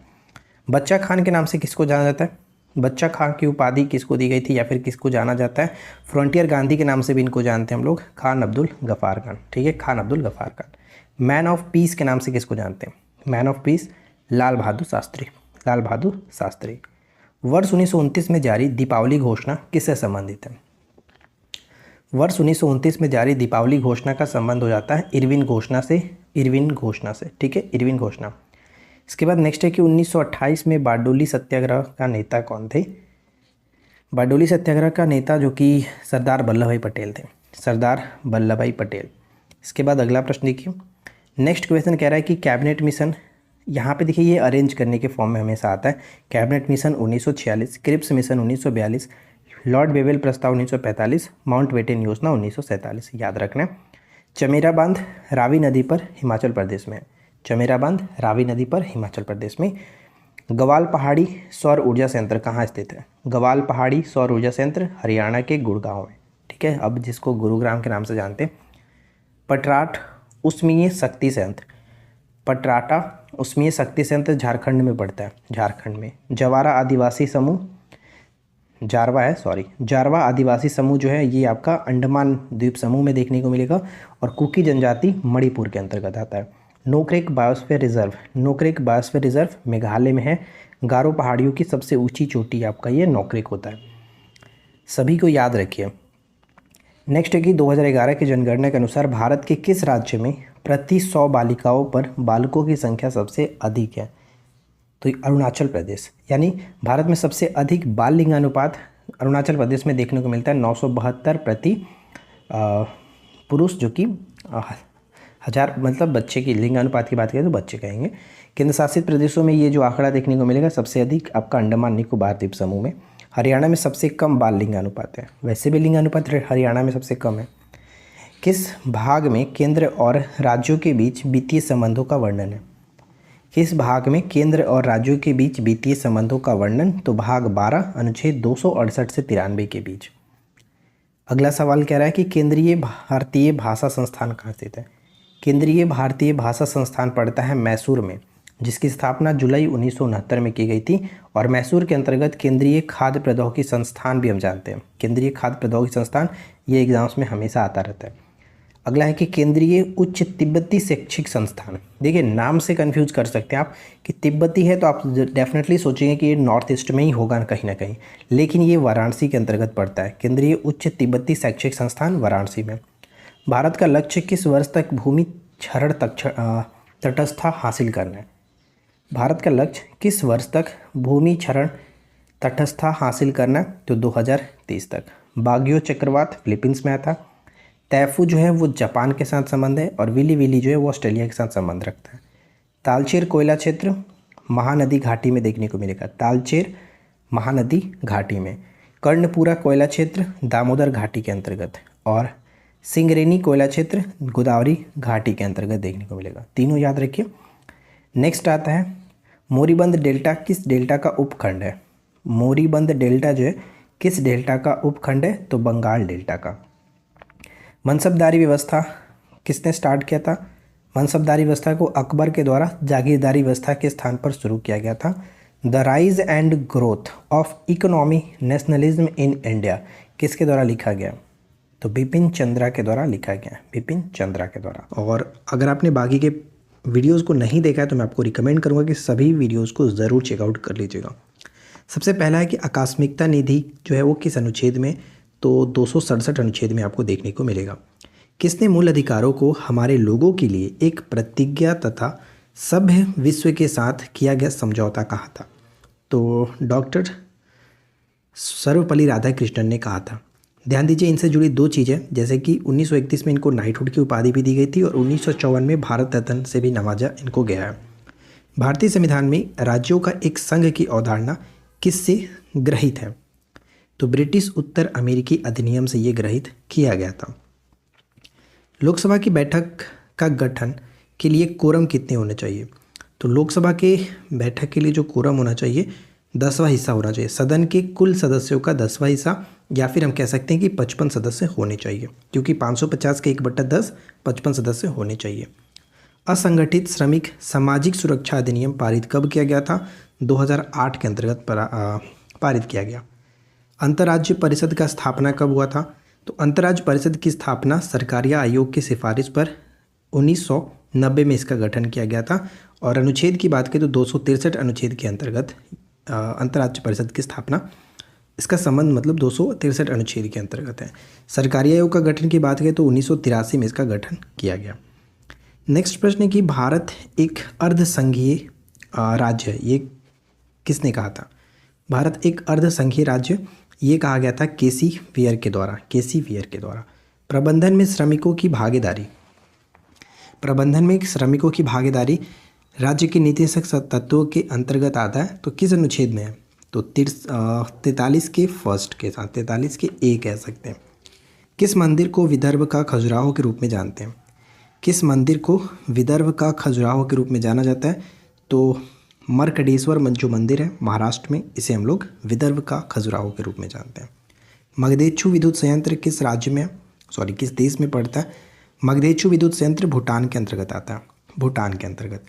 बच्चा खान के नाम से किसको जाना जाता है? बच्चा खान की उपाधि किसको दी गई थी या फिर किसको जाना जाता है? फ्रंटियर गांधी के नाम से भी इनको जानते हैं हम लोग, खान अब्दुल गफ़ार खान। ठीक है, Khan Abdul Ghaffar Khan. Man of peace के नाम से किसको जानते हैं? Man of peace Lal Bahadur Shastri, Lal Bahadur Shastri. वर्ष 1929 में जारी दीपावली घोषणा किससे संबंधित है? वर्ष 1929 में जारी दीपावली घोषणा का संबंध हो जाता है इरविन घोषणा से, इरविन घोषणा से। ठीक है, इरविन घोषणा। इसके बाद नेक्स्ट है कि 1928 में बारडोली सत्याग्रह का नेता कौन थे? बारडोली सत्याग्रह का नेता जो कि सरदार वल्लभ भाई पटेल थे, सरदार वल्लभ भाई पटेल। इसके बाद अगला प्रश्न देखिए, नेक्स्ट क्वेश्चन कह रहा है कि कैबिनेट मिशन, यहाँ पे देखिए ये अरेंज करने के फॉर्म में हमेशा आता है। Cabinet mission 1946, Cripps mission 1942, Lord Wavell प्रस्ताव 1945, माउंटबेटन योजना 1947। याद रखना। चमेरा बांध रावी नदी पर हिमाचल प्रदेश में है, चमेरा बांध रावी नदी पर हिमाचल प्रदेश में। गवाल पहाड़ी सौर ऊर्जा संयंत्र कहाँ स्थित है? गवाल पहाड़ी सौर ऊर्जा संयंत्र हरियाणा के गुड़गांव में। ठीक है, अब जिसको गुरुग्राम के नाम से जानते हैं। पटराट उष्मीय शक्ति संयंत्र, पटराटा उष्मीय शक्ति संयंत्र झारखंड में पड़ता है, झारखंड में। जवारा आदिवासी समूह, जारवा है, सॉरी, जारवा आदिवासी समूह जो है ये आपका अंडमान द्वीप समूह में देखने को मिलेगा और कुकी जनजाति मणिपुर के अंतर्गत आता है। Nokrek biosphere reserve, Nokrek biosphere reserve Meghalaya में है। गारो पहाड़ियों की सबसे ऊंची चोटी आपका ये नोक्रेक होता है, सभी को याद रखिए। नेक्स्ट है कि 2011 की जनगणना के अनुसार भारत के किस राज्य में प्रति 100 बालिकाओं पर बालकों की संख्या सबसे अधिक है? तो अरुणाचल प्रदेश, यानी भारत में सबसे अधिक बाल लिंगानुपात अरुणाचल प्रदेश में देखने को मिलता है 972 प्रति पुरुष, जो कि 1000 मतलब बच्चे की लिंगानुपात की बात करें तो बच्चे कहेंगे। केंद्र शासित प्रदेशों में ये जो आंकड़ा देखने को मिलेगा सबसे अधिक आपका अंडमान निकोबार द्वीप समूह में। हरियाणा में सबसे कम बाल लिंगानुपात है, वैसे भी लिंगानुपात हरियाणा में सबसे कम है। किस भाग में केंद्र और राज्यों के बीच वित्तीय संबंधों का वर्णन है? किस भाग में केंद्र और राज्यों के बीच वित्तीय संबंधों का वर्णन? तो भाग 12 अनुच्छेद 268 से 93 के बीच। अगला सवाल कह रहा है कि केंद्रीय भारतीय भाषा संस्थान कहाँ स्थित है? केंद्रीय भारतीय भाषा संस्थान पड़ता है मैसूर में, जिसकी स्थापना जुलाई 1969 में की गई थी। और मैसूर के अंतर्गत केंद्रीय खाद्य प्रौद्योगिकी संस्थान भी हम जानते हैं। केंद्रीय खाद्य प्रौद्योगिकी संस्थान ये एग्जाम्स में हमेशा आता रहता है। अगला है कि केंद्रीय उच्च तिब्बती शैक्षिक संस्थान। देखिए नाम से कंफ्यूज कर सकते हैं आप कि तिब्बती है तो आप डेफिनेटली सोचेंगे कि ये नॉर्थ ईस्ट में ही होगा ना कहीं, लेकिन ये वाराणसी के अंतर्गत पड़ता है। केंद्रीय उच्च तिब्बती शैक्षिक संस्थान वाराणसी में। भारत का लक्ष्य किस वर्ष तक भूमि क्षरण तटस्थता हासिल करना है? भारत का लक्ष्य किस वर्ष तक भूमि क्षरण तटस्थता हासिल करना? तो 2030 तक। बागियो चक्रवात फिलीपींस में आता। तैफू जो है वो जापान के साथ संबंध है और विली विली जो है वो ऑस्ट्रेलिया के साथ संबंध रखता है। तालचेर कोयला क्षेत्र महानदी घाटी में देखने को मिलेगा। तालचेर महानदी घाटी में। कर्णपुरा कोयला क्षेत्र दामोदर घाटी के अंतर्गत और सिंगरेनी कोयला क्षेत्र गोदावरी घाटी के अंतर्गत देखने को मिलेगा। तीनों याद रखिए। नेक्स्ट आता है मोरीबंद डेल्टा किस डेल्टा का उपखंड है? मोरीबंद डेल्टा जो है किस डेल्टा का उपखंड है? तो बंगाल डेल्टा का। मनसबदारी व्यवस्था किसने स्टार्ट किया था? मनसबदारी व्यवस्था को अकबर के द्वारा जागीरदारी व्यवस्था के स्थान पर शुरू किया गया था। The rise and growth of economy nationalism in India किसके द्वारा लिखा गया? तो बिपिन चंद्रा के द्वारा लिखा गया, बिपिन चंद्रा के द्वारा। और अगर आपने बाकी के वीडियोज़ को नहीं देखा है तो मैं आपको रिकमेंड करूँगा कि सभी वीडियोज़ को ज़रूर चेकआउट कर लीजिएगा। सबसे पहला है कि आकस्मिकता निधि जो है वो किस अनुच्छेद में? तो 267 अनुच्छेद में आपको देखने को मिलेगा। किसने मूल अधिकारों को हमारे लोगों के लिए एक प्रतिज्ञा तथा सभ्य विश्व के साथ किया गया समझौता कहा था? तो डॉक्टर सर्वपल्ली राधाकृष्णन ने कहा था। ध्यान दीजिए इनसे जुड़ी दो चीज़ें, जैसे कि 1931 में इनको नाइटहुड की उपाधि भी दी गई थी और 1954 में भारत रत्न से भी नवाजा इनको गया है। भारतीय संविधान में राज्यों का एक संघ की अवधारणा किससे ग्रहित है? तो ब्रिटिश उत्तर अमेरिकी अधिनियम से ये ग्रहित किया गया था। लोकसभा की बैठक का गठन के लिए कोरम कितने होने चाहिए? तो लोकसभा के बैठक के लिए जो कोरम होना चाहिए 10वां हिस्सा होना चाहिए। सदन के कुल सदस्यों का 10वां हिस्सा, या फिर हम कह सकते हैं कि 55 सदस्य होने चाहिए, क्योंकि 550 के 1/10 55 सदस्य होने चाहिए। असंगठित श्रमिक सामाजिक सुरक्षा अधिनियम पारित कब किया गया था? 2008 के अंतर्गत पारित किया गया। अंतर्राज्य परिषद का स्थापना कब हुआ था? तो अंतर्राज्य परिषद की स्थापना सरकारिया आयोग की सिफारिश पर 1990 में इसका गठन किया गया था। और अनुच्छेद की बात करें तो 263 अनुच्छेद के अंतर्गत अंतर्राज्य परिषद की स्थापना, इसका संबंध मतलब 263 अनुच्छेद के अंतर्गत है। सरकारी आयोग का गठन की बात करें तो 1983 में इसका गठन किया गया। नेक्स्ट प्रश्न है कि भारत एक अर्धसंघीय राज्य है, ये किसने कहा था? भारत एक अर्धसंघीय राज्य ये कहा गया था केसी वियर के द्वारा, केसी वियर के द्वारा। प्रबंधन में श्रमिकों की भागीदारी, प्रबंधन में श्रमिकों की भागीदारी राज्य के नीतिशक तत्वों के अंतर्गत आता है, तो किस अनुच्छेद में है? तो 43 के फर्स्ट के साथ, 43 के ए कह सकते हैं। किस मंदिर को विदर्भ का खजुराहो के रूप में जानते हैं? किस मंदिर को विदर्भ का खजुराहो के रूप में जाना जाता है? तो मरकडेश्वर जो मंदिर है महाराष्ट्र में, इसे हम लोग विदर्भ का खजुराहो के रूप में जानते हैं। मगधेचु विद्युत संयंत्र किस राज्य में, किस देश में पड़ता है? मगधेचु विद्युत संयंत्र भूटान के अंतर्गत आता है, भूटान के अंतर्गत।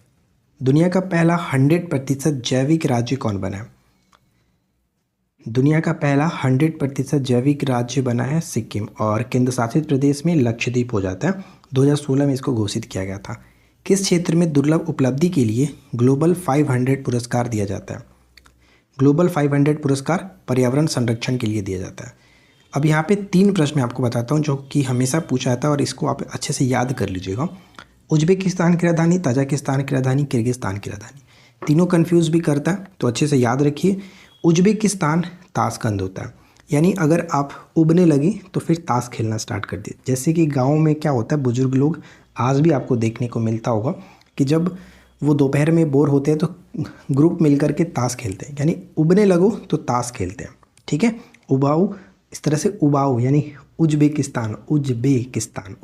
दुनिया का पहला 100% जैविक राज्य कौन बना है? दुनिया का पहला 100% जैविक राज्य बना है सिक्किम और केंद्र शासित प्रदेश में लक्षद्वीप हो जाता है। 2016 में इसको घोषित किया गया था। किस क्षेत्र में दुर्लभ उपलब्धि के लिए ग्लोबल 500 पुरस्कार दिया जाता है? ग्लोबल 500 पुरस्कार पर्यावरण संरक्षण के लिए दिया जाता है। अब यहाँ पे 3 प्रश्न मैं आपको बताता हूँ जो कि हमेशा पूछा जाता है और इसको आप अच्छे से याद कर लीजिएगा। उज्बेकिस्तान की राजधानी, ताजिकिस्तान की राजधानी, किर्गिस्तान की राजधानी। तीनों कंफ्यूज भी करता है तो अच्छे से याद रखिए। उज्बेकिस्तान ताशकंद होता है, यानी अगर आप उबने लगी तो फिर ताश खेलना स्टार्ट कर दिए। जैसे कि गाँव में क्या होता है, बुजुर्ग लोग आज भी आपको देखने को मिलता होगा कि जब वो दोपहर में बोर होते हैं तो ग्रुप मिल करके ताश खेलते हैं, यानी उबने लगो तो ताश खेलते हैं। ठीक है, उबाऊ, इस तरह से उबाऊ यानी उज्बेकिस्तान, उज्बेकिस्तान,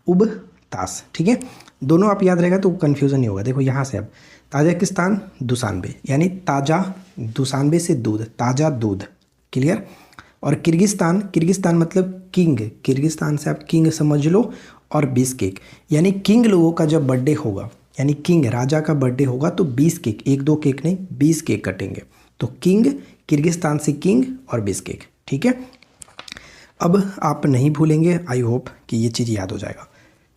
उब ताश। ठीक है, दोनों आप याद रहेगा तो कन्फ्यूज़न नहीं होगा। देखो यहाँ से अब ताजिकिस्तान दुशानबे, यानी ताज़ा, दुशानबे से दूध, ताज़ा दूध। क्लियर। और किर्गिस्तान, किर्गिस्तान मतलब किंग, किर्गिस्तान से आप किंग समझ लो। और बिस्केक, यानी किंग लोगों का जब बर्थडे होगा, यानी किंग राजा का बर्थडे होगा तो 20 केक, 1-2 केक नहीं 20 केक कटेंगे। तो किंग, किर्गिस्तान से किंग और बिस्केक। ठीक है, अब आप नहीं भूलेंगे, आई होप कि ये चीज़ याद हो जाएगा।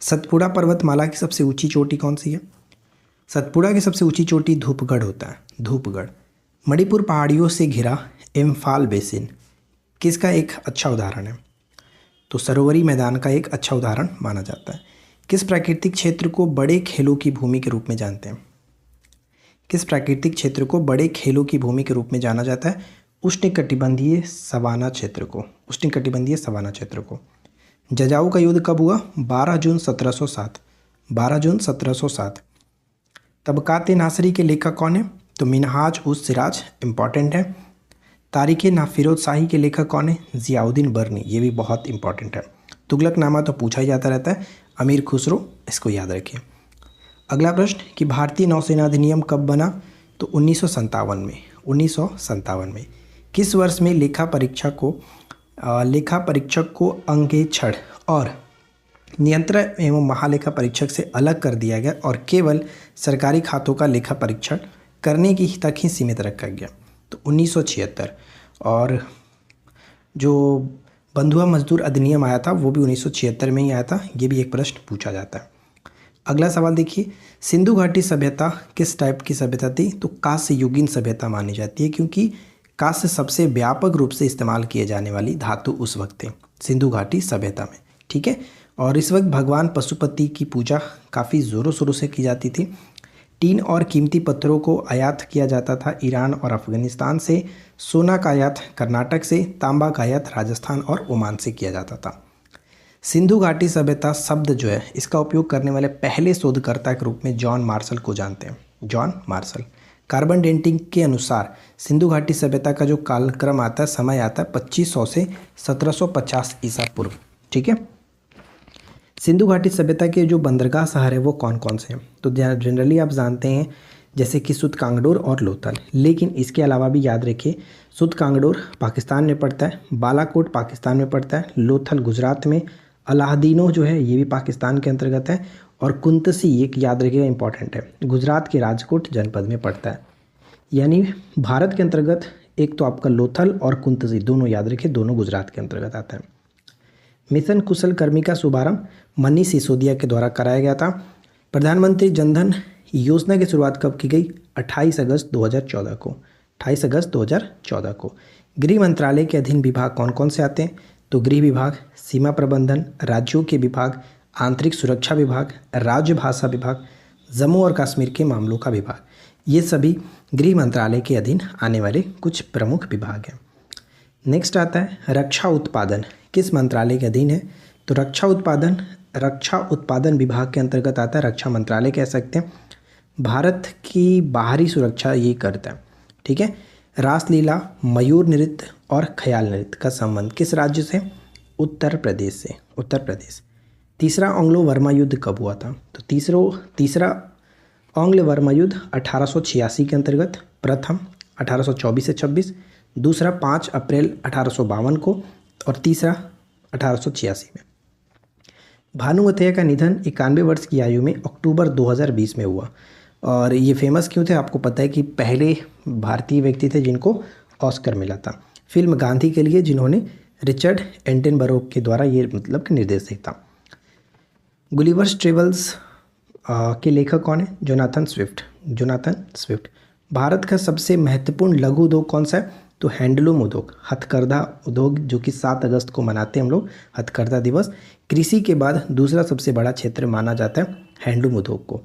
सतपुड़ा पर्वतमाला की सबसे ऊंची चोटी कौन सी है? सतपुड़ा की सबसे ऊंची चोटी धूपगढ़ होता है, धूपगढ़। मणिपुर पहाड़ियों से घिरा इम्फाल बेसिन किसका एक अच्छा उदाहरण है? तो सरोवरी मैदान का एक अच्छा उदाहरण माना जाता है। किस प्राकृतिक क्षेत्र को बड़े खेलों की भूमि के रूप में जानते हैं? किस प्राकृतिक क्षेत्र को बड़े खेलों की भूमि के रूप में जाना जाता है? उष्णकटिबंधीय सवाना क्षेत्र को, उष्णकटिबंधीय सवाना क्षेत्र को। जजाऊ का युद्ध कब हुआ? 12 जून 1707, 12 जून 1707। तबकात नासरी के लेखक कौन है? तो मिनहाज उस सिराज, इंपॉर्टेंट है। तारीख़ ना फिरोज शाही के लेखक कौन है? ज़ियाउद्दीन बर्नी, ये भी बहुत इंपॉर्टेंट है। तुगलकनामा तो पूछा ही जाता रहता है, अमीर खुसरो, इसको याद रखिए। अगला प्रश्न कि भारतीय नौसेना अधिनियम कब बना? तो 1957 में, 1957 में। किस वर्ष में लेखा परीक्षक को अंगेक्षण और नियंत्रक एवं महालेखा परीक्षक से अलग कर दिया गया और केवल सरकारी खातों का लेखा परीक्षण करने की तक ही सीमित रखा गया? तो 1976। और जो बंधुआ मजदूर अधिनियम आया था वो भी 1976 में ही आया था। ये भी एक प्रश्न पूछा जाता है। अगला सवाल देखिए, सिंधु घाटी सभ्यता किस टाइप की सभ्यता थी? तो कांस्य युगीन सभ्यता मानी जाती है, क्योंकि कांस्य सबसे व्यापक रूप से इस्तेमाल किए जाने वाली धातु उस वक्त थे सिंधु घाटी सभ्यता में। ठीक है, और इस वक्त भगवान पशुपति की पूजा काफ़ी ज़ोरों शोरों से की जाती थी। टीन और कीमती पत्थरों को आयात किया जाता था ईरान और अफगानिस्तान से। सोना का आयात कर्नाटक से, तांबा का आयात राजस्थान और ओमान से किया जाता था। सिंधु घाटी सभ्यता शब्द जो है इसका उपयोग करने वाले पहले शोधकर्ता के रूप में जॉन मार्शल को जानते हैं, जॉन मार्शल। कार्बन डेटिंग के अनुसार सिंधु घाटी सभ्यता का जो कालक्रम आता है, समय आता है 2500 से 1750 ईसा पूर्व। ठीक है, सिंधु घाटी सभ्यता के जो बंदरगाह शहर है वो कौन कौन से हैं? तो जनरली आप जानते हैं जैसे कि सुतकांगडोर और लोथल, लेकिन इसके अलावा भी याद रखिए सुतकांगडोर पाकिस्तान में पड़ता है, बालाकोट पाकिस्तान में पड़ता है, लोथल गुजरात में, अलाहदीनो जो है ये भी पाकिस्तान के अंतर्गत है, और कुंतसी एक याद रखिएगा इंपॉर्टेंट है, गुजरात के राजकोट जनपद में पड़ता है। यानी भारत के अंतर्गत एक तो आपका लोथल और कुंतसी दोनों याद रखिए, दोनों गुजरात के अंतर्गत आता है। मिशन कुशल कर्मी का शुभारंभ मनीष सिसोदिया के द्वारा कराया गया था। प्रधानमंत्री जनधन योजना की शुरुआत कब की गई? 28 अगस्त 2014 को, 28 अगस्त 2014 को। गृह मंत्रालय के अधीन विभाग कौन कौन से आते हैं? तो गृह विभाग, सीमा प्रबंधन, राज्यों के विभाग, आंतरिक सुरक्षा विभाग, राज्य भाषा विभाग, जम्मू और कश्मीर के मामलों का विभाग, ये सभी गृह मंत्रालय के अधीन आने वाले कुछ प्रमुख विभाग हैं। नेक्स्ट आता है रक्षा उत्पादन किस मंत्रालय के अधीन है? तो रक्षा उत्पादन विभाग के अंतर्गत आता है, रक्षा मंत्रालय कह सकते हैं। भारत की बाहरी सुरक्षा ये करता है। ठीक है, रासलीला, मयूर नृत्य और ख्याल नृत्य का संबंध किस राज्य से? उत्तर प्रदेश से, उत्तर प्रदेश। तीसरा एंग्लो वर्मा युद्ध कब हुआ था? तो तीसरा एंग्लो वर्मा युद्ध 1886 के अंतर्गत, प्रथम 1824 से 26, दूसरा 5 अप्रैल 1852 को और तीसरा 1886 में। भानुमथैया का निधन 91 वर्ष की आयु में अक्टूबर 2020 में हुआ। और ये फेमस क्यों थे? आपको पता है कि पहले भारतीय व्यक्ति थे जिनको ऑस्कर मिला था। फिल्म गांधी के लिए, जिन्होंने रिचर्ड एटनबरो के द्वारा ये मतलब कि निर्देशित था। गुलिवर्स ट्रेवल्स के लेखक कौन है? Jonathan Swift. Jonathan Swift. Bharat का सबसे महत्वपूर्ण लघु उद्योग कौन सा है? तो हैंडलूम उद्योग, हथकरघा उद्योग, जो कि 7 अगस्त को मनाते हैं हम लोग हथकरघा दिवस। कृषि के बाद दूसरा सबसे बड़ा क्षेत्र माना जाता है हैंडलूम उद्योग को।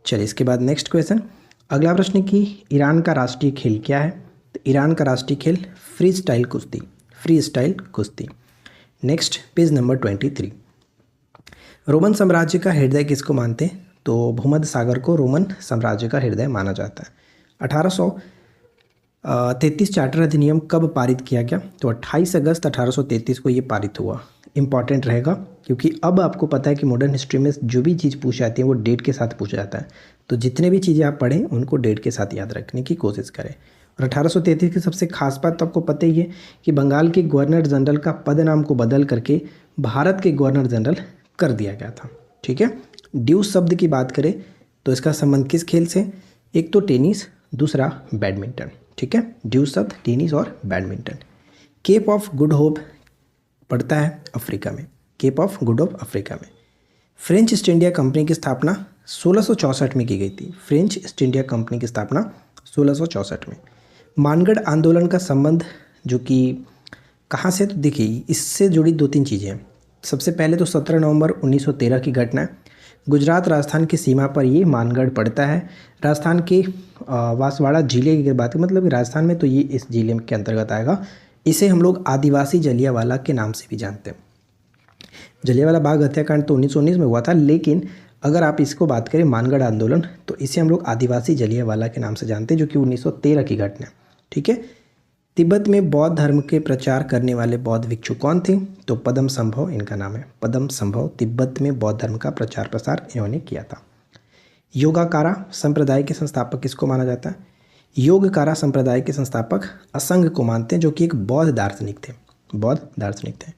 चलिए इसके बाद नेक्स्ट क्वेश्चन, अगला प्रश्न कि ईरान का राष्ट्रीय खेल क्या है? तो ईरान का राष्ट्रीय खेल फ्री स्टाइल कुश्ती, फ्री स्टाइल कुश्ती। नेक्स्ट पेज नंबर 23, रोमन साम्राज्य का हृदय किसको मानते हैं? तो भूमध्य सागर को रोमन साम्राज्य का हृदय माना जाता है। 1833 चार्टर अधिनियम कब पारित किया गया? तो 28 अगस्त 1833 को ये पारित हुआ। इंपॉर्टेंट रहेगा क्योंकि अब आपको पता है कि मॉडर्न हिस्ट्री में जो भी चीज़ पूछी जाती है वो डेट के साथ पूछा जाता है, तो जितने भी चीज़ें आप पढ़ें उनको डेट के साथ याद रखने की कोशिश करें। और 1833 की सबसे खास बात तो आपको पता ही है कि बंगाल के गवर्नर जनरल का पद नाम को बदल करके भारत के गवर्नर जनरल कर दिया गया था। ठीक है, ड्यूस शब्द की बात करें तो इसका संबंध किस खेल से? एक तो टेनिस, दूसरा बैडमिंटन। ठीक है, ड्यूस शब्द टेनिस और badminton. Cape of Good Hope पड़ता है अफ्रीका में, Cape of Good Hope Africa में। फ्रेंच ईस्ट इंडिया कंपनी की स्थापना 1664 में की गई थी। फ्रेंच ईस्ट इंडिया कंपनी की स्थापना 1664 में। मानगढ़ आंदोलन का संबंध जो कि कहाँ से? तो देखिए इससे जुड़ी 2-3 चीज़ें हैं। सबसे पहले तो 17 नवंबर 1913 की घटना है। गुजरात राजस्थान की सीमा पर ये मानगढ़ पड़ता है। राजस्थान के बांसवाड़ा जिले की बात है, मतलब राजस्थान में, तो ये इस जिले के अंतर्गत आएगा। इसे हम लोग आदिवासी जलियांवाला के नाम से भी जानते हैं। जलियांवाला बाग हत्याकांड तो 1919 में हुआ था, लेकिन अगर आप इसको बात करें मानगढ़ आंदोलन, तो इसे हम लोग आदिवासी जलियांवाला के नाम से जानते हैं, जो कि 1913 की घटना है। ठीक है, तिब्बत में बौद्ध धर्म के प्रचार करने वाले बौद्ध भिक्षु कौन थे? तो पद्म संभव इनका नाम है। पद्म संभव तिब्बत में बौद्ध धर्म का प्रचार प्रसार इन्होंने किया था। योगाकारा संप्रदाय के संस्थापक किसको माना जाता है? योगकारा संप्रदाय के संस्थापक असंग को मानते हैं, जो कि एक बौद्ध दार्शनिक थे। बौद्ध दार्शनिक थे।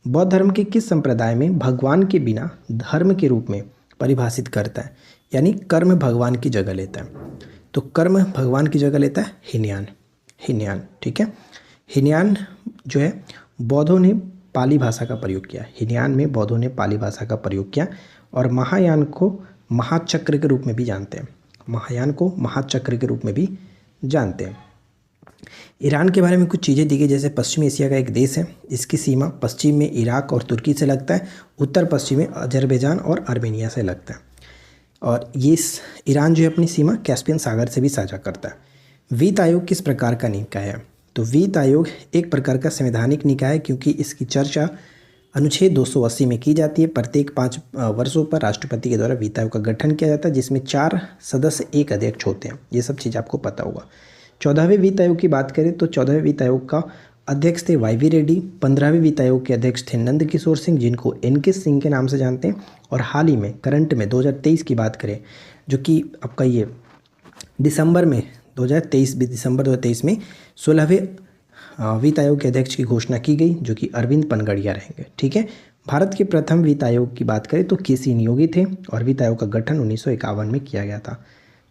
बौद्ध धर्म के किस संप्रदाय में भगवान के बिना धर्म के रूप में परिभाषित करता है, यानी कर्म भगवान की जगह लेता है? तो कर्म भगवान की जगह लेता है हीनयान। हीनयान, ठीक है। हीनयान जो है बौद्धों ने पाली भाषा का प्रयोग किया। हीनयान में बौद्धों ने पाली भाषा का प्रयोग किया। और महायान को महाचक्र के रूप में भी जानते हैं। महायान को महाचक्र के रूप में भी जानते हैं। ईरान के बारे में कुछ चीज़ें दी गई, जैसे पश्चिमी एशिया का एक देश है। इसकी सीमा पश्चिम में इराक और तुर्की से लगता है, उत्तर पश्चिम में अजरबैजान और आर्मेनिया से लगता है। और ये ईरान जो है अपनी सीमा कैस्पियन सागर से भी साझा करता है। वित्त आयोग किस प्रकार का निकाय है? तो वित्त आयोग एक प्रकार का संवैधानिक निकाय है, क्योंकि इसकी चर्चा अनुच्छेद 280 में की जाती है। प्रत्येक 5 वर्षों पर राष्ट्रपति के द्वारा वित्त आयोग का गठन किया जाता है, जिसमें 4 सदस्य, 1 अध्यक्ष होते हैं। ये सब चीज़ आपको पता होगा। 14वें वित्त आयोग की बात करें तो 14वें वित्त आयोग का अध्यक्ष थे वाई वी रेड्डी। 15वें वित्त आयोग के अध्यक्ष थे नंद किशोर सिंह, जिनको एन.के. सिंह के नाम से जानते हैं। और हाल ही में करंट में 2023 की बात करें, जो कि आपका ये दिसंबर 2023 में 16वें वित्त आयोग के अध्यक्ष की घोषणा की गई, जो कि अरविंद पनगड़िया रहेंगे। ठीक है। भारत के प्रथम वित्त आयोग की बात करें तो के.सी. नियोगी थे, और वित्त आयोग का गठन 1951 में किया गया था।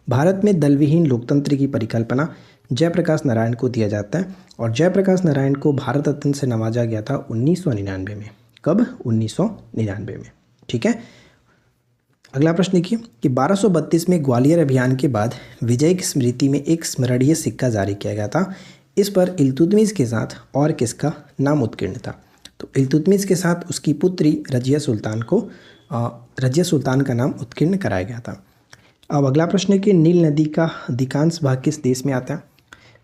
भारत में दलविहीन लोकतंत्र की परिकल्पना जयप्रकाश नारायण को दिया जाता है, और जयप्रकाश नारायण को भारत रत्न से नवाजा गया था 1999 में। कब? 1999 में। ठीक है। अगला प्रश्न देखिए कि 1232 में ग्वालियर अभियान के बाद विजय की स्मृति में एक स्मरणीय सिक्का जारी किया गया था। इस पर इल्तुतमिश के साथ और किसका नाम उत्कीर्ण था? तो इल्तुतमिश के साथ उसकी पुत्री रजिया सुल्तान का नाम उत्कीर्ण कराया गया था। अब अगला प्रश्न है कि नील नदी का अधिकांश भाग किस देश में आता है?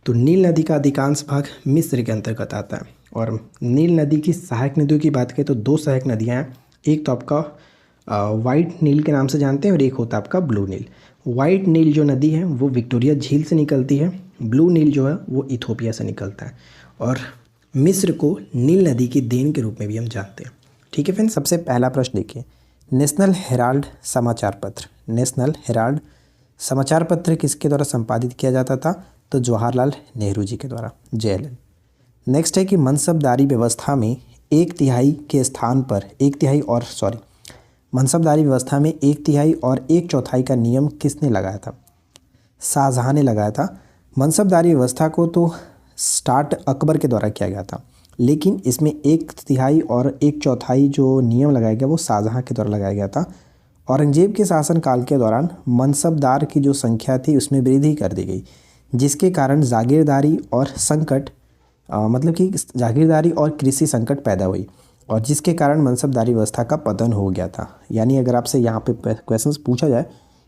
तो नील नदी का अधिकांश भाग मिस्र के अंतर्गत आता है। और नील नदी की सहायक नदियों की बात करें तो 2 सहायक नदियाँ हैं। एक तो आपका वाइट नील के नाम से जानते हैं, और एक होता है आपका ब्लू नील। वाइट नील जो नदी है वो विक्टोरिया झील से निकलती है। ब्लू नील जो है वो इथोपिया से निकलता है। और मिस्र को नील नदी की देन के रूप में भी हम जानते हैं। ठीक है फ्रेंड्स, सबसे पहला प्रश्न देखिए, नेशनल हेराल्ड समाचार पत्र। नेशनल हेराल्ड समाचार पत्र किसके द्वारा संपादित किया जाता था? तो जवाहरलाल नेहरू जी के द्वारा, JLN। नेक्स्ट है कि मनसबदारी व्यवस्था में 1/3 के स्थान पर 1/3 मनसबदारी व्यवस्था में 1/3 और 1/4 का नियम किसने लगाया था? शाहजहाँ ने लगाया था। मनसबदारी व्यवस्था को तो स्टार्ट अकबर के द्वारा किया गया था, लेकिन इसमें 1/3 और 1/4 जो नियम लगाया गया वो शाहजहाँ के द्वारा लगाया गया था। औरंगजेब के शासनकाल के दौरान मनसबदार की जो संख्या थी उसमें वृद्धि कर दी गई, जिसके कारण जागीरदारी और संकट मतलब कि जागीरदारी और कृषि संकट पैदा हुई, और जिसके कारण मनसबदारी व्यवस्था का पतन हो गया था। यानी अगर आपसे यहाँ पे क्वेश्चंस पूछा जाए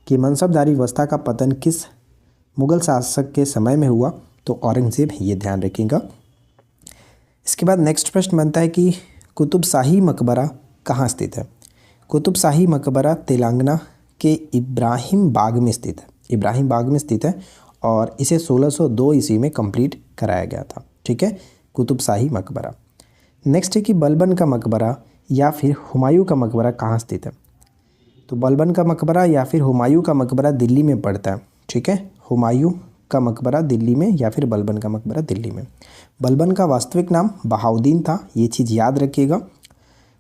कि मनसबदारी व्यवस्था का पतन किस मुगल शासक के समय में हुआ, तो औरंगजेब, ये ध्यान रखिएगा। इसके बाद नेक्स्ट प्रश्न बनता है कि कुतुब शाही मकबरा कहाँ स्थित है। कुतुब शाही मकबरा तेलंगाना के इब्राहिम बाग में स्थित है। इब्राहिम बाग में स्थित है और इसे 1602 ईस्वी में कंप्लीट कराया गया था। ठीक है, कुतुब शाही मकबरा। नेक्स्ट है कि बलबन का मकबरा या फिर हुमायूं का मकबरा कहाँ स्थित है। तो बलबन का मकबरा या फिर हुमायूं का मकबरा दिल्ली में पड़ता है। ठीक है, हुमायूं का मकबरा दिल्ली में या फिर बलबन का मकबरा दिल्ली में। बलबन का वास्तविक नाम बहाउद्दीन था, ये चीज़ याद रखिएगा।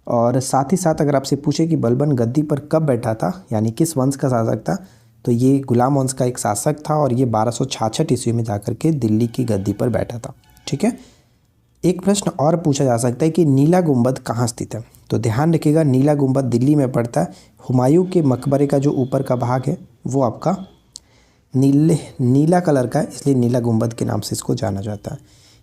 और साथ ही साथ अगर आपसे पूछे कि बलबन गद्दी पर कब बैठा था, यानी किस वंश का शासक था, तो ये गुलाम वंश का एक शासक था और ये 1266 ईस्वी में जाकर के दिल्ली की गद्दी पर बैठा था। ठीक है, एक प्रश्न और पूछा जा सकता है कि नीला गुंबद कहाँ स्थित है। तो ध्यान रखिएगा, नीला गुंबद दिल्ली में पड़ता है। हुमायूं के मकबरे का जो यूपर का भाग है वो आपका नीला कलर का है, इसलिए नीला गुंबद के नाम से इसको जाना जाता है।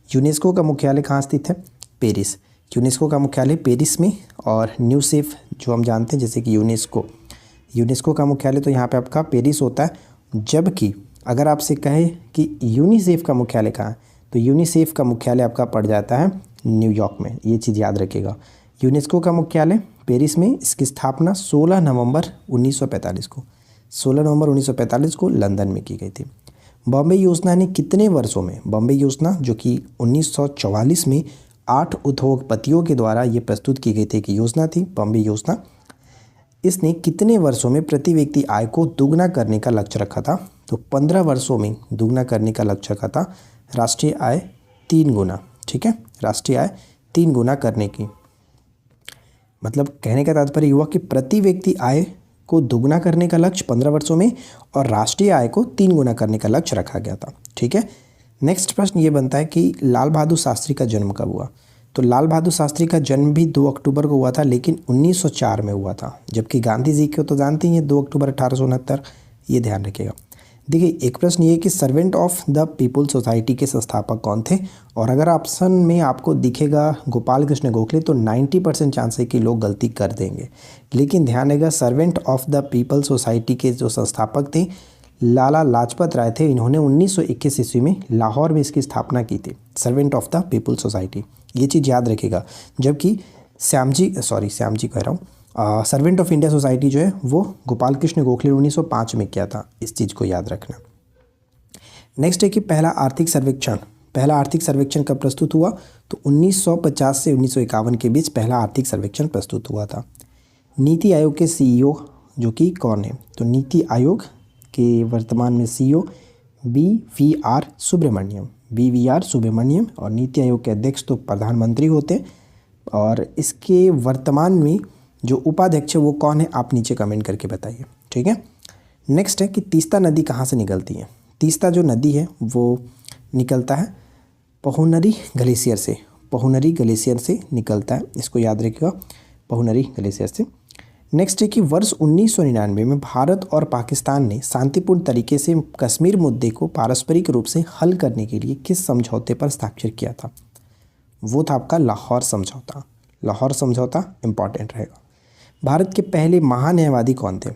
यूनेस्को का मुख्यालय कहाँ स्थित है, पेरिस। यूनेस्को का मुख्यालय पेरिस में, और न्यूसेफ जो हम जानते हैं जैसे कि यूनेस्को का मुख्यालय तो यहाँ पे आपका पेरिस होता है। जबकि अगर आपसे कहे कि यूनिसेफ का मुख्यालय कहाँ है, तो यूनिसेफ का मुख्यालय आपका पड़ जाता है न्यूयॉर्क में, ये चीज़ याद रखिएगा। यूनेस्को का मुख्यालय पेरिस में, इसकी स्थापना 16 नवंबर 1945 को 16 नवंबर 1945 को लंदन में की गई थी। बॉम्बे योजना ने कितने वर्षों में, बॉम्बे योजना जो कि 1944 में 8 उद्योगपतियों के द्वारा ये प्रस्तुत की गई थी कि योजना थी बॉम्बे योजना, इसने कितने वर्षों में प्रति व्यक्ति आय को दुगना करने का लक्ष्य रखा था। तो 15 वर्षों में दुगना करने का लक्ष्य रखा था। राष्ट्रीय आय 3 गुना। ठीक है, राष्ट्रीय आय 3 गुना करने की, मतलब कहने का तात्पर्य हुआ कि प्रति व्यक्ति आय को दुगना करने का लक्ष्य 15 वर्षों में और राष्ट्रीय आय को 3 गुना करने का लक्ष्य रखा गया था। ठीक है, नेक्स्ट प्रश्न ये बनता है कि लाल बहादुर शास्त्री का जन्म कब हुआ। तो लाल बहादुर शास्त्री का जन्म भी 2 अक्टूबर को हुआ था, लेकिन 1904 में हुआ था। जबकि गांधी जी को तो जानते ही हैं 2 अक्टूबर 1869, ये ध्यान रखिएगा। देखिए, एक प्रश्न ये कि servant of the people society के संस्थापक कौन थे, और अगर ऑप्शन में आपको दिखेगा गोपाल कृष्ण गोखले तो 90% चांस है कि लोग गलती कर देंगे, लेकिन ध्यान रखिएगा servant of the people society के जो संस्थापक थे लाला लाजपत राय थे। इन्होंने 1921 ईस्वी में लाहौर में इसकी स्थापना की थी, servant of the people society, ये चीज़ याद रखिएगा। जबकि श्यामजी कह रहा हूँ, सर्वेंट ऑफ इंडिया सोसाइटी जो है वो गोपाल कृष्ण गोखले 1905 में किया था, इस चीज़ को याद रखना। नेक्स्ट है कि पहला आर्थिक सर्वेक्षण कब प्रस्तुत हुआ। तो 1950 से 1951 के बीच पहला आर्थिक सर्वेक्षण प्रस्तुत हुआ था। नीति आयोग के CEO जो कि कौन है, तो नीति आयोग के वर्तमान में CEO BVR सुब्रमण्यम, और नीति आयोग के अध्यक्ष तो प्रधानमंत्री होते हैं, और इसके वर्तमान में जो उपाध्यक्ष है वो कौन है, आप नीचे कमेंट करके बताइए। ठीक है, नेक्स्ट है कि तीस्ता नदी कहाँ से निकलती है। तीस्ता जो नदी है वो निकलता है पहुनरी ग्लेशियर से निकलता है, इसको याद रखिएगा, पहुनरी ग्लेशियर से। नेक्स्ट है कि वर्ष 1999 में भारत और पाकिस्तान ने शांतिपूर्ण तरीके से कश्मीर मुद्दे को पारस्परिक रूप से हल करने के लिए किस समझौते पर हस्ताक्षर किया था। वो था आपका लाहौर समझौता इंपॉर्टेंट रहेगा। भारत के पहले महान्यायवादी कौन थे।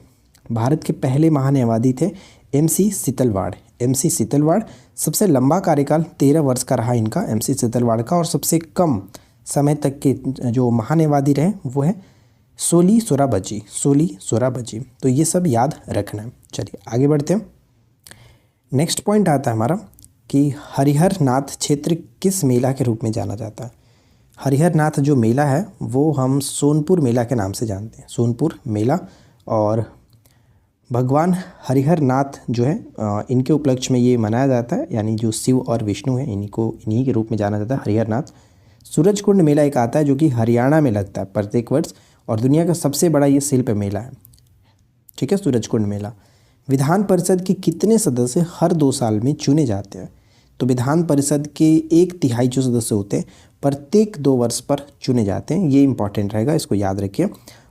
भारत के पहले महान्यायवादी थे MC सीतलवाड़। सबसे लंबा कार्यकाल 13 वर्ष का रहा इनका, MC सीतलवाड़ का, और सबसे कम समय तक के जो महान्यायवादी रहे वो है सोली सोराबजी। तो ये सब याद रखना है। चलिए आगे बढ़ते हैं। नेक्स्ट पॉइंट आता है हमारा कि हरिहर नाथ क्षेत्र किस मेला के रूप में जाना जाता है। हरिहर नाथ जो मेला है वो हम सोनपुर मेला के नाम से जानते हैं, सोनपुर मेला। और भगवान हरिहर नाथ जो है इनके उपलक्ष्य में ये मनाया जाता है, यानी जो शिव और विष्णु हैं इन्हीं के रूप में जाना जाता है हरिहर नाथ। सूरजकुंड मेला एक आता है जो कि हरियाणा में लगता है प्रत्येक वर्ष, और दुनिया का सबसे बड़ा ये शिल्प मेला है। ठीक है, सूरजकुंड मेला। विधान परिषद के कितने सदस्य हर 2 साल में चुने जाते हैं। तो विधान परिषद के 1/3 जो सदस्य होते हैं प्रत्येक 2 वर्ष पर चुने जाते हैं। ये इंपॉर्टेंट रहेगा, इसको याद रखिए।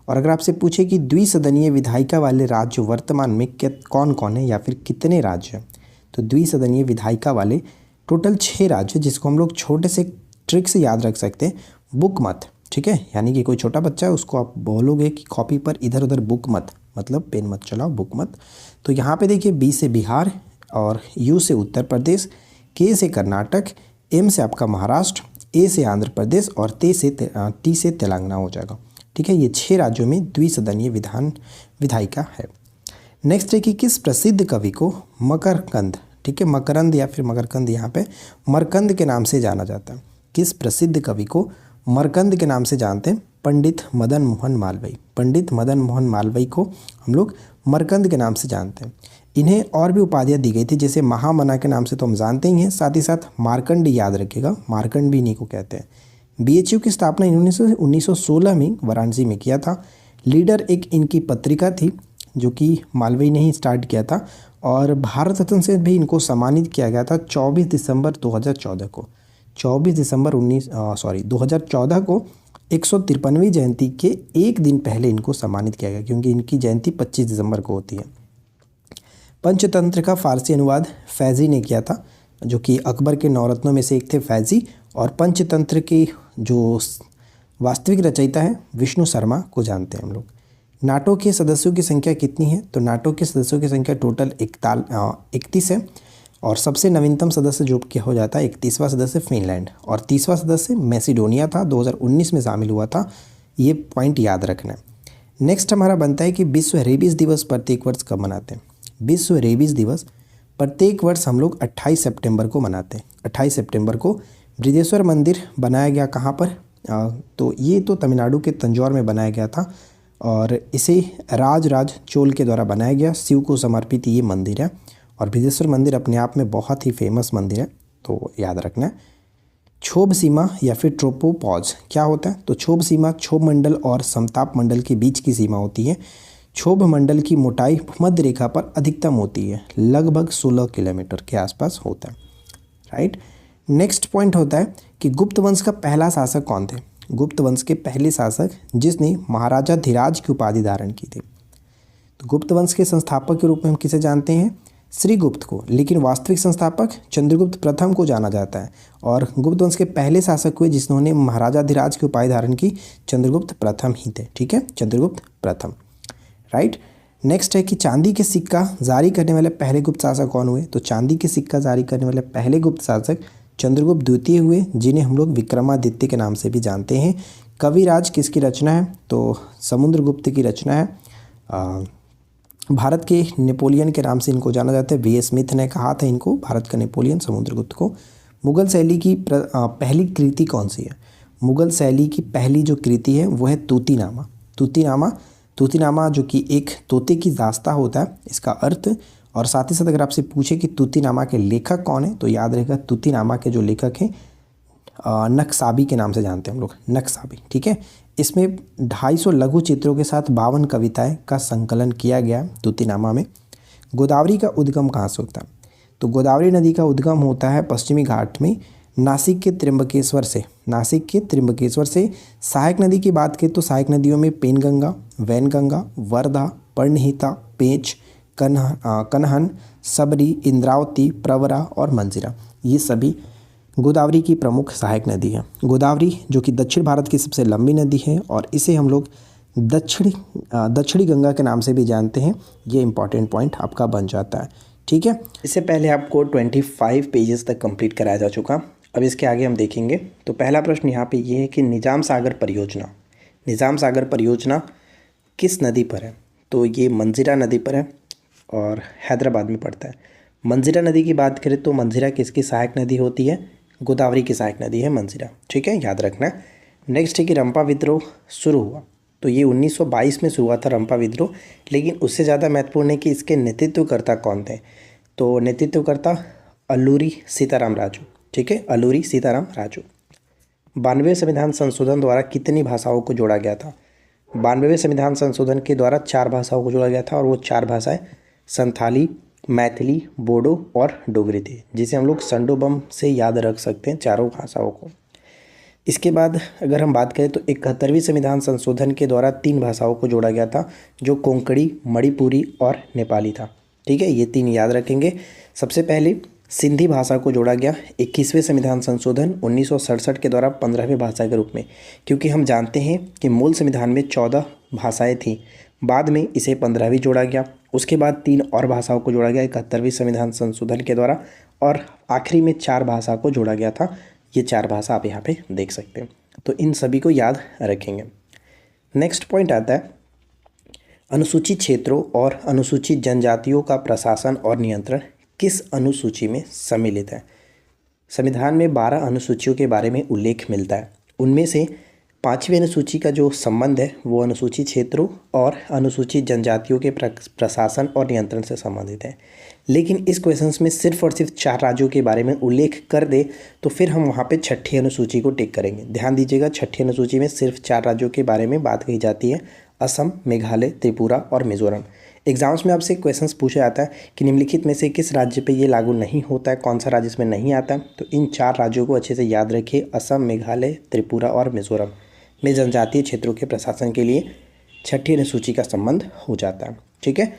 और अगर आपसे पूछे कि द्विसदनीय विधायिका वाले राज्य वर्तमान में कौन कौन है या फिर कितने राज्य हैं, तो द्विसदनीय विधायिका वाले टोटल 6 राज्य, जिसको हम लोग छोटे से ट्रिक से याद रख सकते हैं, बुक मत, ठीक है। यानी कि कोई छोटा बच्चा है उसको आप बोलोगे कि कॉपी पर इधर उधर बुक मत, मतलब पेन मत चलाओ, बुक मत। तो यहाँ पे देखिए बी से बिहार और यू से उत्तर प्रदेश, के से कर्नाटक, एम से आपका महाराष्ट्र, ए से आंध्र प्रदेश और टी से तेलंगाना हो जाएगा, ठीक है। ये 6 राज्यों में द्विसदनीय विधायिका है। नेक्स्ट है कि किस प्रसिद्ध कवि को मकरकंद, ठीक है, मकरंद या फिर मकरकंद, यहाँ पे मरकंद के नाम से जाना जाता है। किस प्रसिद्ध कवि को मरकंद के नाम से जानते हैं? पंडित मदन मोहन मालवीय। पंडित मदन मोहन मालवीय को हम लोग मरकंद के नाम से जानते हैं। इन्हें और भी उपाधियाँ दी गई थी, जैसे महामना के नाम से तो हम जानते ही हैं, साथ ही साथ मार्कंड याद रखिएगा, मार्कंड भी इन्हीं को कहते हैं। बीएचयू की स्थापना 1916 में वाराणसी में किया था। लीडर एक इनकी पत्रिका थी जो कि मालवीय ने ही स्टार्ट किया था, और भारत रत्न से भी इनको सम्मानित किया गया था 24 दिसंबर 2014 को। 24 दिसंबर 2014 को 153वीं जयंती के एक दिन पहले इनको सम्मानित किया गया, क्योंकि इनकी जयंती 25 दिसंबर को होती है। पंचतंत्र का फारसी अनुवाद फैज़ी ने किया था, जो कि अकबर के 9 रत्नों में से एक थे फैज़ी, और पंचतंत्र की जो वास्तविक रचयिता है विष्णु शर्मा को जानते हैं हम लोग। नाटो के सदस्यों की संख्या कितनी है? तो नाटो के सदस्यों की संख्या टोटल 31 है, और सबसे नवीनतम सदस्य जो कि हो जाता है 31वां सदस्य फिनलैंड, और 30वां सदस्य मैसिडोनिया था, 2019 में शामिल हुआ था। ये पॉइंट याद रखना है। नेक्स्ट हमारा बनता है कि विश्व रेबीज दिवस प्रत्येक वर्ष कब मनाते हैं? विश्व रेबीज दिवस प्रत्येक वर्ष हम लोग 28 सितंबर को मनाते हैं। 28 सितंबर को बृहदेश्वर मंदिर बनाया गया, कहाँ पर? तो ये तो तमिलनाडु के तंजौर में बनाया गया था, और इसे राज चोल के द्वारा बनाया गया। शिव को समर्पित ये मंदिर है, और बृहदेश्वर मंदिर अपने आप में बहुत ही फेमस मंदिर है, तो याद रखना है। क्षोभ सीमा या फिर ट्रोपोपॉज क्या होता है? तो क्षोभ सीमा क्षोभ मंडल और समताप मंडल के बीच की सीमा होती है। क्षोभ मंडल की मोटाई भूमध्य रेखा पर अधिकतम होती है, लगभग 16 किलोमीटर के आसपास होता है, राइट। नेक्स्ट पॉइंट होता है कि गुप्त वंश का पहला शासक कौन थे? गुप्त वंश के पहले शासक जिसने महाराजा धीराज की उपाधि धारण की थी। तो गुप्त वंश के संस्थापक के रूप में हम किसे जानते हैं? श्रीगुप्त को, लेकिन वास्तविक संस्थापक चंद्रगुप्त प्रथम को जाना जाता है, और गुप्त वंश के पहले शासक हुए जिन्होंने महाराजा धीराज की उपाधि धारण की, चंद्रगुप्त प्रथम ही थे, ठीक है, चंद्रगुप्त प्रथम, राइट। नेक्स्ट है कि चांदी के सिक्का जारी करने वाले पहले गुप्त शासक कौन हुए? तो चांदी के सिक्का जारी करने वाले पहले गुप्त शासक चंद्रगुप्त द्वितीय हुए, जिन्हें हम लोग विक्रमादित्य के नाम से भी जानते हैं। कविराज किसकी रचना है? तो समुद्रगुप्त की रचना है। भारत के नेपोलियन के नाम से इनको जाना जाता है। वी.एस. स्मिथ ने कहा था इनको, भारत का नेपोलियन, समुद्रगुप्त को। मुगल शैली की पहली कृति कौन सी है? मुगल शैली की पहली जो कृति है वो है तूतीनामा। तूतीनामा जो कि एक तोते की दास्तां होता है, इसका अर्थ। और साथ ही साथ अगर आपसे पूछे कि तूतीनामा के लेखक कौन है, तो याद रहेगा तूतीनामा के जो लेखक हैं नक्साबी के नाम से जानते हैं हम लोग, नक्साबी, ठीक है। इसमें 250 लघु चित्रों के साथ 52 कविताएं का संकलन किया गया तूतीनामा में। गोदावरी का उद्गम कहाँ से होता है? तो गोदावरी नदी का उद्गम होता है पश्चिमी घाट में, नासिक के त्र्यंबकेश्वर से। नासिक के त्र्यंबकेश्वर से। सहायक नदी की बात करें तो सहायक नदियों में पेनगंगा, वैनगंगा, वर्धा, पर्णहिता, पेंच, कन्हन, सबरी, इंद्रावती, प्रवरा और मंजिरा, ये सभी गोदावरी की प्रमुख सहायक नदी है। गोदावरी जो कि दक्षिण भारत की सबसे लंबी नदी है, और इसे हम लोग दक्षिणी गंगा के नाम से भी जानते हैं। ये इंपॉर्टेंट पॉइंट आपका बन जाता है, ठीक है। इससे पहले आपको 25 पेजेस तक कंप्लीट कराया जा चुका। अब इसके आगे हम देखेंगे। तो पहला प्रश्न यहाँ पे ये है कि निजाम सागर परियोजना किस नदी पर है? तो ये मंजिरा नदी पर है और हैदराबाद में पड़ता है। मंजिरा नदी की बात करें तो मंजिरा किसकी सहायक नदी होती है? गोदावरी की सहायक नदी है मंजिरा, ठीक है, याद रखना। नेक्स्ट है कि रंपा विद्रोह शुरू हुआ, तो ये 1922 में शुरू हुआ था रंपा विद्रोह, लेकिन उससे ज़्यादा महत्वपूर्ण है कि इसके नेतृत्वकर्ता कौन थे? तो नेतृत्वकर्ता अल्लूरी सीताराम राजू, ठीक है, अल्लूरी सीताराम राजू। 92वें संविधान संशोधन द्वारा कितनी भाषाओं को जोड़ा गया था? 92वें संविधान संशोधन के द्वारा 4 भाषाओं को जोड़ा गया था, और वो 4 भाषाएं संथाली, मैथिली, बोडो और डोगरी थी, जिसे हम लोग संडोबम से याद रख सकते हैं चारों भाषाओं को। इसके बाद अगर हम बात करें तो 71वें संविधान संशोधन के द्वारा 3 भाषाओं को जोड़ा गया था, जो कोंकणी, मणिपुरी और नेपाली था। ठीक है, ये 3 याद रखेंगे। सबसे पहले सिंधी भाषा को जोड़ा गया 21वें संविधान संशोधन 1967 के द्वारा 15वीं भाषा के रूप में, क्योंकि हम जानते हैं कि मूल संविधान में 14 भाषाएं थीं, बाद में इसे 15वीं जोड़ा गया। उसके बाद 3 और भाषाओं को जोड़ा गया 71वें संविधान संशोधन के द्वारा, और आखिरी में 4 भाषा को जोड़ा गया था। ये 4 भाषा आप यहाँ पे देख सकते हैं, तो इन सभी को याद रखेंगे। नेक्स्ट पॉइंट आता है अनुसूचित क्षेत्रों और अनुसूचित जनजातियों का प्रशासन और नियंत्रण किस अनुसूची में सम्मिलित है। संविधान में 12 अनुसूचियों के बारे में उल्लेख मिलता है। उनमें से 5वीं अनुसूची का जो संबंध है वो अनुसूचित क्षेत्रों और अनुसूचित जनजातियों के प्रशासन और नियंत्रण से संबंधित है। लेकिन इस क्वेश्चंस में सिर्फ और सिर्फ 4 राज्यों के बारे में उल्लेख कर दे तो फिर हम वहाँ पे 6ठी अनुसूची को टिक करेंगे। ध्यान दीजिएगा, 6ठी अनुसूची में सिर्फ 4 राज्यों के बारे में बात कही जाती है, असम, मेघालय, त्रिपुरा और मिजोरम। एग्जाम्स में आपसे क्वेश्चंस पूछा जाता है कि निम्नलिखित में से किस राज्य पे ये लागू नहीं होता है, कौन सा राज्य इसमें नहीं आता है। तो इन 4 राज्यों को अच्छे से याद रखिए, असम, मेघालय, त्रिपुरा और मिजोरम में जनजातीय क्षेत्रों के प्रशासन के लिए 6ठी अनुसूची का संबंध हो जाता है। ठीक है,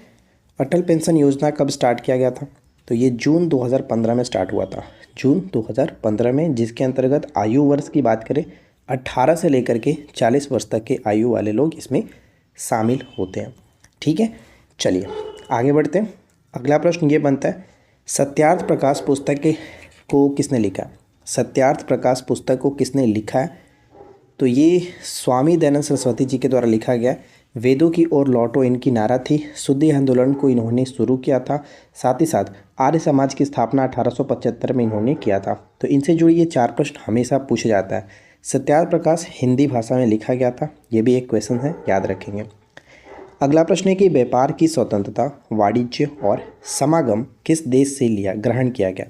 अटल पेंशन योजना कब स्टार्ट किया गया था? तो ये जून 2015 में स्टार्ट हुआ था, जून 2015 में, जिसके अंतर्गत आयु वर्ष की बात करें 18 से लेकर के 40 वर्ष तक के आयु वाले लोग इसमें शामिल होते हैं। ठीक है, चलिए आगे बढ़ते हैं। अगला प्रश्न ये बनता है सत्यार्थ प्रकाश पुस्तक को किसने लिखा है? सत्यार्थ प्रकाश पुस्तक को किसने लिखा है? तो ये स्वामी दयानंद सरस्वती जी के द्वारा लिखा गया। वेदों की ओर लौटो इनकी नारा थी। शुद्धि आंदोलन को इन्होंने शुरू किया था। साथ ही साथ आर्य समाज की स्थापना 1875 में इन्होंने किया था। तो इनसे जुड़ी ये 4 प्रश्न हमेशा पूछा जाता है। सत्यार्थ प्रकाश हिंदी भाषा में लिखा गया था, ये भी एक क्वेश्चन है, याद रखेंगे। अगला प्रश्न है कि व्यापार की स्वतंत्रता, वाणिज्य और समागम किस देश से ग्रहण किया गया?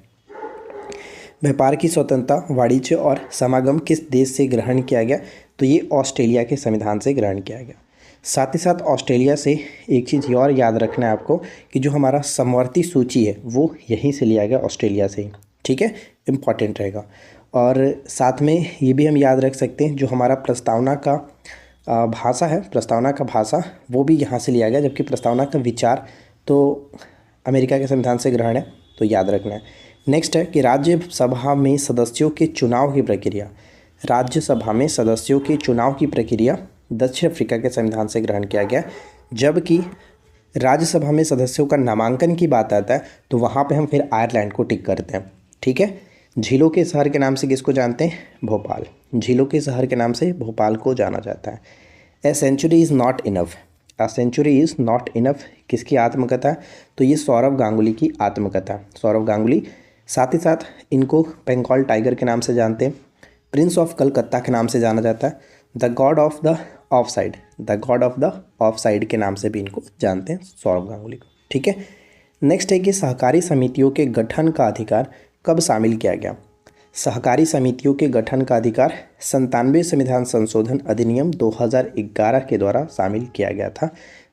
व्यापार की स्वतंत्रता, वाणिज्य और समागम किस देश से ग्रहण किया गया? तो ये ऑस्ट्रेलिया के संविधान से ग्रहण किया गया। साथ ही साथ ऑस्ट्रेलिया से एक चीज़ ये और याद रखना है आपको कि जो हमारा समवर्ती सूची है वो यहीं से लिया गया, ऑस्ट्रेलिया से ही। ठीक है, इम्पॉर्टेंट रहेगा। और साथ में ये भी हम याद रख सकते हैं जो हमारा प्रस्तावना का भाषा है, प्रस्तावना का भाषा वो भी यहाँ से लिया गया, जबकि प्रस्तावना का विचार तो अमेरिका के संविधान से ग्रहण है, तो याद रखना है। नेक्स्ट है कि राज्यसभा में सदस्यों के चुनाव की प्रक्रिया, राज्यसभा में सदस्यों के चुनाव की प्रक्रिया दक्षिण अफ्रीका के संविधान से ग्रहण किया गया। जबकि राज्यसभा में सदस्यों का नामांकन की बात आता है तो वहाँ पे हम फिर आयरलैंड को टिक करते हैं। ठीक है, झीलों के शहर के नाम से किसको जानते हैं? भोपाल। झीलों के शहर के नाम से भोपाल को जाना जाता है। A century is not enough, a century is not enough किसकी आत्मकथा है? तो ये सौरभ गांगुली की आत्मकथा, सौरभ गांगुली। साथ ही साथ इनको बंगाल टाइगर के नाम से जानते हैं, प्रिंस ऑफ कलकत्ता के नाम से जाना जाता है, the God of the of side, the God of the of side के नाम से भी इनको जानते हैं, सौरभ गांगुली को। ठीक है, नेक्स्ट है कि सहकारी समितियों के गठन का अधिकार कब शामिल किया गया? सहकारी समितियों के गठन का अधिकार 97वें संविधान संशोधन अधिनियम 2011 के द्वारा शामिल किया गया था,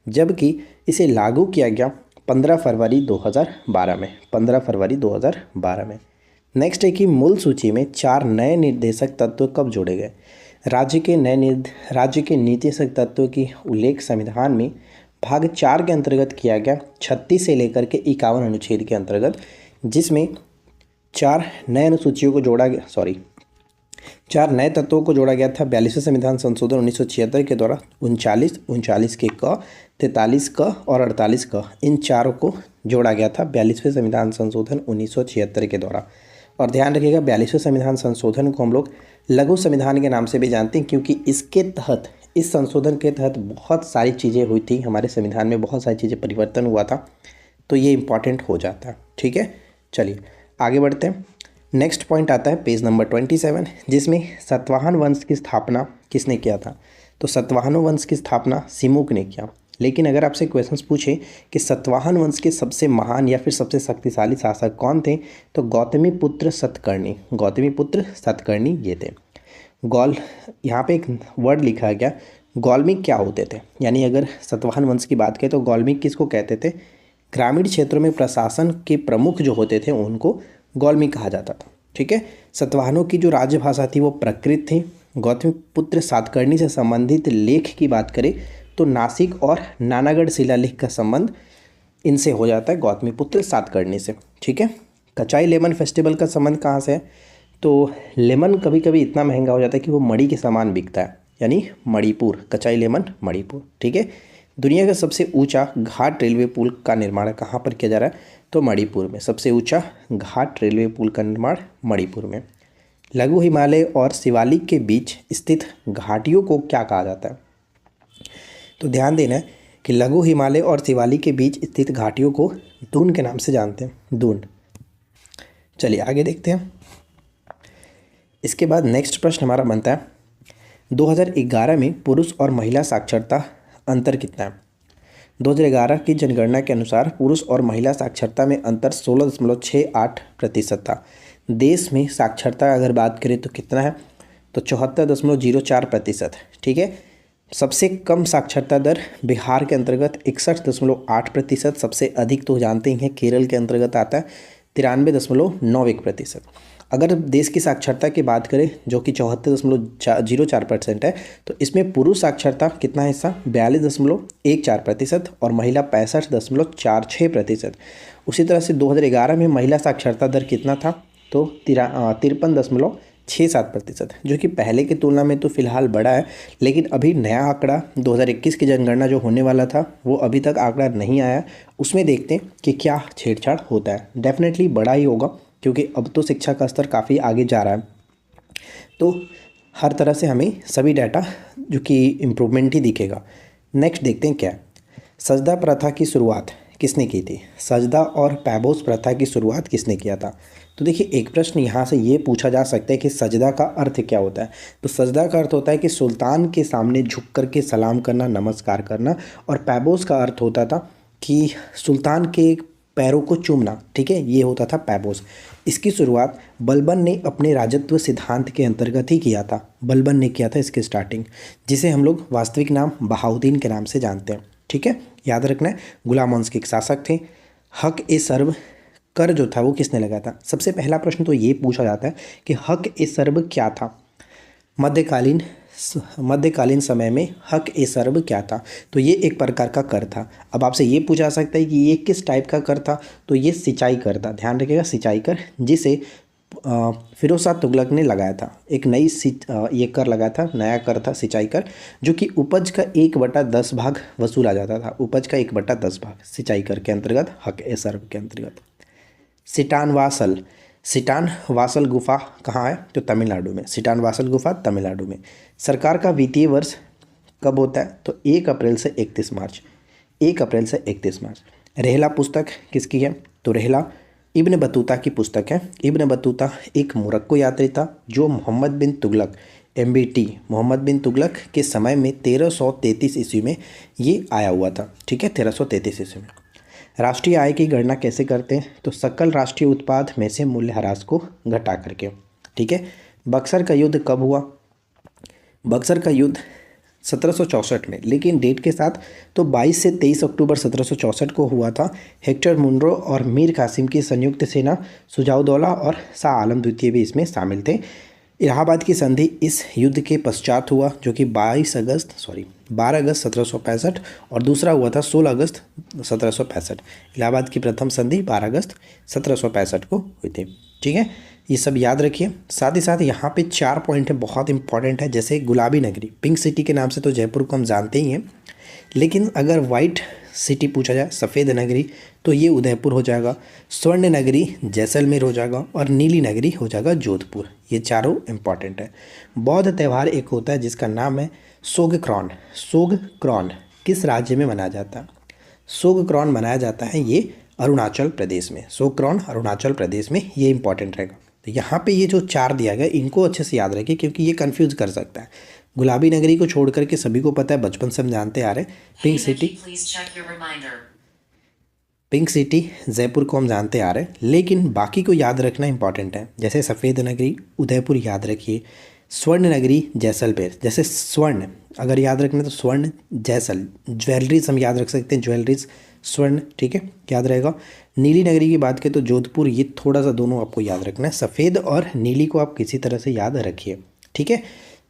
जबकि इसे लागू किया गया 15 फरवरी 2012 में, 15 फरवरी 2012 में। नेक्स्ट है कि मूल सूची में 4 नए निर्देशक तत्व कब जोड़े गए? राज्य के नीतिशक तत्व की उल्लेख संविधान में भाग 4 के अंतर्गत किया गया, 36 से लेकर के 51 अनुच्छेद के अंतर्गत, जिसमें 4 नए अनुसूचियों को जोड़ा गया, 4 नए तत्वों को जोड़ा गया था 42वें संविधान संशोधन 1976 के द्वारा। 39 के क, 43 क और 48 क, इन चारों को जोड़ा गया था 42वें संविधान संशोधन 1976 के द्वारा। और ध्यान रखिएगा 42वें संविधान संशोधन को हम लोग लघु संविधान के नाम से भी जानते हैं, क्योंकि इसके तहत, इस संशोधन के तहत बहुत सारी चीज़ें हुई थी, हमारे संविधान में बहुत सारी चीज़ें परिवर्तन हुआ था, तो ये इंपॉर्टेंट हो जाता है। ठीक है, चलिए आगे बढ़ते हैं। नेक्स्ट पॉइंट आता है पेज नंबर 27, जिसमें सातवाहन वंश की स्थापना किसने किया था? तो सातवाहनों वंश की स्थापना सिमुक ने किया। लेकिन अगर आपसे क्वेश्चंस पूछे कि सातवाहन वंश के सबसे महान या फिर सबसे शक्तिशाली शासक कौन थे, तो गौतमी पुत्र सतकर्णी, गौतमी पुत्र सतकर्णी ये थे। यहाँ पे एक वर्ड लिखा गया, गौल्मिक क्या होते थे? यानी अगर सातवाहन वंश की बात करें तो गौल्मिक किसको कहते थे? ग्रामीण क्षेत्रों में प्रशासन के प्रमुख जो होते थे उनको गौलमी कहा जाता था। ठीक है। सातवाहनों की जो राजभाषा थी वो प्राकृत थी। गौतमीपुत्र सातकर्णी से संबंधित लेख की बात करें तो नासिक और नानागढ़ शिलालेख का संबंध इनसे हो जाता है, गौतमीपुत्र सातकर्णी से। ठीक है। कचाई लेमन फेस्टिवल का संबंध कहाँ से है? तो लेमन कभी कभी इतना महंगा हो जाता है कि वो मणि के समान बिकता है, यानी मणिपुर, कचाई लेमन मणिपुर। ठीक है। दुनिया का सबसे ऊंचा घाट रेलवे पुल का निर्माण कहाँ पर किया जा रहा है? तो मणिपुर में। सबसे ऊंचा घाट रेलवे पुल का निर्माण मणिपुर में। लघु हिमालय और शिवालिक के बीच स्थित घाटियों को क्या कहा जाता है? तो ध्यान देना है कि लघु हिमालय और शिवालिक के बीच स्थित घाटियों को दून के नाम से जानते हैं, दून। चलिए आगे देखते हैं। इसके बाद नेक्स्ट प्रश्न हमारा बनता है 2011 में पुरुष और महिला साक्षरता अंतर कितना है? 2011 की जनगणना के अनुसार पुरुष और महिला साक्षरता में अंतर 16.68% था। देश में साक्षरता अगर बात करें तो कितना है? तो 74.04%। ठीक है। सबसे कम साक्षरता दर बिहार के अंतर्गत 61.8%। सबसे अधिक तो जानते ही हैं केरल के अंतर्गत आता है 93.91%। अगर देश की साक्षरता की बात करें जो कि 74.04% है, तो इसमें पुरुष साक्षरता कितना हिस्सा? 42.14% और महिला 65.46%। उसी तरह से 2011 में महिला साक्षरता दर कितना था? तो 53.67%, जो कि पहले की तुलना में तो फिलहाल बढ़ा है, लेकिन अभी नया आंकड़ा 2021 की जनगणना जो होने वाला था वो अभी तक आंकड़ा नहीं आया। उसमें देखते हैं कि क्या छेड़छाड़ होता है। डेफिनेटली बढ़ा ही होगा क्योंकि अब तो शिक्षा का स्तर काफ़ी आगे जा रहा है, तो हर तरह से हमें सभी डाटा जो कि इम्प्रूवमेंट ही दिखेगा। नेक्स्ट देखते हैं क्या है। सजदा प्रथा की शुरुआत किसने की थी? सजदा और पैबोस प्रथा की शुरुआत किसने किया था? तो देखिए एक प्रश्न यहाँ से ये पूछा जा सकता है कि सजदा का अर्थ क्या होता है? तो सजदा का अर्थ होता है कि सुल्तान के सामने झुक कर के सलाम करना, नमस्कार करना। और पैबोस का अर्थ होता था कि सुल्तान के पैरों को चूमना। ठीक है, ये होता था पैबोस। इसकी शुरुआत बलबन ने अपने राजत्व सिद्धांत के अंतर्गत ही किया था। बलबन ने किया था इसकी स्टार्टिंग, जिसे हम लोग वास्तविक नाम बहाउद्दीन के नाम से जानते हैं। ठीक है, याद रखना है। गुलाम वंश के शासक थे। हक ए सर्व कर जो था वो किसने लगाया था? सबसे पहला प्रश्न तो ये पूछा जाता है कि हक ए सर्व क्या था? मध्यकालीन समय में हक ए सर्व क्या था? तो ये एक प्रकार का कर था। अब आपसे ये पूछा जा सकता है कि ये किस टाइप का कर था? तो ये सिंचाई कर था। ध्यान रखिएगा, सिंचाई कर, जिसे फिरोज शाह तुगलक ने लगाया था। एक नई ये कर लगाया था, नया कर था सिंचाई कर, जो कि उपज का 1/10 भाग वसूला जाता था। उपज का 1/10 भाग सिंचाई कर के अंतर्गत, हक ए सर्व के अंतर्गत। सिटान वासल गुफा कहाँ है? तो तमिलनाडु में। सिटान वासल गुफा तमिलनाडु में। सरकार का वित्तीय वर्ष कब होता है? तो 1 अप्रैल से 31 मार्च। 1 अप्रैल से 31 मार्च। रेहला पुस्तक किसकी है? तो रेहला इब्न बतूता की पुस्तक है। इब्न बतूता एक मोरक्को यात्री था जो मोहम्मद बिन तुगलक MBT मोहम्मद बिन तुगलक के समय में 1333 ईस्वी में ये आया हुआ था। ठीक है, 1333 ईस्वी में। राष्ट्रीय आय की गणना कैसे करते हैं? तो सकल राष्ट्रीय उत्पाद में से मूल्यह्रास को घटा करके। ठीक है। बक्सर का युद्ध कब हुआ? बक्सर का युद्ध 1764 में, लेकिन डेट के साथ तो 22 से 23 अक्टूबर 1764 को हुआ था। हेक्टर मुनरो और मीर कासिम की संयुक्त सेना, सुजाउद्दौला और शाह आलम द्वितीय भी इसमें शामिल थे। इलाहाबाद की संधि इस युद्ध के पश्चात हुआ, जो कि 12 अगस्त 1765 और दूसरा हुआ था 16 अगस्त 1765। इलाहाबाद की प्रथम संधि 12 अगस्त 1765 को हुई थी। ठीक है, ये सब याद रखिए। साथ ही साथ यहाँ पे 4 पॉइंट है, बहुत इंपॉर्टेंट है। जैसे गुलाबी नगरी, पिंक सिटी के नाम से तो जयपुर को हम जानते ही हैं, लेकिन अगर वाइट सिटी पूछा जाए, सफ़ेद नगरी, तो ये उदयपुर हो जाएगा। स्वर्ण नगरी जैसलमेर हो जाएगा और नीली नगरी हो जाएगा जोधपुर। ये चारों इंपॉर्टेंट है। बौद्ध त्यौहार एक होता है जिसका नाम है सोगक्रॉन। सोगक्रॉन किस राज्य में मनाया जाता है? सोगक्रॉन मनाया जाता है ये अरुणाचल प्रदेश में। सोगक्रॉन अरुणाचल प्रदेश में, ये इंपॉर्टेंट रहेगा। तो यहाँ पे ये जो 4 दिया गया इनको अच्छे से याद रखिए, क्योंकि ये कंफ्यूज कर सकता है। गुलाबी नगरी को छोड़ करके सभी को पता है, बचपन से हम जानते आ रहे हैं। पिंक सिटी जयपुर को हम जानते आ रहे हैं, लेकिन बाकी को याद रखना इंपॉर्टेंट है। जैसे सफ़ेद नगरी उदयपुर याद रखिए, स्वर्ण नगरी जैसलमेर। जैसे स्वर्ण अगर याद रखना तो स्वर्ण जैसल, ज्वेलरीज हम याद रख सकते हैं, ज्वेलरीज स्वर्ण, ठीक है, याद रहेगा। नीली नगरी की बात करें तो जोधपुर, ये थोड़ा सा दोनों आपको याद रखना है, सफ़ेद और नीली को आप किसी तरह से याद रखिए, ठीक है।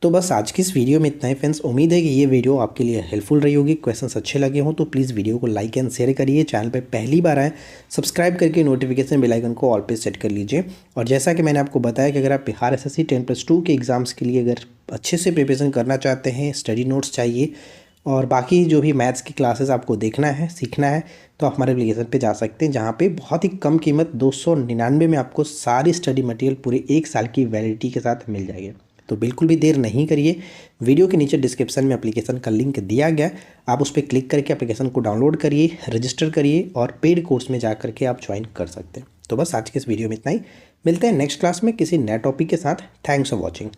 तो बस आज की इस वीडियो में इतना ही फ्रेंड्स। उम्मीद है कि ये वीडियो आपके लिए हेल्पफुल रही होगी। क्वेश्चंस अच्छे लगे हों तो प्लीज़ वीडियो को लाइक एंड शेयर करिए। चैनल पे पहली बार आए सब्सक्राइब करके नोटिफिकेशन बेल आइकन को ऑल पे सेट कर लीजिए। और जैसा कि मैंने आपको बताया कि अगर आप बिहार SSC 10+2 के एग्ज़ाम्स के लिए अगर अच्छे से प्रिपरेशन करना चाहते हैं, स्टडी नोट्स चाहिए और बाकी जो भी मैथ्स की क्लासेस आपको देखना है, सीखना है, तो आप हमारे एप्लीकेशन पे जा सकते हैं, जहाँ पे बहुत ही कम कीमत 299 में आपको सारी स्टडी मटेरियल पूरे 1 साल की वैलिडिटी के साथ मिल जाएगी। तो बिल्कुल भी देर नहीं करिए, वीडियो के नीचे डिस्क्रिप्शन में एप्लीकेशन का लिंक दिया गया, आप उस पर क्लिक करके एप्लीकेशन को डाउनलोड करिए, रजिस्टर करिए और पेड कोर्स में जा करके आप ज्वाइन कर सकते हैं। तो बस आज के इस वीडियो में इतना ही, मिलते हैं नेक्स्ट क्लास में किसी नए टॉपिक के साथ। Thanks for watching.